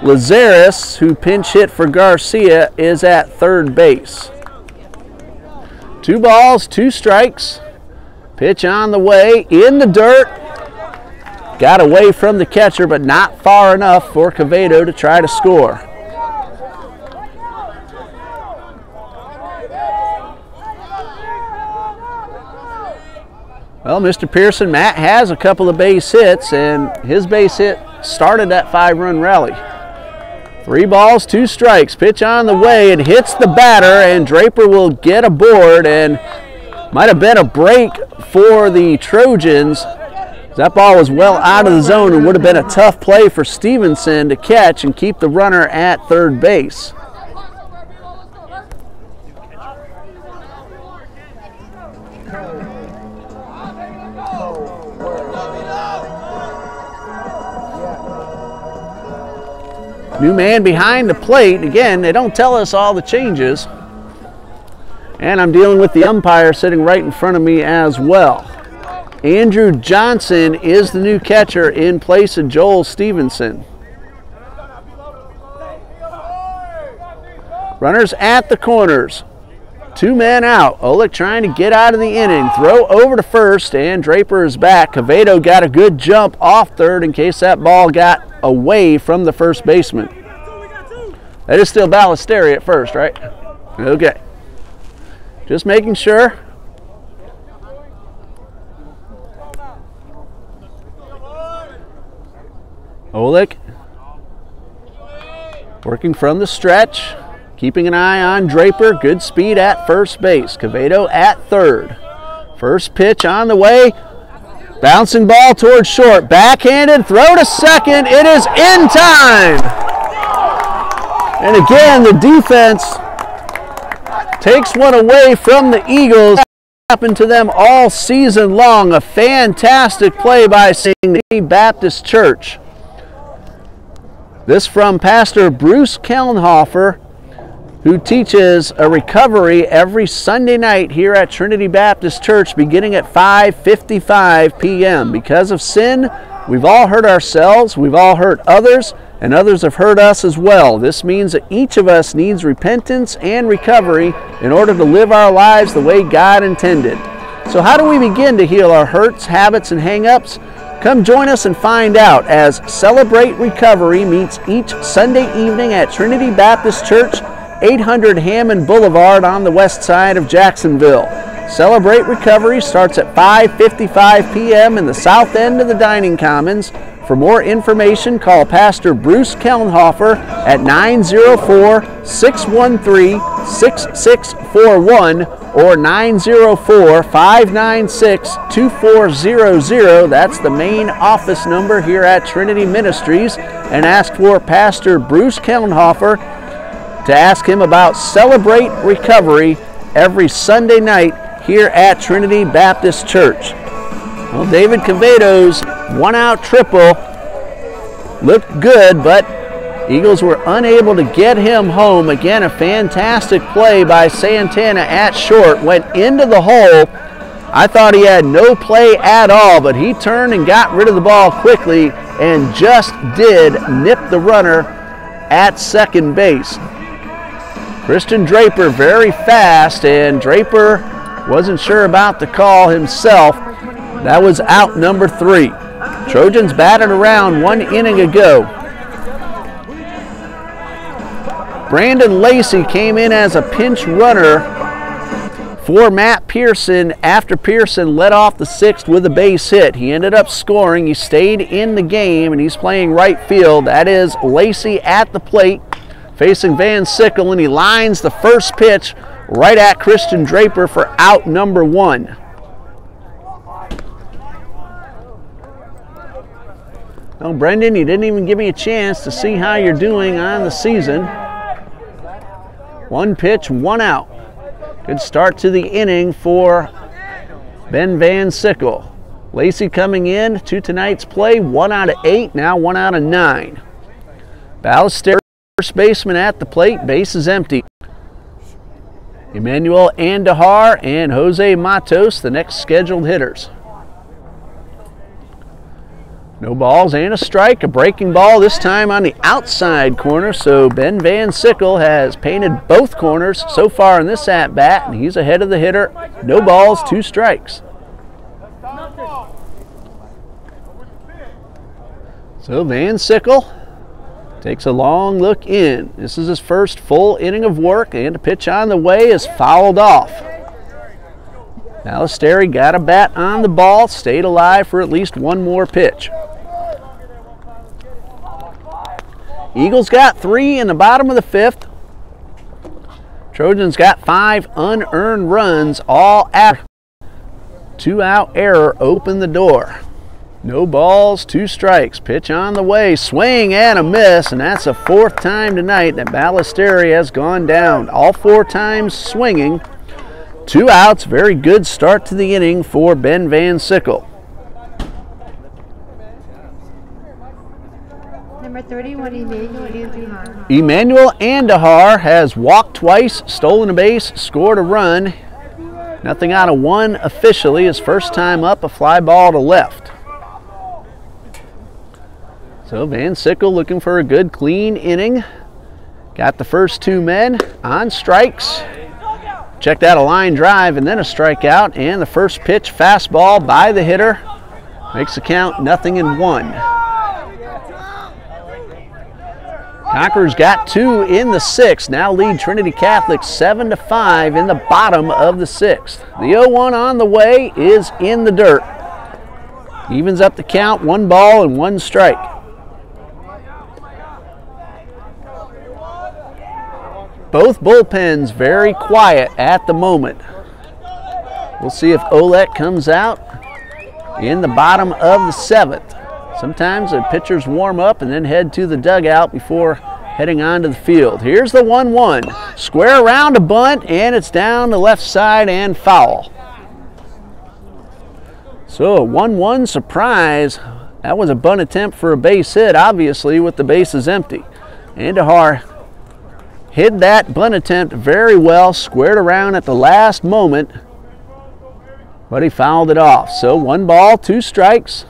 Lazarus, who pinch hit for Garcia, is at third base. 2 balls, 2 strikes. Pitch on the way, in the dirt. Got away from the catcher, but not far enough for Quevedo to try to score. Well, Mr. Pearson, Matt has a couple of base hits, and his base hit started that 5-run rally. 3 balls, 2 strikes. Pitch on the way. It hits the batter, and Draper will get aboard, and might have been a break for the Trojans. That ball was well out of the zone and would have been a tough play for Stevenson to catch and keep the runner at third base. New man behind the plate. Again, they don't tell us all the changes. And I'm dealing with the umpire sitting right in front of me as well. Andrew Johnson is the new catcher in place of Joel Stevenson. Runners at the corners. 2 men out. Olick trying to get out of the inning. Throw over to first, and Draper is back. Cavedo got a good jump off third in case that ball got away from the first baseman. That is still Ballesteri at first, right? Okay. Just making sure. Olick working from the stretch. Keeping an eye on Draper. Good speed at first base. Cavedo at third. First pitch on the way. Bouncing ball towards short. Backhanded. Throw to second. It is in time. And again, the defense takes one away from the Eagles. Happened to them all season long. A fantastic play by Trinity Baptist Church. This from Pastor Bruce Kellenhofer, who teaches a recovery every Sunday night here at Trinity Baptist Church beginning at 5:55 p.m. Because of sin, we've all hurt ourselves, we've all hurt others, and others have hurt us as well. This means that each of us needs repentance and recovery in order to live our lives the way God intended. So how do we begin to heal our hurts, habits, and hang-ups? Come join us and find out as Celebrate Recovery meets each Sunday evening at Trinity Baptist Church, 800 Hammond Boulevard on the west side of Jacksonville. Celebrate Recovery starts at 5:55 p.m. in the south end of the dining commons. For more information, call Pastor Bruce Kellenhofer at 904-613-6641 or 904-596-2400. That's the main office number here at Trinity Ministries. And ask for Pastor Bruce Kellenhofer to ask him about Celebrate Recovery every Sunday night here at Trinity Baptist Church. Well, David Cavedo's one-out triple looked good, but Eagles were unable to get him home. Again, a fantastic play by Santana at short. Went into the hole. I thought he had no play at all, but he turned and got rid of the ball quickly and just did nip the runner at second base. Christian Draper very fast, and Draper wasn't sure about the call himself. That was out number 3. Trojans batted around 1 inning ago. Brandon Lacey came in as a pinch runner for Matt Pearson after Pearson led off the 6th with a base hit. He ended up scoring. He stayed in the game, and he's playing right field. That is Lacey at the plate, facing Van Sickle, and he lines the first pitch right at Christian Draper for out number 1. Well, Brendan, you didn't even give me a chance to see how you're doing on the season. 1 pitch, 1 out. Good start to the inning for Ben Van Sickle. Lacey coming in to tonight's play, 1 out of 8, now 1 out of 9. Ballesteri, first baseman at the plate, base is empty. Emmanuel Andahar and Jose Matos, the next scheduled hitters. No balls and a strike, a breaking ball this time on the outside corner, so Ben Van Sickle has painted both corners so far in this at-bat, and he's ahead of the hitter. No balls, 2 strikes. So Van Sickle takes a long look in. This is his first full inning of work, and a pitch on the way is fouled off. Ballesteri got a bat on the ball, stayed alive for at least 1 more pitch. Eagles got 3 in the bottom of the 5th. Trojans got 5 unearned runs, all after 2-out error opened the door. No balls, 2 strikes. Pitch on the way, swing and a miss, and that's the 4th time tonight that Ballesteri has gone down. All 4 times swinging. 2 outs, very good start to the inning for Ben Van Sickle. Number 31, Emmanuel Andahar. Emmanuel Andahar has walked twice, stolen a base, scored a run. Nothing out of one officially. His first time up, a fly ball to left. So Van Sickle looking for a good, clean inning. Got the first two men on strikes. Checked out a line drive and then a strikeout. And the first pitch, fastball by the hitter. Makes the count 0-1. Conquerors got two in the sixth. Now lead Trinity Catholic 7-5 in the bottom of the sixth. The 0-1 on the way is in the dirt. Evens up the count, 1 ball and 1 strike. Both bullpens very quiet at the moment. We'll see if Olek comes out in the bottom of the seventh. Sometimes the pitchers warm up and then head to the dugout before heading onto the field. Here's the 1-1. Square around a bunt, and it's down the left side and foul. So a 1-1 surprise. That was a bunt attempt for a base hit, obviously, with the bases empty. Andahar hid that bunt attempt very well, squared around at the last moment, but he fouled it off. So 1 ball, 2 strikes.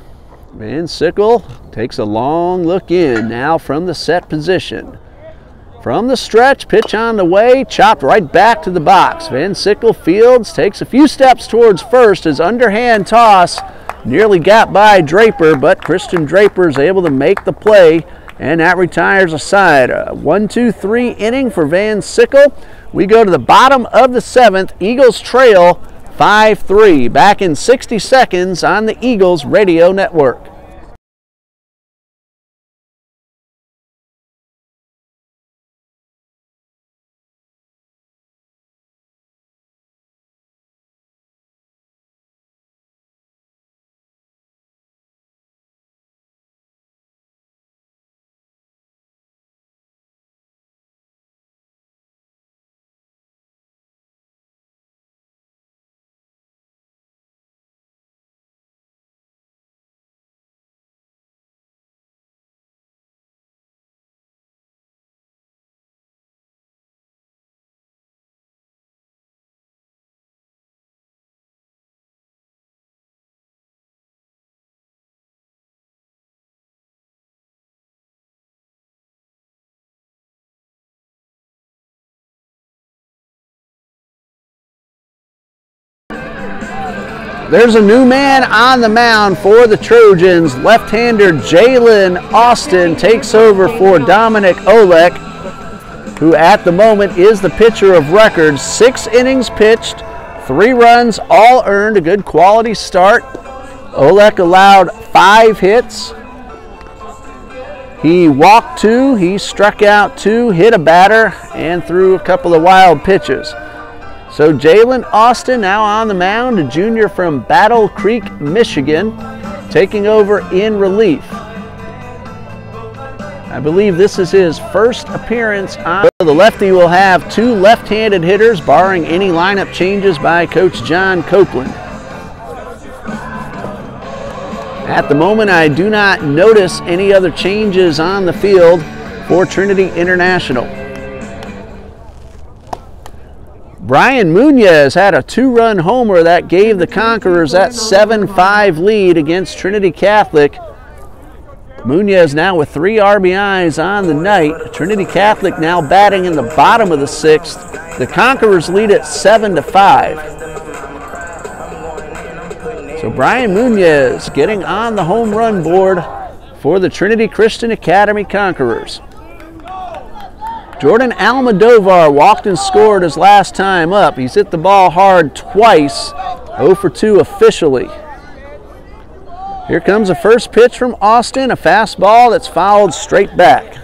Van Sickle takes a long look in now from the set position. From the stretch, pitch on the way, chopped right back to the box. Van Sickle fields, takes a few steps towards first. His underhand toss nearly got by Draper, but Christian Draper is able to make the play, and that retires a side. A 1-2-3 inning for Van Sickle. We go to the bottom of the seventh. Eagles trail 5-3. Back in 60 seconds on the Eagles Radio Network. There's a new man on the mound for the Trojans. Left-hander Jalen Austin takes over for Dominic Olek, who at the moment is the pitcher of record. 6 innings pitched, 3 runs, all earned, a good quality start. Olek allowed 5 hits. He walked 2, he struck out 2, hit a batter, and threw a couple of wild pitches. So Jalen Austin now on the mound, a junior from Battle Creek, Michigan, taking over in relief. I believe this is his first appearance on. The lefty will have 2 left-handed hitters, barring any lineup changes by Coach John Copeland. At the moment, I do not notice any other changes on the field for Trinity International. Brian Munoz had a 2-run homer that gave the Conquerors that 7-5 lead against Trinity Catholic. Munoz now with 3 RBIs on the night. Trinity Catholic now batting in the bottom of the 6th. The Conquerors lead at 7-5. So Brian Munoz getting on the home run board for the Trinity Christian Academy Conquerors. Jordan Almodovar walked and scored his last time up. He's hit the ball hard twice, 0 for 2 officially. Here comes the first pitch from Austin, a fastball that's fouled straight back.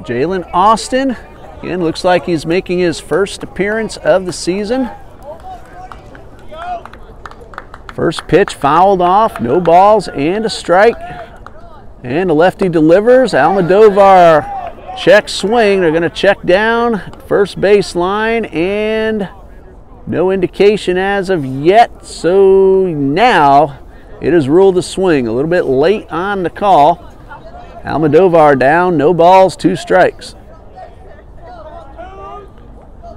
Jalen Austin, again, looks like he's making his first appearance of the season. First pitch fouled off, no balls and a strike. And the lefty delivers. Almodovar check swing. They're going to check down first base line, and no indication as of yet. So now It is ruled a swing. A little bit late on the call. Almodovar down, no balls, 2 strikes.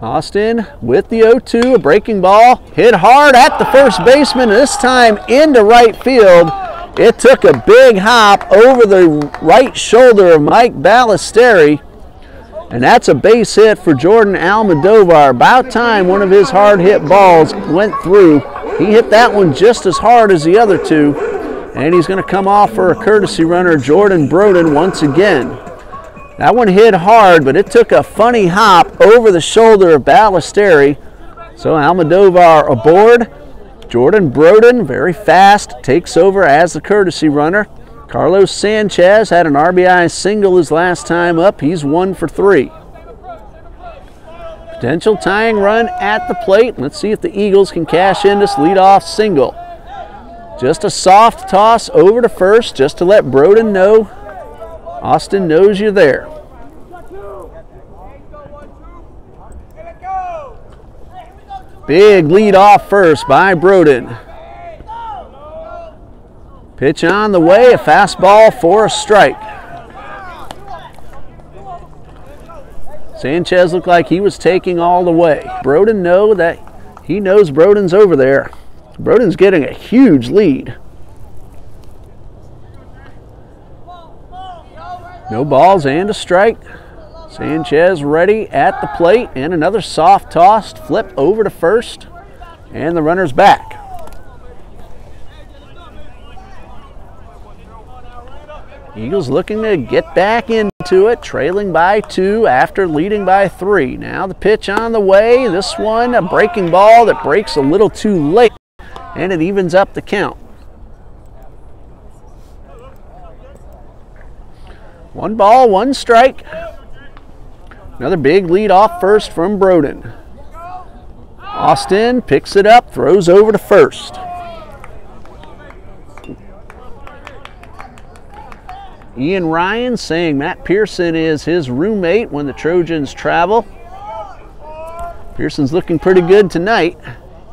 Austin with the 0-2, a breaking ball, hit hard at the first baseman, this time into right field. It took a big hop over the right shoulder of Mike Ballesteri, and that's a base hit for Jordan Almodovar. About time one of his hard hit balls went through. He hit that one just as hard as the other 2, and he's going to come off for a courtesy runner, Jordan Broden, once again. That one hit hard, but it took a funny hop over the shoulder of Ballesteri. So Almodovar aboard. Jordan Broden, very fast, takes over as the courtesy runner. Carlos Sanchez had an RBI single his last time up. He's 1 for 3. Potential tying run at the plate. Let's see if the Eagles can cash in this leadoff single. Just a soft toss over to first just to let Broden know Austin knows you're there. Big lead off first by Broden. Pitch on the way, a fastball for a strike. Sanchez looked like he was taking all the way. Broden knows Broden's over there. Broden's getting a huge lead. No balls and a strike. Sanchez ready at the plate, and another soft tossed flip over to first, and the runner's back. Eagles looking to get back into it, trailing by 2 after leading by 3. Now the pitch on the way. This one, a breaking ball that breaks a little too late, and it evens up the count. 1 ball, 1 strike. Another big lead off first from Broden. Austin picks it up, throws over to first. Ian Ryan saying Matt Pearson is his roommate when the Trojans travel. Pearson's looking pretty good tonight.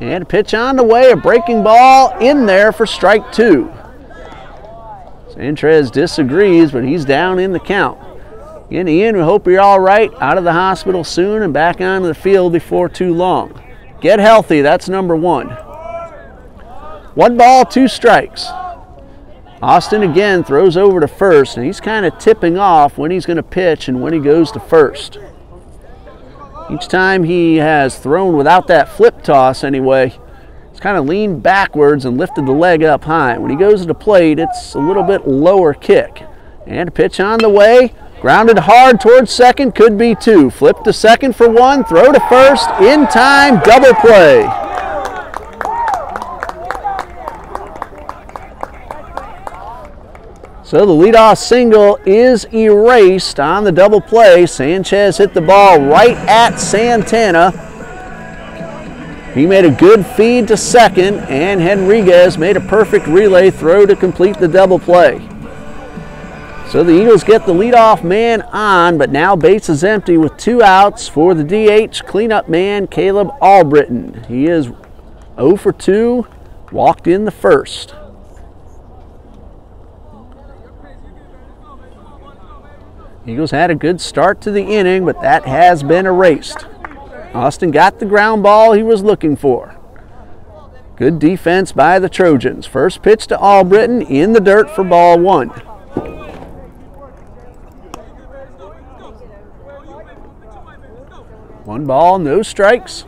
And a pitch on the way, a breaking ball in there for strike 2. Sanchez disagrees, but he's down in the count. Again, Ian, we hope you're all right, out of the hospital soon and back onto the field before too long. Get healthy, that's number 1. 1 ball, 2 strikes. Austin again throws over to first, and he's kind of tipping off when he's going to pitch and when he goes to first. Each time he has thrown without that flip toss anyway, he's kind of leaned backwards and lifted the leg up high. When he goes to the plate, it's a little bit lower kick. And a pitch on the way. Grounded hard towards second, could be 2. Flip to second for 1, throw to first, in time, double play. So the leadoff single is erased on the double play. Sanchez hit the ball right at Santana. He made a good feed to second, and Henriquez made a perfect relay throw to complete the double play. So the Eagles get the leadoff man on, but now base is empty with 2 outs for the DH cleanup man, Caleb Albritton. He is 0 for 2, walked in the first. Eagles had a good start to the inning, but that has been erased. Austin got the ground ball he was looking for. Good defense by the Trojans. First pitch to Albritton in the dirt for ball 1. 1 ball, no strikes.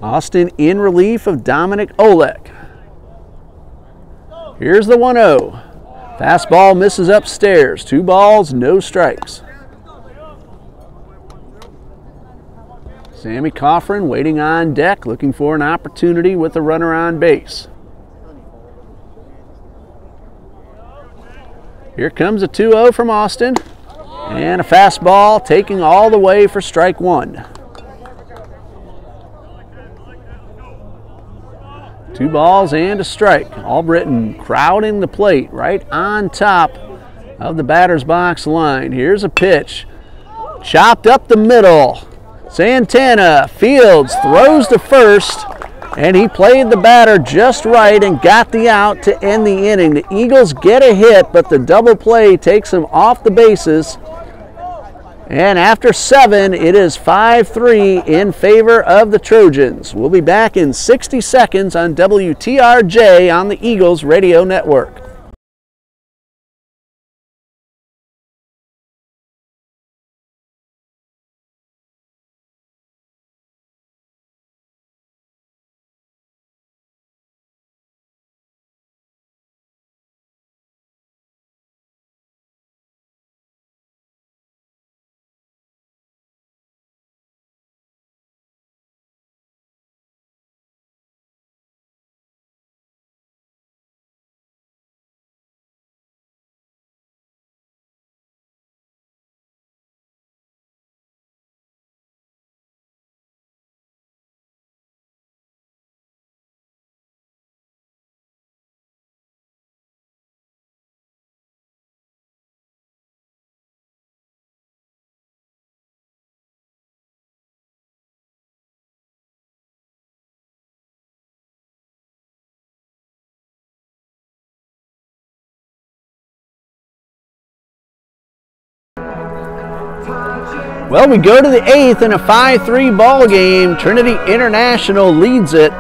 Austin in relief of Dominic Olek. Here's the 1-0. Fastball misses upstairs. 2 balls, no strikes. Sammy Coffrin waiting on deck, looking for an opportunity with a runner on base. Here comes a 2-0 from Austin, and a fastball taking all the way for strike 1. 2 balls and a strike. Albritton crowding the plate right on top of the batter's box line. Here's a pitch. Chopped up the middle. Santana fields, throws to first, and he played the batter just right and got the out to end the inning. The Eagles get a hit, but the double play takes them off the bases. And after 7, it is 5-3 in favor of the Trojans. We'll be back in 60 seconds on WTRJ on the Eagles Radio Network. Well, we go to the 8th in a 5-3 ball game. Trinity International leads it.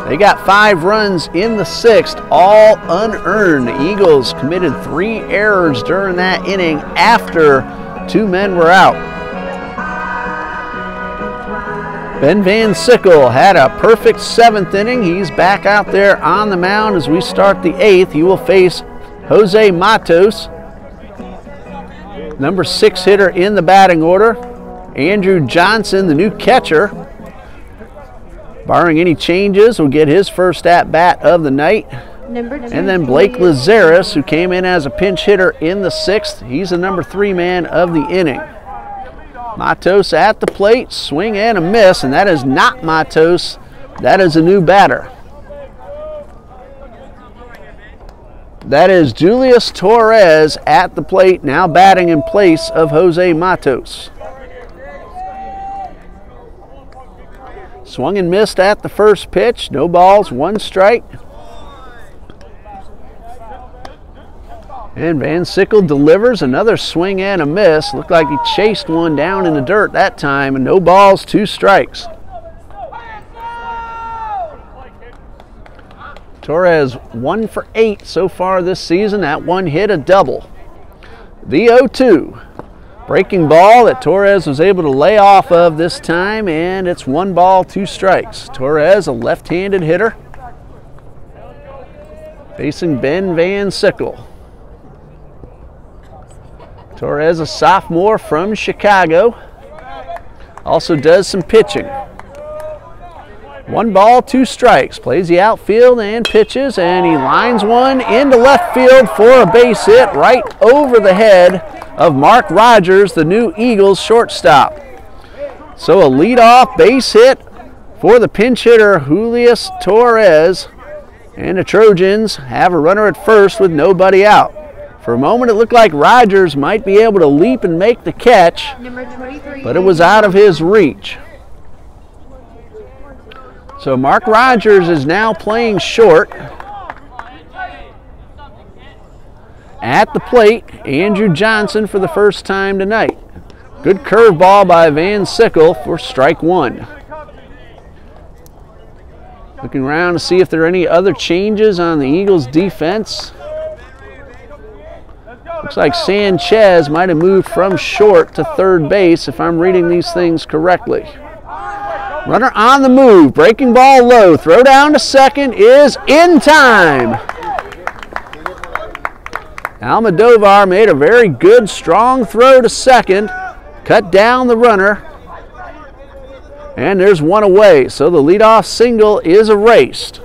They got 5 runs in the 6th, all unearned. The Eagles committed 3 errors during that inning after 2 men were out. Ben Van Sickle had a perfect 7th inning. He's back out there on the mound as we start the 8th. He will face Jose Matos, number 6 hitter in the batting order. Andrew Johnson, the new catcher, barring any changes, will get his first at-bat of the night. And then Blake Lazaris, who came in as a pinch hitter in the 6th. He's the number 3 man of the inning. Matos at the plate, swing and a miss, and that is not Matos. That is a new batter. That is Julius Torres at the plate, now batting in place of Jose Matos. Swung and missed at the first pitch. No balls, 1 strike. And Van Sickle delivers another swing and a miss. Looked like he chased one down in the dirt that time, and no balls, 2 strikes. Torres 1 for 8 so far this season. That one hit a double. The 0-2. Breaking ball that Torres was able to lay off of this time, and it's 1 ball, 2 strikes. Torres, a left-handed hitter, facing Ben Van Sickle. Torres, a sophomore from Chicago, also does some pitching. 1 ball, 2 strikes. Plays the outfield and pitches, and he lines one into left field for a base hit right over the head of Mark Rogers, the new Eagles shortstop. So a leadoff base hit for the pinch hitter Julius Torres, and the Trojans have a runner at first with nobody out. For a moment it looked like Rogers might be able to leap and make the catch, but it was out of his reach. So Mark Rogers is now playing short. At the plate, Andrew Johnson for the first time tonight. Good curveball by Van Sickle for strike 1. Looking around to see if there are any other changes on the Eagles defense. Looks like Sanchez might have moved from short to third base if I'm reading these things correctly. Runner on the move, breaking ball low, throw down to second is in time. Almodovar made a very good, strong throw to second, cut down the runner, and there's 1 away, so the leadoff single is erased.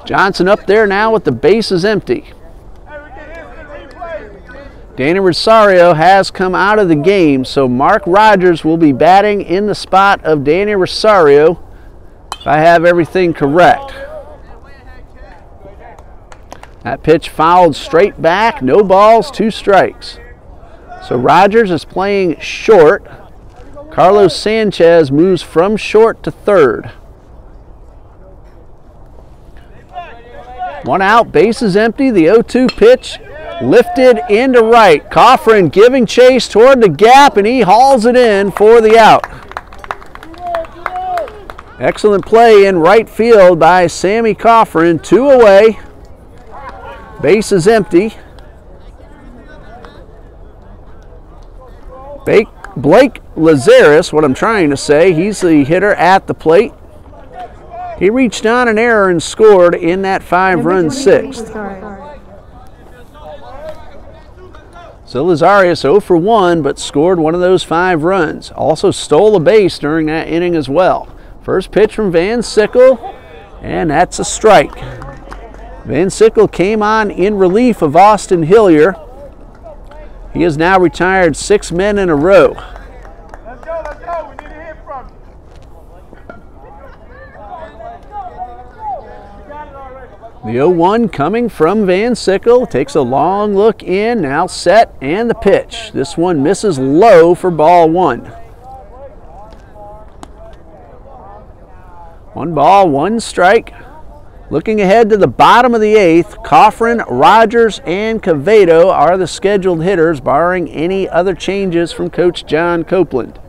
Johnson up there now with the bases empty. Danny Rosario has come out of the game, so Mark Rogers will be batting in the spot of Danny Rosario, if I have everything correct. That pitch fouled straight back, no balls, 2 strikes. So Rogers is playing short. Carlos Sanchez moves from short to third. One out, base is empty. The 0-2 pitch lifted into right. Coffrin giving chase toward the gap, and he hauls it in for the out. Excellent play in right field by Sammy Coffrin. 2 away. Base is empty. Blake Lazarus, what I'm trying to say, he's the hitter at the plate. He reached on an error and scored in that 5-run sixth. So Lazarus 0 for 1, but scored one of those 5 runs. Also stole a base during that inning as well. First pitch from Van Sickle, and that's a strike. Van Sickle came on in relief of Austin Hillier. He has now retired 6 men in a row. Let's go. We need to hear from you. The 0-1 coming from Van Sickle. Takes a long look in, now set, and the pitch. This one misses low for ball 1. 1 ball, 1 strike. Looking ahead to the bottom of the 8th, Coffrin, Rogers, and Cavedo are the scheduled hitters, barring any other changes from Coach John Copeland.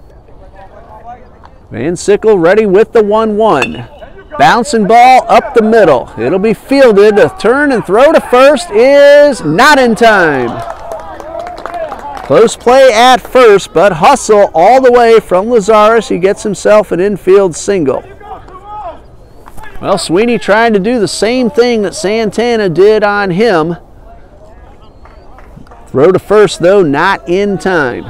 Van Sickle ready with the 1-1. Bouncing ball up the middle. It'll be fielded. A turn and throw to first is not in time. Close play at first, but hustle all the way from Lazarus. He gets himself an infield single. Well, Sweeney trying to do the same thing that Santana did on him. Throw to first, though, not in time.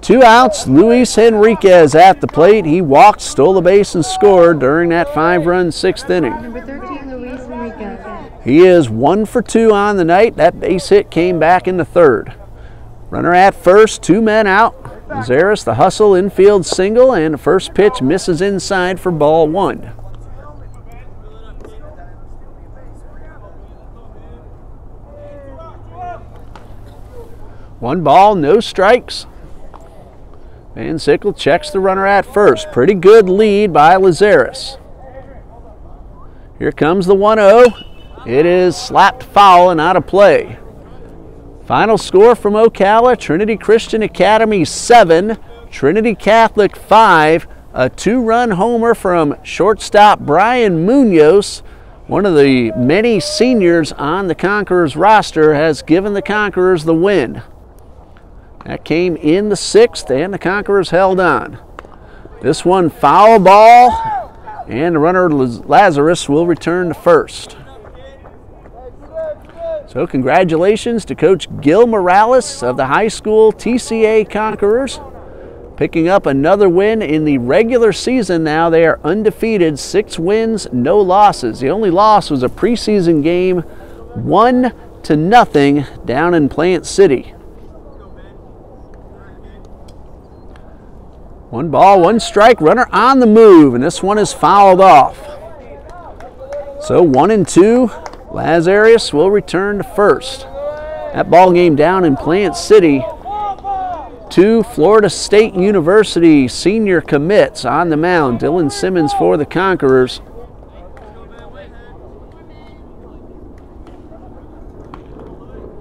2 outs, Luis Henriquez at the plate. He walked, stole the base, and scored during that 5-run 6th inning. Number 13, Luis Enriquez. He is 1 for 2 on the night. That base hit came back in the 3rd. Runner at first, 2 men out. Lazarus, the hustle, infield single, and the first pitch misses inside for ball 1. One ball, no strikes. Van Sickle checks the runner at first. Pretty good lead by Lazarus. Here comes the 1-0. It is slapped foul and out of play. Final score from Ocala, Trinity Christian Academy 7, Trinity Catholic 5. A 2-run homer from shortstop Brian Munoz. One of the many seniors on the Conquerors roster has given the Conquerors the win. That came in the 6th, and the Conquerors held on. This one foul ball, and the runner Lazarus will return to first. So congratulations to Coach Gil Morales of the high school TCA Conquerors. Picking up another win in the regular season now. They are undefeated, 6 wins, no losses. The only loss was a preseason game, 1-0 down in Plant City. 1 ball, 1 strike, runner on the move, and this one is fouled off. So 1-2. Lazarus will return to first. That ball game down in Plant City. 2 Florida State University senior commits on the mound. Dylan Simmons for the Conquerors.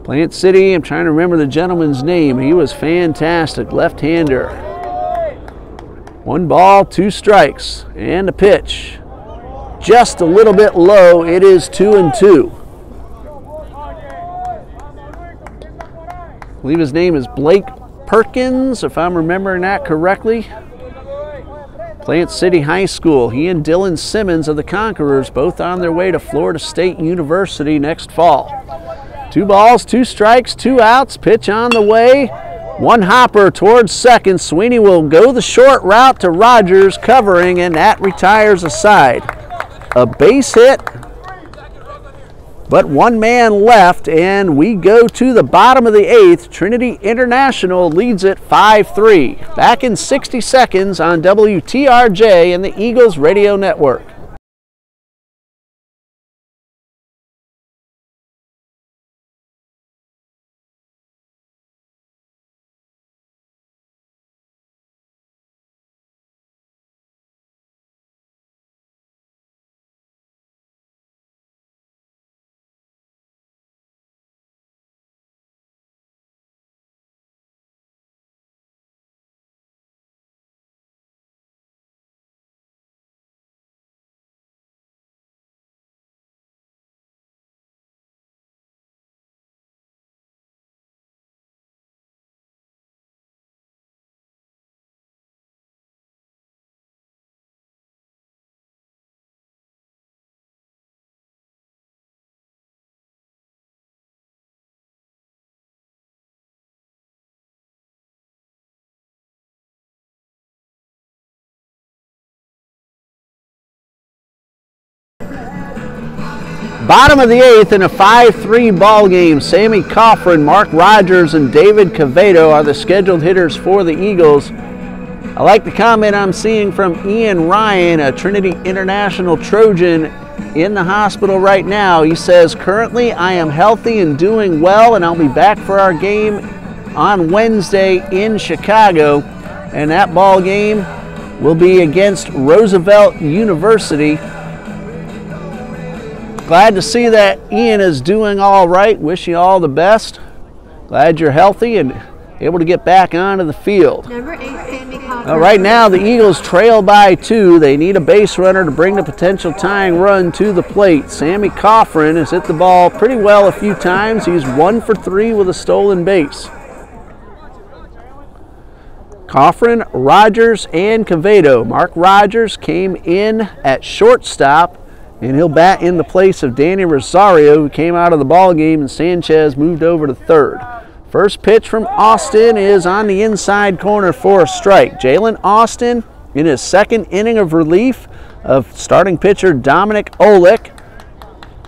Plant City, I'm trying to remember the gentleman's name. He was fantastic, left-hander. 1 ball, 2 strikes, and a pitch. Just a little bit low. It is 2-2. I believe his name is Blake Perkins, if I'm remembering that correctly. Plant City High School. He and Dylan Simmons of the Conquerors both on their way to Florida State University next fall. 2 balls, 2 strikes, 2 outs. Pitch on the way. 1 hopper towards second. Sweeney will go the short route to Rogers covering, and that retires a side. A base hit, but 1 man left, and we go to the bottom of the 8th. Trinity International leads it 5-3. Back in 60 seconds on WTRJ and the Eagles Radio Network. Bottom of the 8th in a 5-3 ball game. Sammy Coffrin, Mark Rogers, and David Cavedo are the scheduled hitters for the Eagles. I like the comment I'm seeing from Ian Ryan, a Trinity International Trojan in the hospital right now. He says, currently I am healthy and doing well, and I'll be back for our game on Wednesday in Chicago. And that ball game will be against Roosevelt University. Glad to see that Ian is doing all right. Wish you all the best. Glad you're healthy and able to get back onto the field. Number 8, Sammy Coffrin. Right now, the Eagles trail by 2. They need a base runner to bring the potential tying run to the plate. Sammy Coffrin has hit the ball pretty well a few times. He's 1 for 3 with a stolen base. Coffrin, Rogers, and Cavedo. Mark Rogers came in at shortstop, and he'll bat in the place of Danny Rosario, who came out of the ball game, and Sanchez moved over to third. First pitch from Austin is on the inside corner for a strike. Jalen Austin in his second inning of relief of starting pitcher Dominic Olick.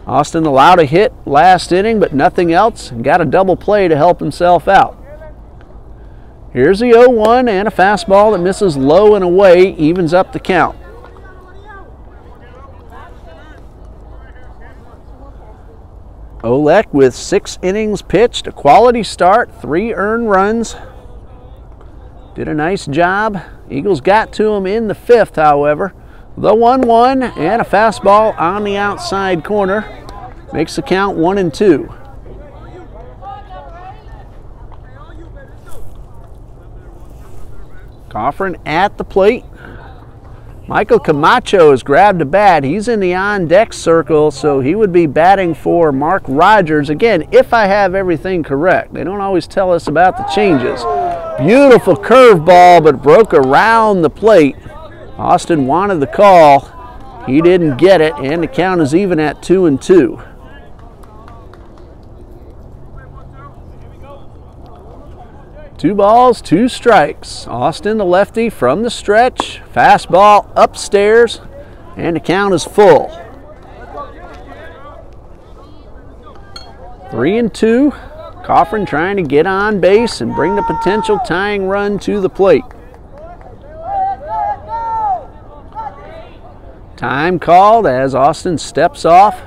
Austin allowed a hit last inning, but nothing else. Got a double play to help himself out. Here's the 0-1 and a fastball that misses low and away, evens up the count. Olek with 6 innings pitched, a quality start, 3 earned runs. Did a nice job. Eagles got to him in the 5th, however. The 1-1 and a fastball on the outside corner makes the count 1-2. Coffrin at the plate. Michael Camacho has grabbed a bat. He's in the on-deck circle, so he would be batting for Mark Rogers. Again, if I have everything correct. They don't always tell us about the changes. Beautiful curveball, but broke around the plate. Austin wanted the call. He didn't get it, and the count is even at 2-2. Two balls, 2 strikes. Austin, the lefty, from the stretch. Fastball upstairs, and the count is full. 3-2. Coffrin trying to get on base and bring the potential tying run to the plate. Time called as Austin steps off.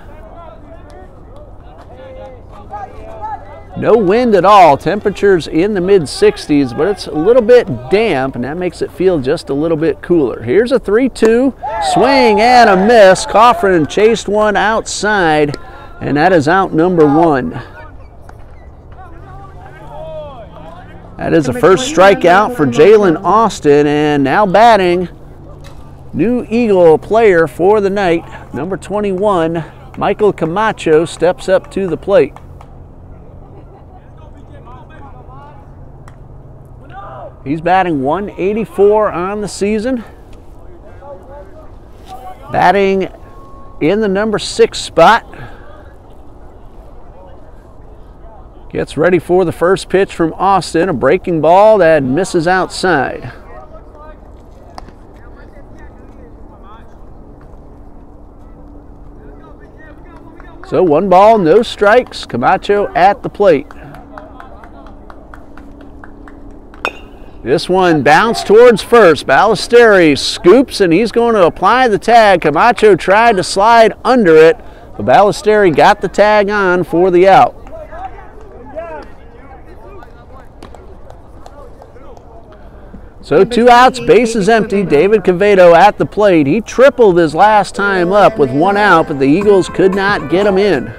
No wind at all. Temperatures in the mid-60s, but it's a little bit damp, and that makes it feel just a little bit cooler. Here's a 3-2. Swing and a miss. Coffrin chased one outside, and that is out number 1. That is the first strikeout for Jalen Austin, and now batting, new Eagle player for the night, number 21, Michael Camacho, steps up to the plate. He's batting 184 on the season. Batting in the number 6 spot. Gets ready for the first pitch from Austin. A breaking ball that misses outside. So 1 ball, no strikes. Camacho at the plate. This one bounced towards first. Ballesteri scoops, and he's going to apply the tag. Camacho tried to slide under it, but Ballesteri got the tag on for the out. So 2 outs, bases empty. David Cavedo at the plate. He tripled his last time up with 1 out, but the Eagles could not get him in.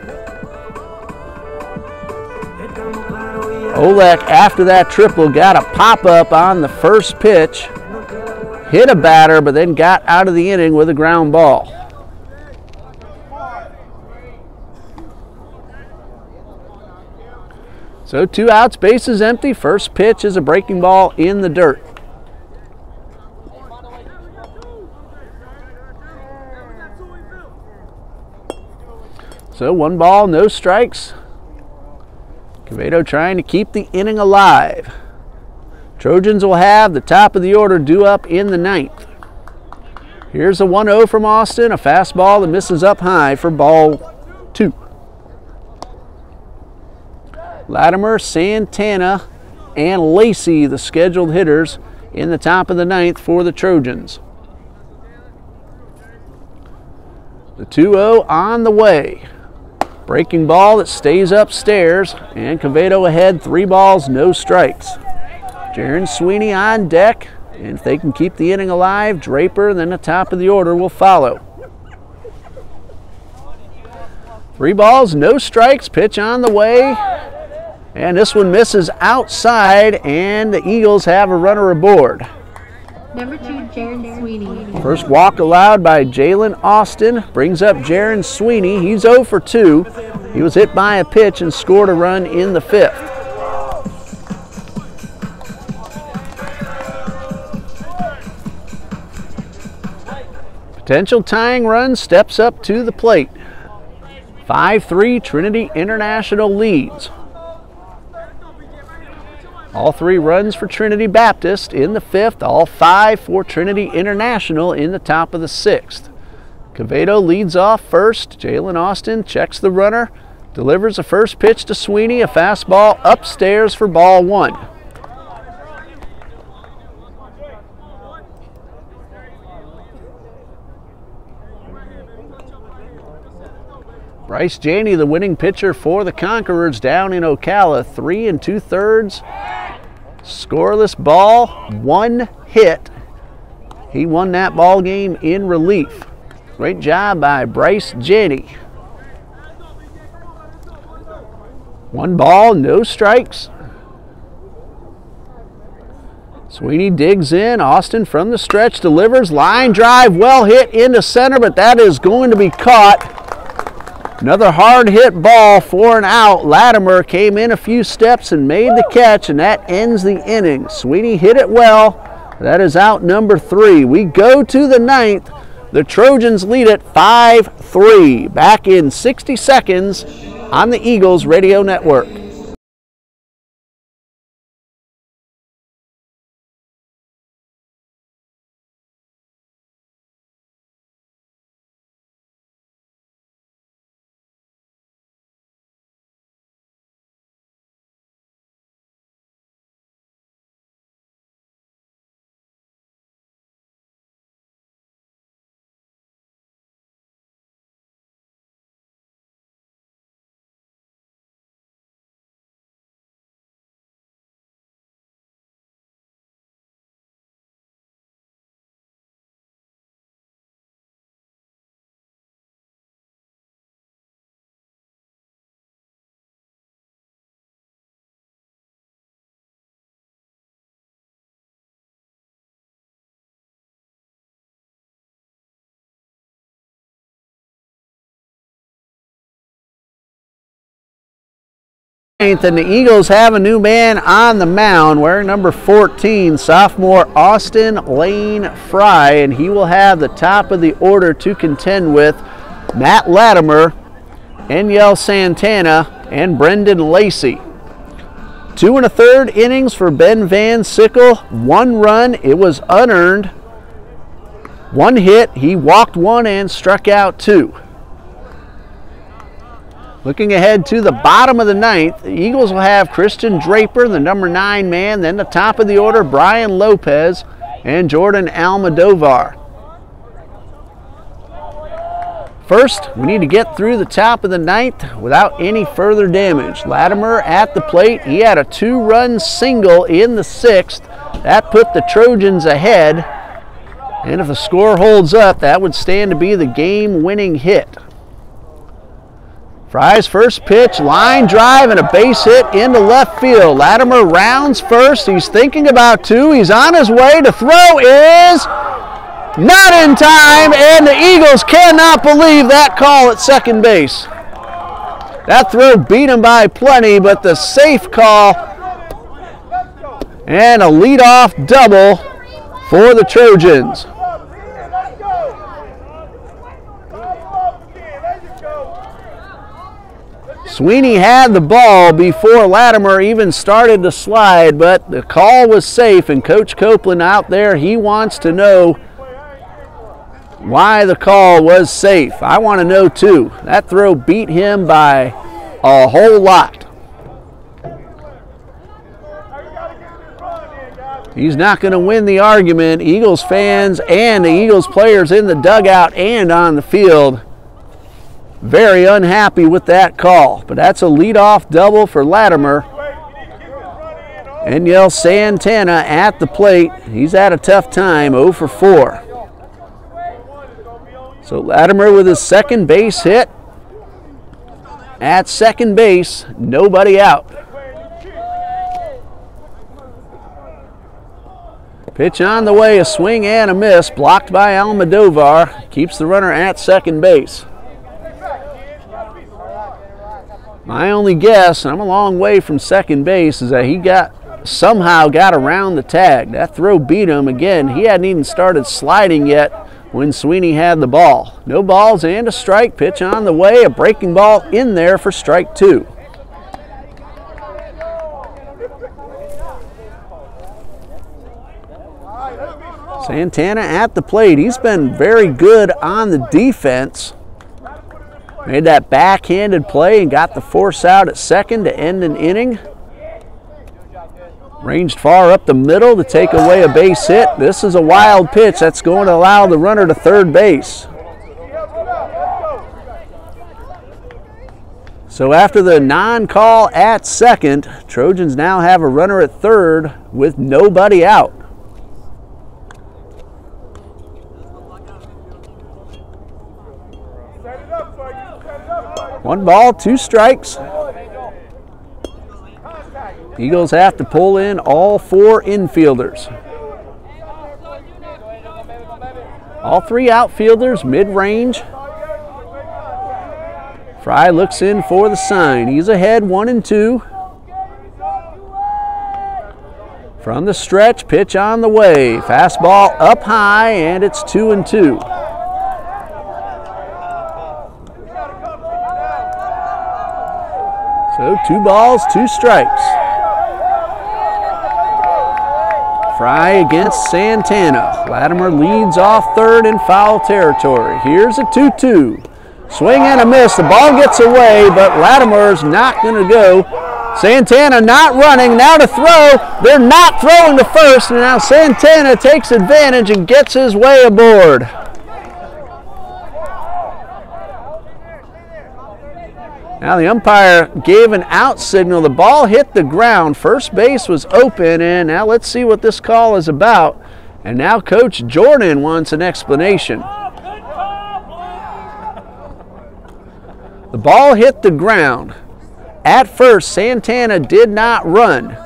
Olek, after that triple, got a pop-up on the first pitch, hit a batter, but then got out of the inning with a ground ball. So 2 outs, bases empty. First pitch is a breaking ball in the dirt. So 1 ball, no strikes. Cavedo trying to keep the inning alive. Trojans will have the top of the order due up in the 9th. Here's a 1-0 from Austin, a fastball that misses up high for ball 2. Latimer, Santana, and Lacey, the scheduled hitters in the top of the ninth for the Trojans. The 2-0 on the way. Breaking ball that stays upstairs, and Quevedo ahead, 3 balls, no strikes. Jaron Sweeney on deck, and if they can keep the inning alive, Draper, then the top of the order will follow. 3 balls, no strikes, pitch on the way, and this one misses outside, and the Eagles have a runner aboard. Number 2, Jaron Sweeney. First walk allowed by Jalen Austin brings up Jaron Sweeney. He's 0 for 2. He was hit by a pitch and scored a run in the 5th. Potential tying run steps up to the plate. 5-3 Trinity International leads. All 3 runs for Trinity Baptist in the 5th, all 5 for Trinity International in the top of the 6th. Quevedo leads off first. Jalen Austin checks the runner, delivers a first pitch to Sweeney, a fastball upstairs for ball 1. Bryce Janey, the winning pitcher for the Conquerors down in Ocala, 3 2/3. Scoreless ball, 1 hit. He won that ball game in relief. Great job by Bryce Janey. 1 ball, no strikes. Sweeney digs in. Austin from the stretch delivers. Line drive, well hit into center, but that is going to be caught. Another hard hit ball for an out. Latimer came in a few steps and made the catch, and that ends the inning. Sweeney hit it well. That is out number 3. We go to the 9th. The Trojans lead it 5-3. Back in 60 seconds on the Eagles Radio Network. And the Eagles have a new man on the mound wearing number 14, sophomore Austin Lane Fry, and he will have the top of the order to contend with Matt Latimer, Enyel Santana, and Brendan Lacey. 2 1/3 innings for Ben Van Sickle. 1 run, it was unearned. 1 hit, he walked 1 and struck out 2. Looking ahead to the bottom of the 9th, the Eagles will have Christian Draper, the number 9 man, then the top of the order, Brian Lopez and Jordan Almodovar. First, we need to get through the top of the 9th without any further damage. Latimer at the plate, he had a 2-run single in the 6th. That put the Trojans ahead, and if the score holds up, that would stand to be the game-winning hit. Fry's first pitch, line drive, and a base hit into left field. Latimer rounds first. He's thinking about 2. He's on his way. To throw is not in time, and the Eagles cannot believe that call at second base. That throw beat him by plenty, but the safe call and a leadoff double for the Trojans. Sweeney had the ball before Latimer even started to slide, but the call was safe, and Coach Copeland out there, he wants to know why the call was safe. I want to know too. That throw beat him by a whole lot. He's not going to win the argument. Eagles fans and the Eagles players in the dugout and on the field very unhappy with that call. But that's a leadoff double for Latimer. Enyel Santana at the plate. He's had a tough time, 0 for 4. So Latimer with his second base hit. At second base, nobody out. Pitch on the way, a swing and a miss, blocked by Almodovar. Keeps the runner at second base. My only guess, and I'm a long way from second base, is that he somehow got around the tag. That throw beat him. Again, he hadn't even started sliding yet when Sweeney had the ball. No balls and a strike. Pitch on the way, a breaking ball in there for strike 2. Santana at the plate. He's been very good on the defense. Made that backhanded play and got the force out at second to end an inning. Ranged far up the middle to take away a base hit. This is a wild pitch that's going to allow the runner to third base. So after the non-call at second, Trojans now have a runner at third with nobody out. One ball, 2 strikes. Eagles have to pull in all 4 infielders. All 3 outfielders mid-range. Fry looks in for the sign. He's ahead 1-2. From the stretch, pitch on the way. Fastball up high, and it's 2-2. So 2 balls, 2 strikes. Fry against Santana. Latimer leads off third in foul territory. Here's a 2-2. Swing and a miss. The ball gets away, but Latimer's not going to go. Santana not running. Now to throw. They're not throwing to first, and now Santana takes advantage and gets his way aboard. Now the umpire gave an out signal. The ball hit the ground. First base was open, and now let's see what this call is about. And now Coach Jordan wants an explanation. The ball hit the ground. At first, Santana did not run.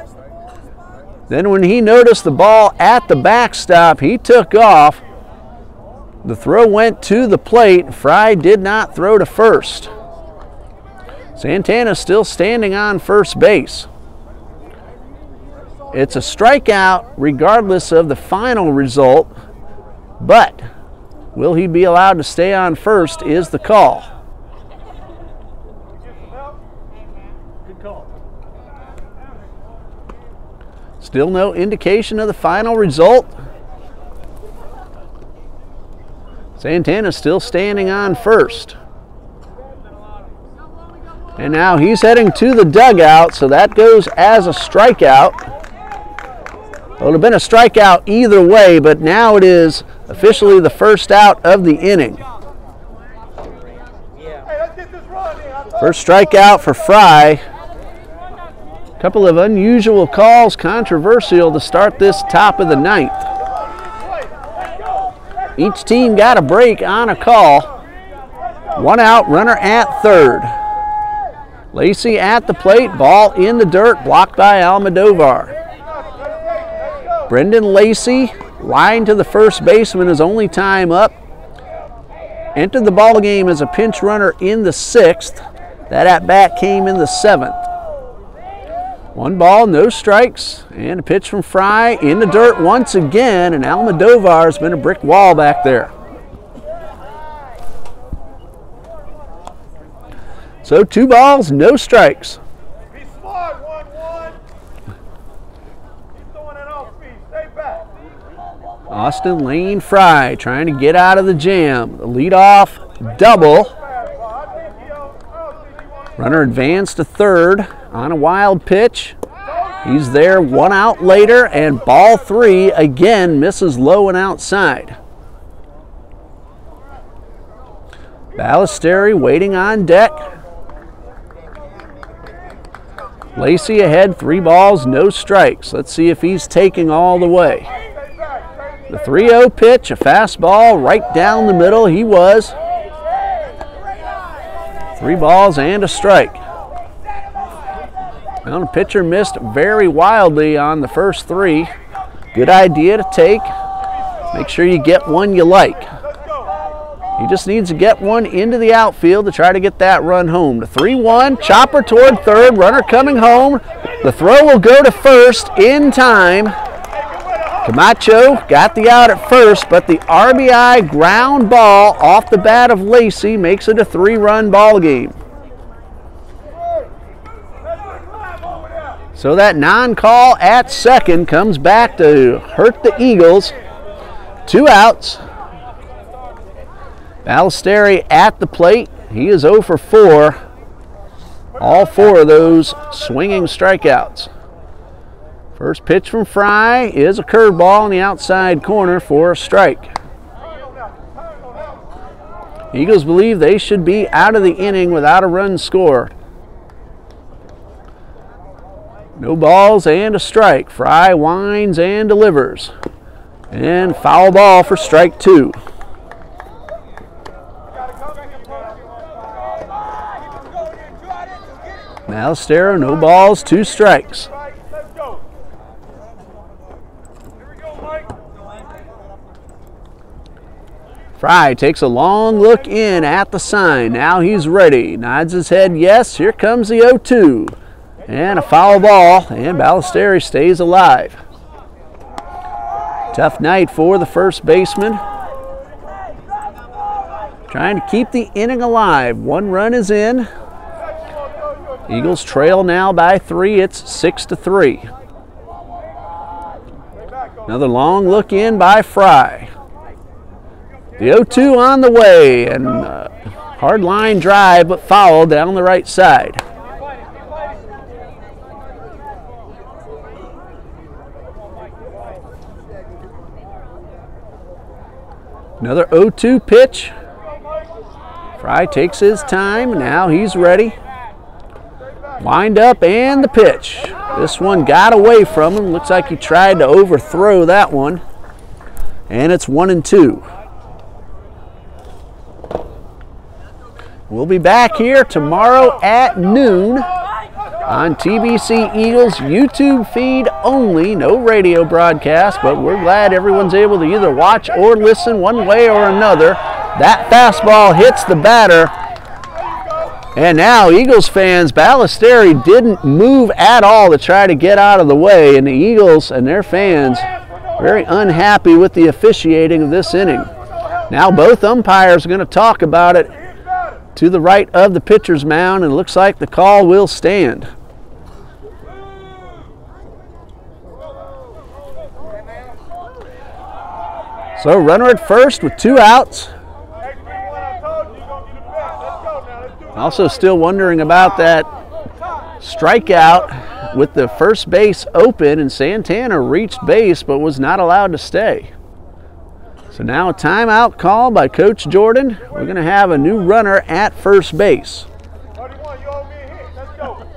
Then when he noticed the ball at the backstop, he took off. The throw went to the plate. Fry did not throw to first. Santana still standing on first base. It's a strikeout regardless of the final result, but will he be allowed to stay on first is the call. Good call. Still no indication of the final result. Santana still standing on first. And now he's heading to the dugout, so that goes as a strikeout. It would have been a strikeout either way, but now it is officially the first out of the inning. First strikeout for Fry. A couple of unusual calls, controversial to start this top of the 9th. Each team got a break on a call. 1 out, runner at third. Lacey at the plate, ball in the dirt, blocked by Almodovar. Brendan Lacey, line to the first baseman, his only time up. Entered the ball game as a pinch runner in the 6th. That at-bat came in the 7th. 1 ball, no strikes, and a pitch from Fry in the dirt once again, and Almodovar's been a brick wall back there. So 2 balls, no strikes. Be smart, 1-1. Keep throwing it off speed. Stay back. Austin Lane Fry trying to get out of the jam. The leadoff double. Runner advanced to third on a wild pitch. He's there 1 out later, and ball 3 again misses low and outside. Ballesteri waiting on deck. Lacey ahead, 3 balls, no strikes. Let's see if he's taking all the way. The 3-0 pitch, a fastball right down the middle. He was. 3 balls and a strike. Well, the pitcher missed very wildly on the first 3. Good idea to take. Make sure you get one you like. He just needs to get one into the outfield to try to get that run home. The 3-1, chopper toward third, runner coming home. The throw will go to first in time. Camacho got the out at first, but the RBI ground ball off the bat of Lacey makes it a 3-run ball game. So that non-call at second comes back to hurt the Eagles. 2 outs. Ballesteri at the plate. He is 0 for 4. All 4 of those swinging strikeouts. First pitch from Fry is a curveball in the outside corner for a strike. Eagles believe they should be out of the inning without a run scored. No balls and a strike. Fry winds and delivers. And foul ball for strike 2. Ballestero, no balls, 2 strikes. Fry takes a long look in at the sign. Now he's ready. Nods his head yes. Here comes the 0-2. And a foul ball, and Ballesteri stays alive. Tough night for the first baseman. Trying to keep the inning alive. 1 run is in. Eagles trail now by 3. It's 6-3. Another long look in by Fry. The 0-2 on the way, and hard line drive, but foul down the right side. Another 0-2 pitch. Fry takes his time. Now he's ready. Wind up and the pitch. This one got away from him. Looks like he tried to overthrow that one. And it's 1-2. We'll be back here tomorrow at noon on TBC Eagles YouTube feed only. No radio broadcast, but we're glad everyone's able to either watch or listen one way or another. That fastball hits the batter. And now Eagles fans, Ballesteri didn't move at all to try to get out of the way, and the Eagles and their fans very unhappy with the officiating of this inning. Now both umpires are going to talk about it to the right of the pitcher's mound, and it looks like the call will stand. So runner at first with 2 outs. Also still wondering about that strikeout with the first base open, and Santana reached base but was not allowed to stay. So now a timeout call by Coach Jordan. We're going to have a new runner at first base.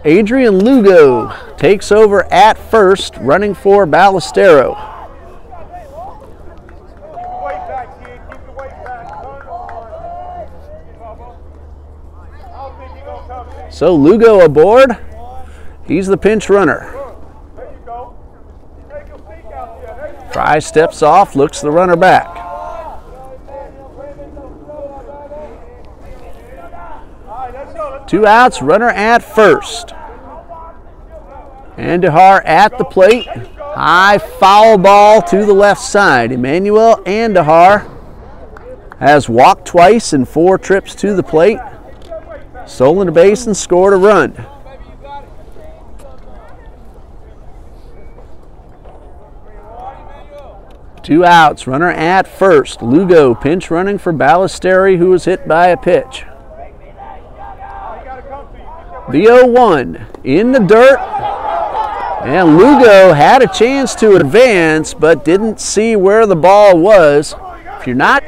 Adrian Lugo takes over at first, running for Ballestero. So Lugo aboard. He's the pinch runner. Fry steps off, looks the runner back. Two outs, runner at first. Andahar at the plate. High foul ball to the left side. Emmanuel Andahar has walked twice in 4 trips to the plate. Stolen a base and scored a run. Two outs, runner at first. Lugo pinch running for Ballesteri, who was hit by a pitch. The 0-1 in the dirt. And Lugo had a chance to advance, but didn't see where the ball was. If you're not,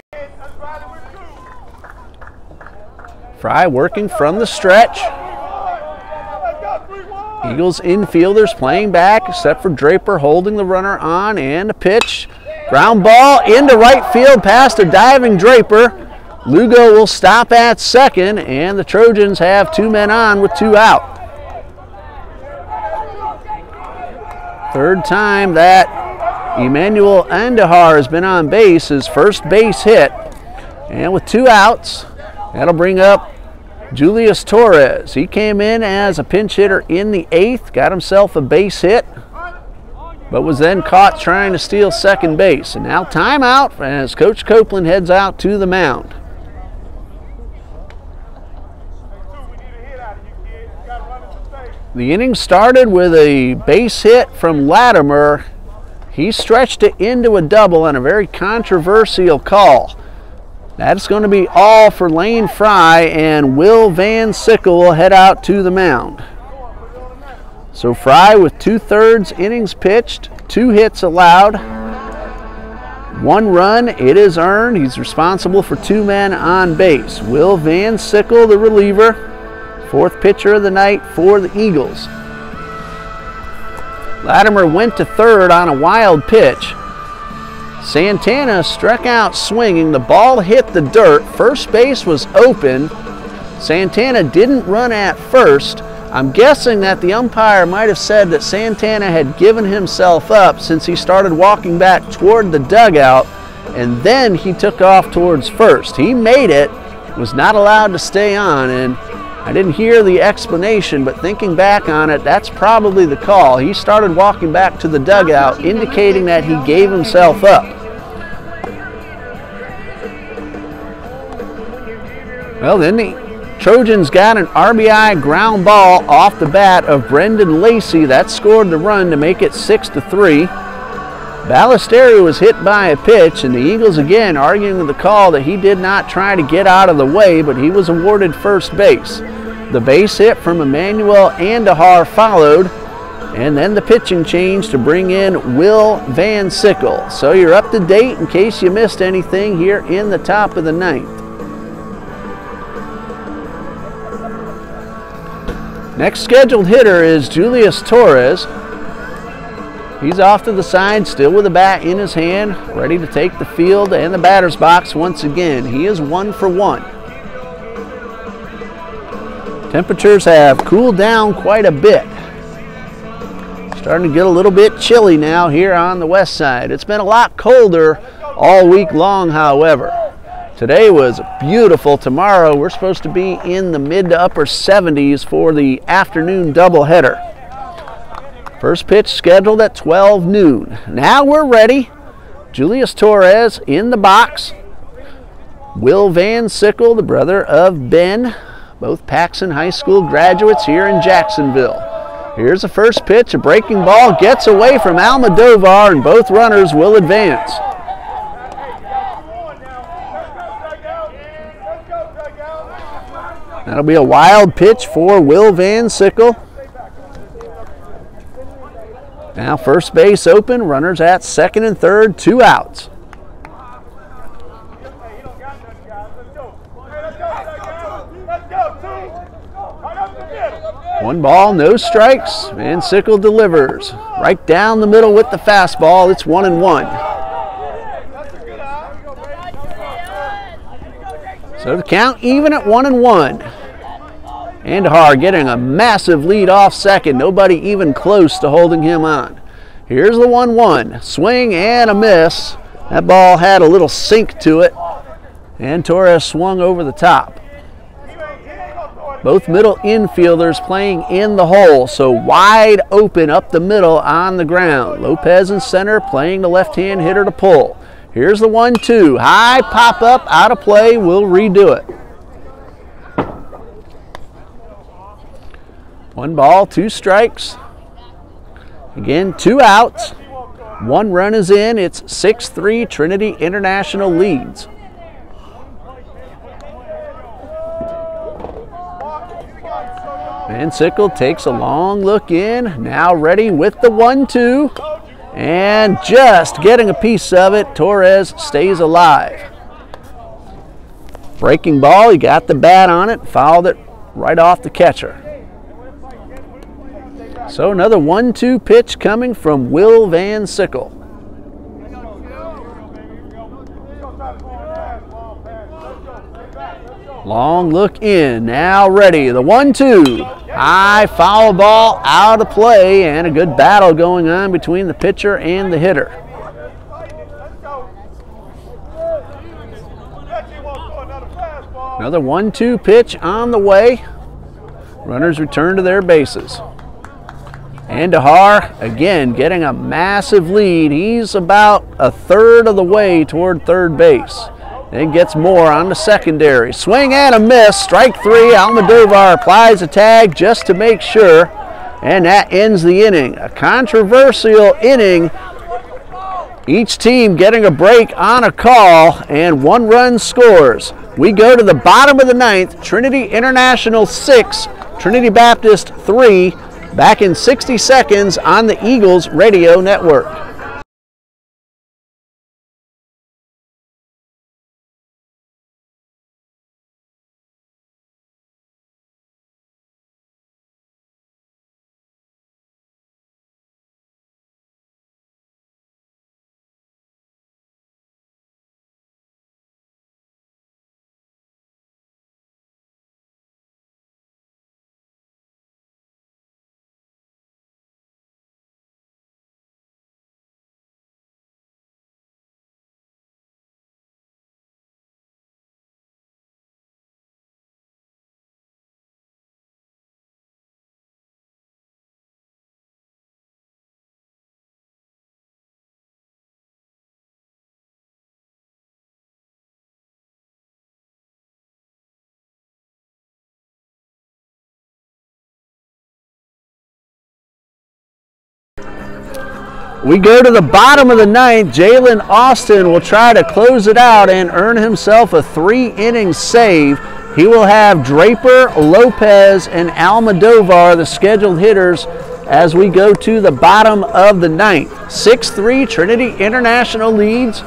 Fry working from the stretch. Eagles infielders playing back, except for Draper holding the runner on, and a pitch. Ground ball into right field past a diving Draper. Lugo will stop at second, and the Trojans have 2 men on with 2 out. Third time that Emmanuel Andahar has been on base, his first base hit. And with 2 outs, that'll bring up Julius Torres. He came in as a pinch hitter in the 8th, got himself a base hit, but was then caught trying to steal second base. And now timeout as Coach Copeland heads out to the mound. The inning started with a base hit from Latimer. He stretched it into a double on a very controversial call. That's going to be all for Lane Fry, and Will Van Sickle will head out to the mound. So Fry with 2/3 innings pitched, 2 hits allowed, 1 run, it is earned. He's responsible for 2 men on base. Will Van Sickle, the reliever, 4th pitcher of the night for the Eagles. Latimer went to 3rd on a wild pitch. Santana struck out swinging. The ball hit the dirt. First base was open. Santana didn't run at first. I'm guessing that the umpire might have said that Santana had given himself up since he started walking back toward the dugout, and then he took off towards first. He made it, was not allowed to stay on, and I didn't hear the explanation, but thinking back on it, that's probably the call. He started walking back to the dugout, indicating that he gave himself up. Well, then the Trojans got an RBI ground ball off the bat of Brendan Lacey. That scored the run to make it 6-3. Ballesteri was hit by a pitch, and the Eagles again arguing with the call that he did not try to get out of the way, but he was awarded first base. The base hit from Emmanuel Andahar followed, and then the pitching change to bring in Will Van Sickle. So you're up to date in case you missed anything here in the top of the 9th. Next scheduled hitter is Julius Torres. He's off to the side, still with a bat in his hand, ready to take the field and the batter's box once again. He is 1 for 1. Temperatures have cooled down quite a bit. Starting to get a little bit chilly now here on the west side. It's been a lot colder all week long, however. Today was beautiful. Tomorrow we're supposed to be in the mid to upper 70s for the afternoon doubleheader. First pitch scheduled at 12 noon. Now we're ready. Julius Torres in the box. Will Van Sickle, the brother of Ben, both Paxson High School graduates here in Jacksonville. Here's the first pitch. A breaking ball gets away from Almodovar, and both runners will advance. That'll be a wild pitch for Will Van Sickle. Now first base open, runners at second and third, 2 outs. One ball, no strikes. Van Sickle delivers. Right down the middle with the fastball. It's 1-1. So the count even at 1-1. Andahar getting a massive lead off second. Nobody even close to holding him on. Here's the 1-1. Swing and a miss. That ball had a little sink to it, and Torres swung over the top. Both middle infielders playing in the hole, so wide open up the middle on the ground. Lopez in center playing the left-hand hitter to pull. Here's the 1-2. High pop up, out of play. We'll redo it. 1 ball, 2 strikes. Again, 2 outs. 1 run is in. It's 6-3. Trinity International leads. Van Sickle takes a long look in, now ready with the 1-2, and just getting a piece of it, Torres stays alive. Breaking ball, he got the bat on it, fouled it right off the catcher. So another 1-2 pitch coming from Will Van Sickle. Long look in, now ready, the 1-2. High foul ball out of play, and a good battle going on between the pitcher and the hitter. Another 1-2 pitch on the way. Runners return to their bases. Andahar, again, getting a massive lead. He's about a third of the way toward third base. Then gets more on the secondary. Swing and a miss. Strike 3. Almodovar applies a tag just to make sure. And that ends the inning. A controversial inning. Each team getting a break on a call, and 1 run scores. We go to the bottom of the 9th. Trinity International 6, Trinity Baptist 3. Back in 60 seconds on the Eagles Radio Network. We go to the bottom of the 9th. Jalen Austin will try to close it out and earn himself a 3-inning save. He will have Draper, Lopez, and Almodovar, the scheduled hitters, as we go to the bottom of the 9th. 6-3, Trinity International leads.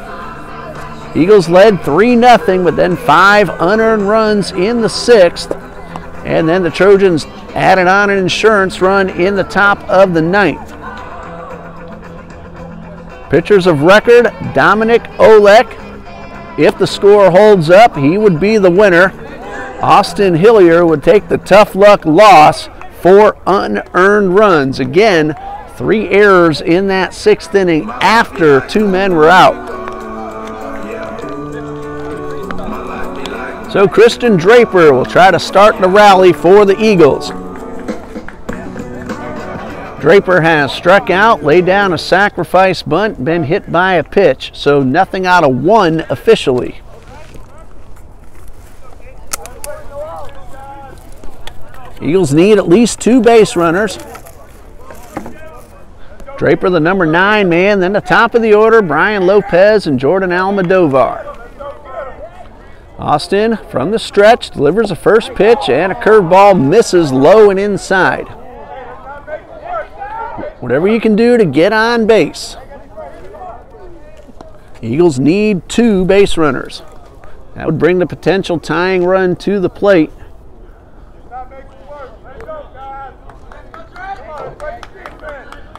Eagles led 3-0, but then 5 unearned runs in the 6th. And then the Trojans added on an insurance run in the top of the 9th. Pitchers of record, Dominic Olek. If the score holds up, he would be the winner. Austin Hillier would take the tough luck loss, 4 unearned runs. Again, 3 errors in that 6th inning after 2 men were out. So Christian Draper will try to start the rally for the Eagles. Draper has struck out, laid down a sacrifice bunt, been hit by a pitch, so nothing out of 1 officially. Eagles need at least 2 base runners. Draper, the number 9 man, then the top of the order, Brian Lopez and Jordan Almodovar. Austin from the stretch delivers a first pitch, and a curveball misses low and inside. Whatever you can do to get on base. Eagles need 2 base runners. That would bring the potential tying run to the plate.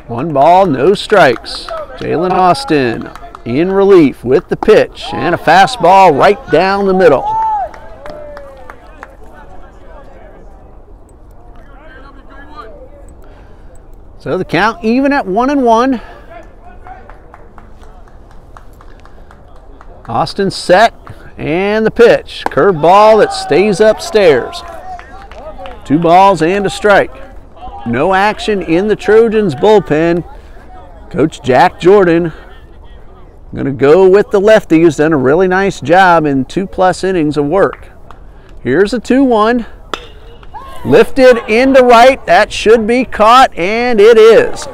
One ball, no strikes. Jalen Austin in relief with the pitch, and a fastball right down the middle. So the count even at 1-1. Austin set, and the pitch. Curveball that stays upstairs. 2 balls and a strike. No action in the Trojans bullpen. Coach Jack Jordan going to go with the lefty, who's done a really nice job in 2+ innings of work. Here's a 2-1. Lifted into right. That should be caught, and it is.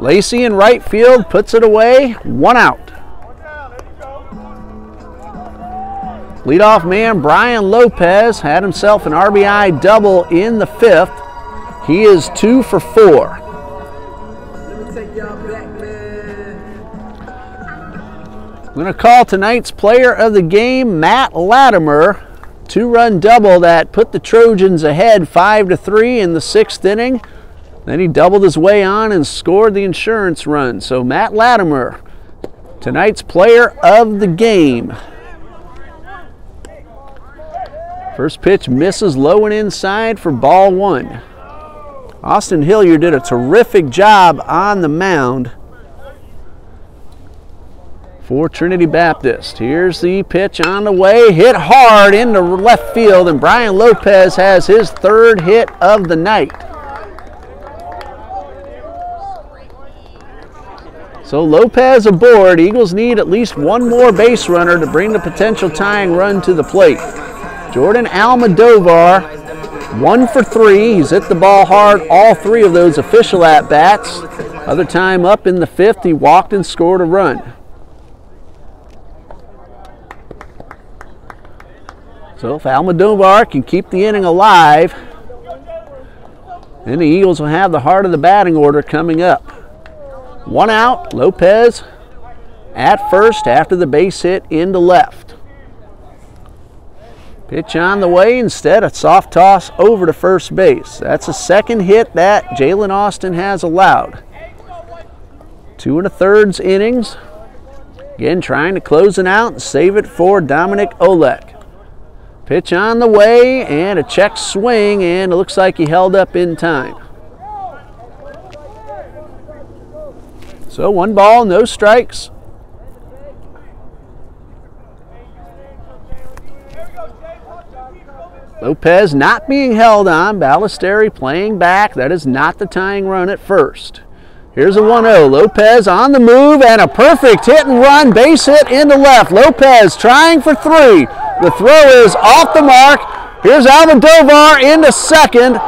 Lacey in right field puts it away. 1 out. Leadoff man Brian Lopez had himself an RBI double in the 5th. He is 2 for 4. I'm going to call tonight's player of the game, Matt Latimer. 2-run double that put the Trojans ahead 5-3 in the 6th inning. Then he doubled his way on and scored the insurance run. So Matt Latimer, tonight's player of the game. First pitch misses low and inside for ball 1. Austin Hilliard did a terrific job on the mound for Trinity Baptist. Here's the pitch on the way, hit hard into left field, and Brian Lopez has his 3rd hit of the night. So Lopez aboard. Eagles need at least one more base runner to bring the potential tying run to the plate. Jordan Almodovar, 1 for 3. He's hit the ball hard all 3 of those official at-bats. Other time up in the 5th, he walked and scored a run. So if Almodovar can keep the inning alive, then the Eagles will have the heart of the batting order coming up. 1 out, Lopez at first after the base hit into left. Pitch on the way, instead a soft toss over to first base. That's the 2nd hit that Jalen Austin has allowed. 2 1/3 innings. Again, trying to close it out and save it for Dominic Olek. Pitch on the way and a check swing, and it looks like he held up in time. So 1 ball, no strikes. Lopez not being held on. Ballesteri playing back. That is not the tying run at first. Here's a 1-0. Lopez on the move and a perfect hit and run. Base hit into left. Lopez trying for 3. The throw is off the mark. Here's Almodovar into second.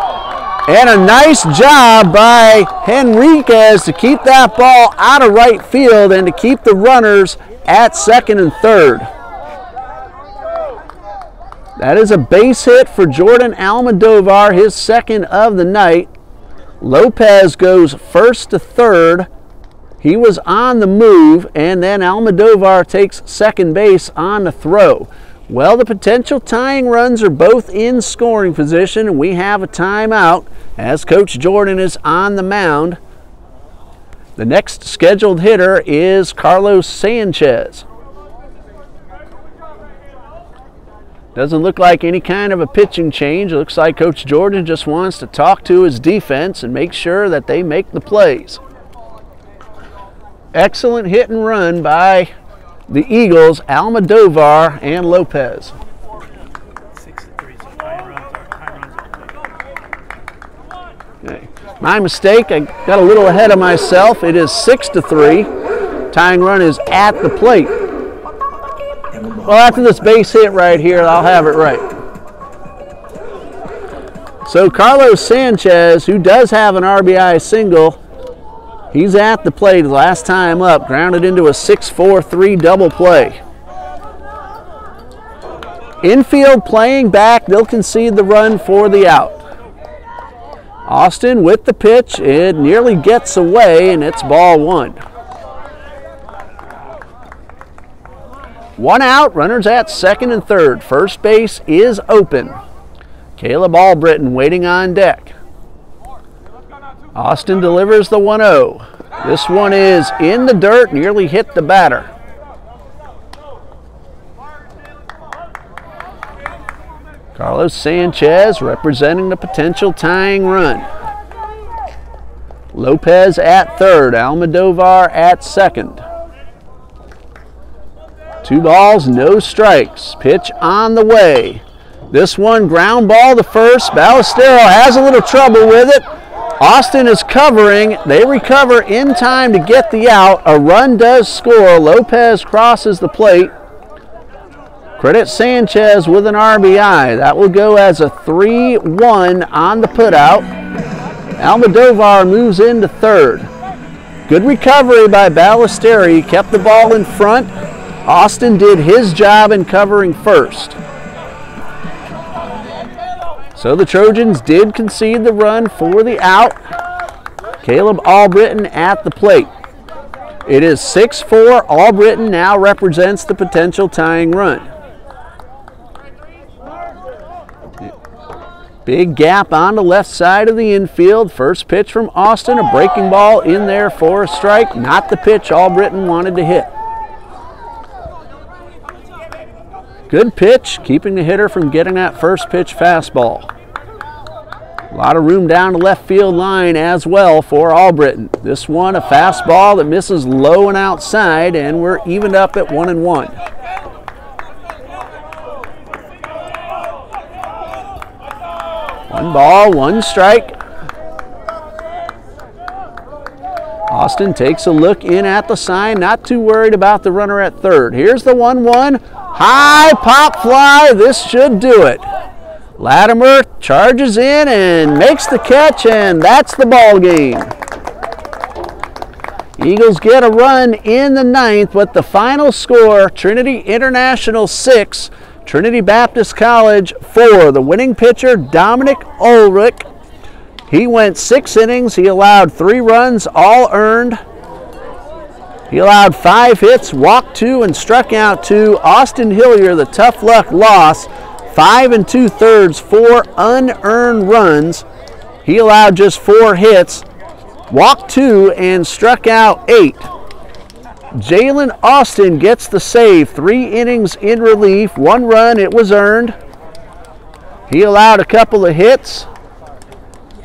And a nice job by Henriquez to keep that ball out of right field and to keep the runners at 2nd and 3rd. That is a base hit for Jordan Almodovar, his 2nd of the night. Lopez goes 1st to 3rd. He was on the move, and then Almodovar takes 2nd base on the throw. Well, the potential tying runs are both in scoring position, and we have a timeout as Coach Jordan is on the mound. The next scheduled hitter is Carlos Sanchez. Doesn't look like any kind of a pitching change. It looks like Coach Jordan just wants to talk to his defense and make sure that they make the plays. Excellent hit and run by the Eagles, Almodovar and Lopez. 6-3, so tying runs. Okay. My mistake, I got a little ahead of myself. It is 6-3. Tying run is at the plate. Well, after this base hit right here, I'll have it right. So Carlos Sanchez, who does have an RBI single, he's at the plate last time up, grounded into a 6-4-3 double play. Infield playing back, they'll concede the run for the out. Austin with the pitch, it nearly gets away, and it's ball 1. 1 out, runners at 2nd and 3rd. First base is open. Caleb Albritton waiting on deck. Austin delivers the 1-0. This one is in the dirt, nearly hit the batter. Carlos Sanchez representing the potential tying run. Lopez at 3rd, Almodovar at 2nd. 2 balls, no strikes. Pitch on the way. This one ground ball to first. Ballestero has a little trouble with it. Austin is covering. They recover in time to get the out. A run does score. Lopez crosses the plate. Credit Sanchez with an RBI. That will go as a 3-1 on the putout. Almodovar moves into 3rd. Good recovery by Ballesteri. Kept the ball in front. Austin did his job in covering first. So the Trojans did concede the run for the out. Caleb Albritton at the plate. It is 6-4. Albritton now represents the potential tying run. Big gap on the left side of the infield. First pitch from Austin, a breaking ball in there for a strike. Not the pitch Albritton wanted to hit. Good pitch, keeping the hitter from getting that first pitch fastball. A lot of room down the left field line as well for Albritton. This one, a fastball that misses low and outside, and we're evened up at 1-1. One ball, one strike. Austin takes a look in at the sign, not too worried about the runner at third. Here's the 1-1. High pop fly, this should do it. Latimer charges in and makes the catch, and that's the ball game. Eagles get a run in the ninth, but the final score, Trinity International 6, Trinity Baptist College 4. The winning pitcher, Dominic Ulrich. He went 6 innings. He allowed 3 runs, all earned. He allowed 5 hits, walked 2, and struck out 2. Austin Hillier, the tough luck loss, 5 2/3, 4 unearned runs. He allowed just 4 hits, walked 2, and struck out 8. Jalen Austin gets the save, 3 innings in relief, 1 run, it was earned. He allowed a couple of hits,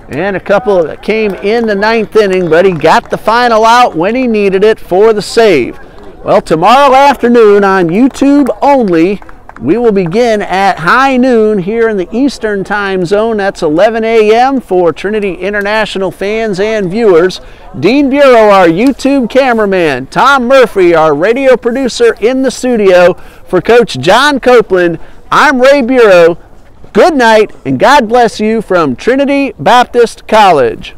and a couple that came in the 9th inning, but he got the final out when he needed it for the save. Well, tomorrow afternoon on YouTube only, we will begin at high noon here in the Eastern Time Zone. That's 11 a.m. for Trinity International fans and viewers. Dean Bureau, our YouTube cameraman. Tom Murphy, our radio producer in the studio. For Coach John Copeland, I'm Ray Bureau. Good night, and God bless you from Trinity Baptist College.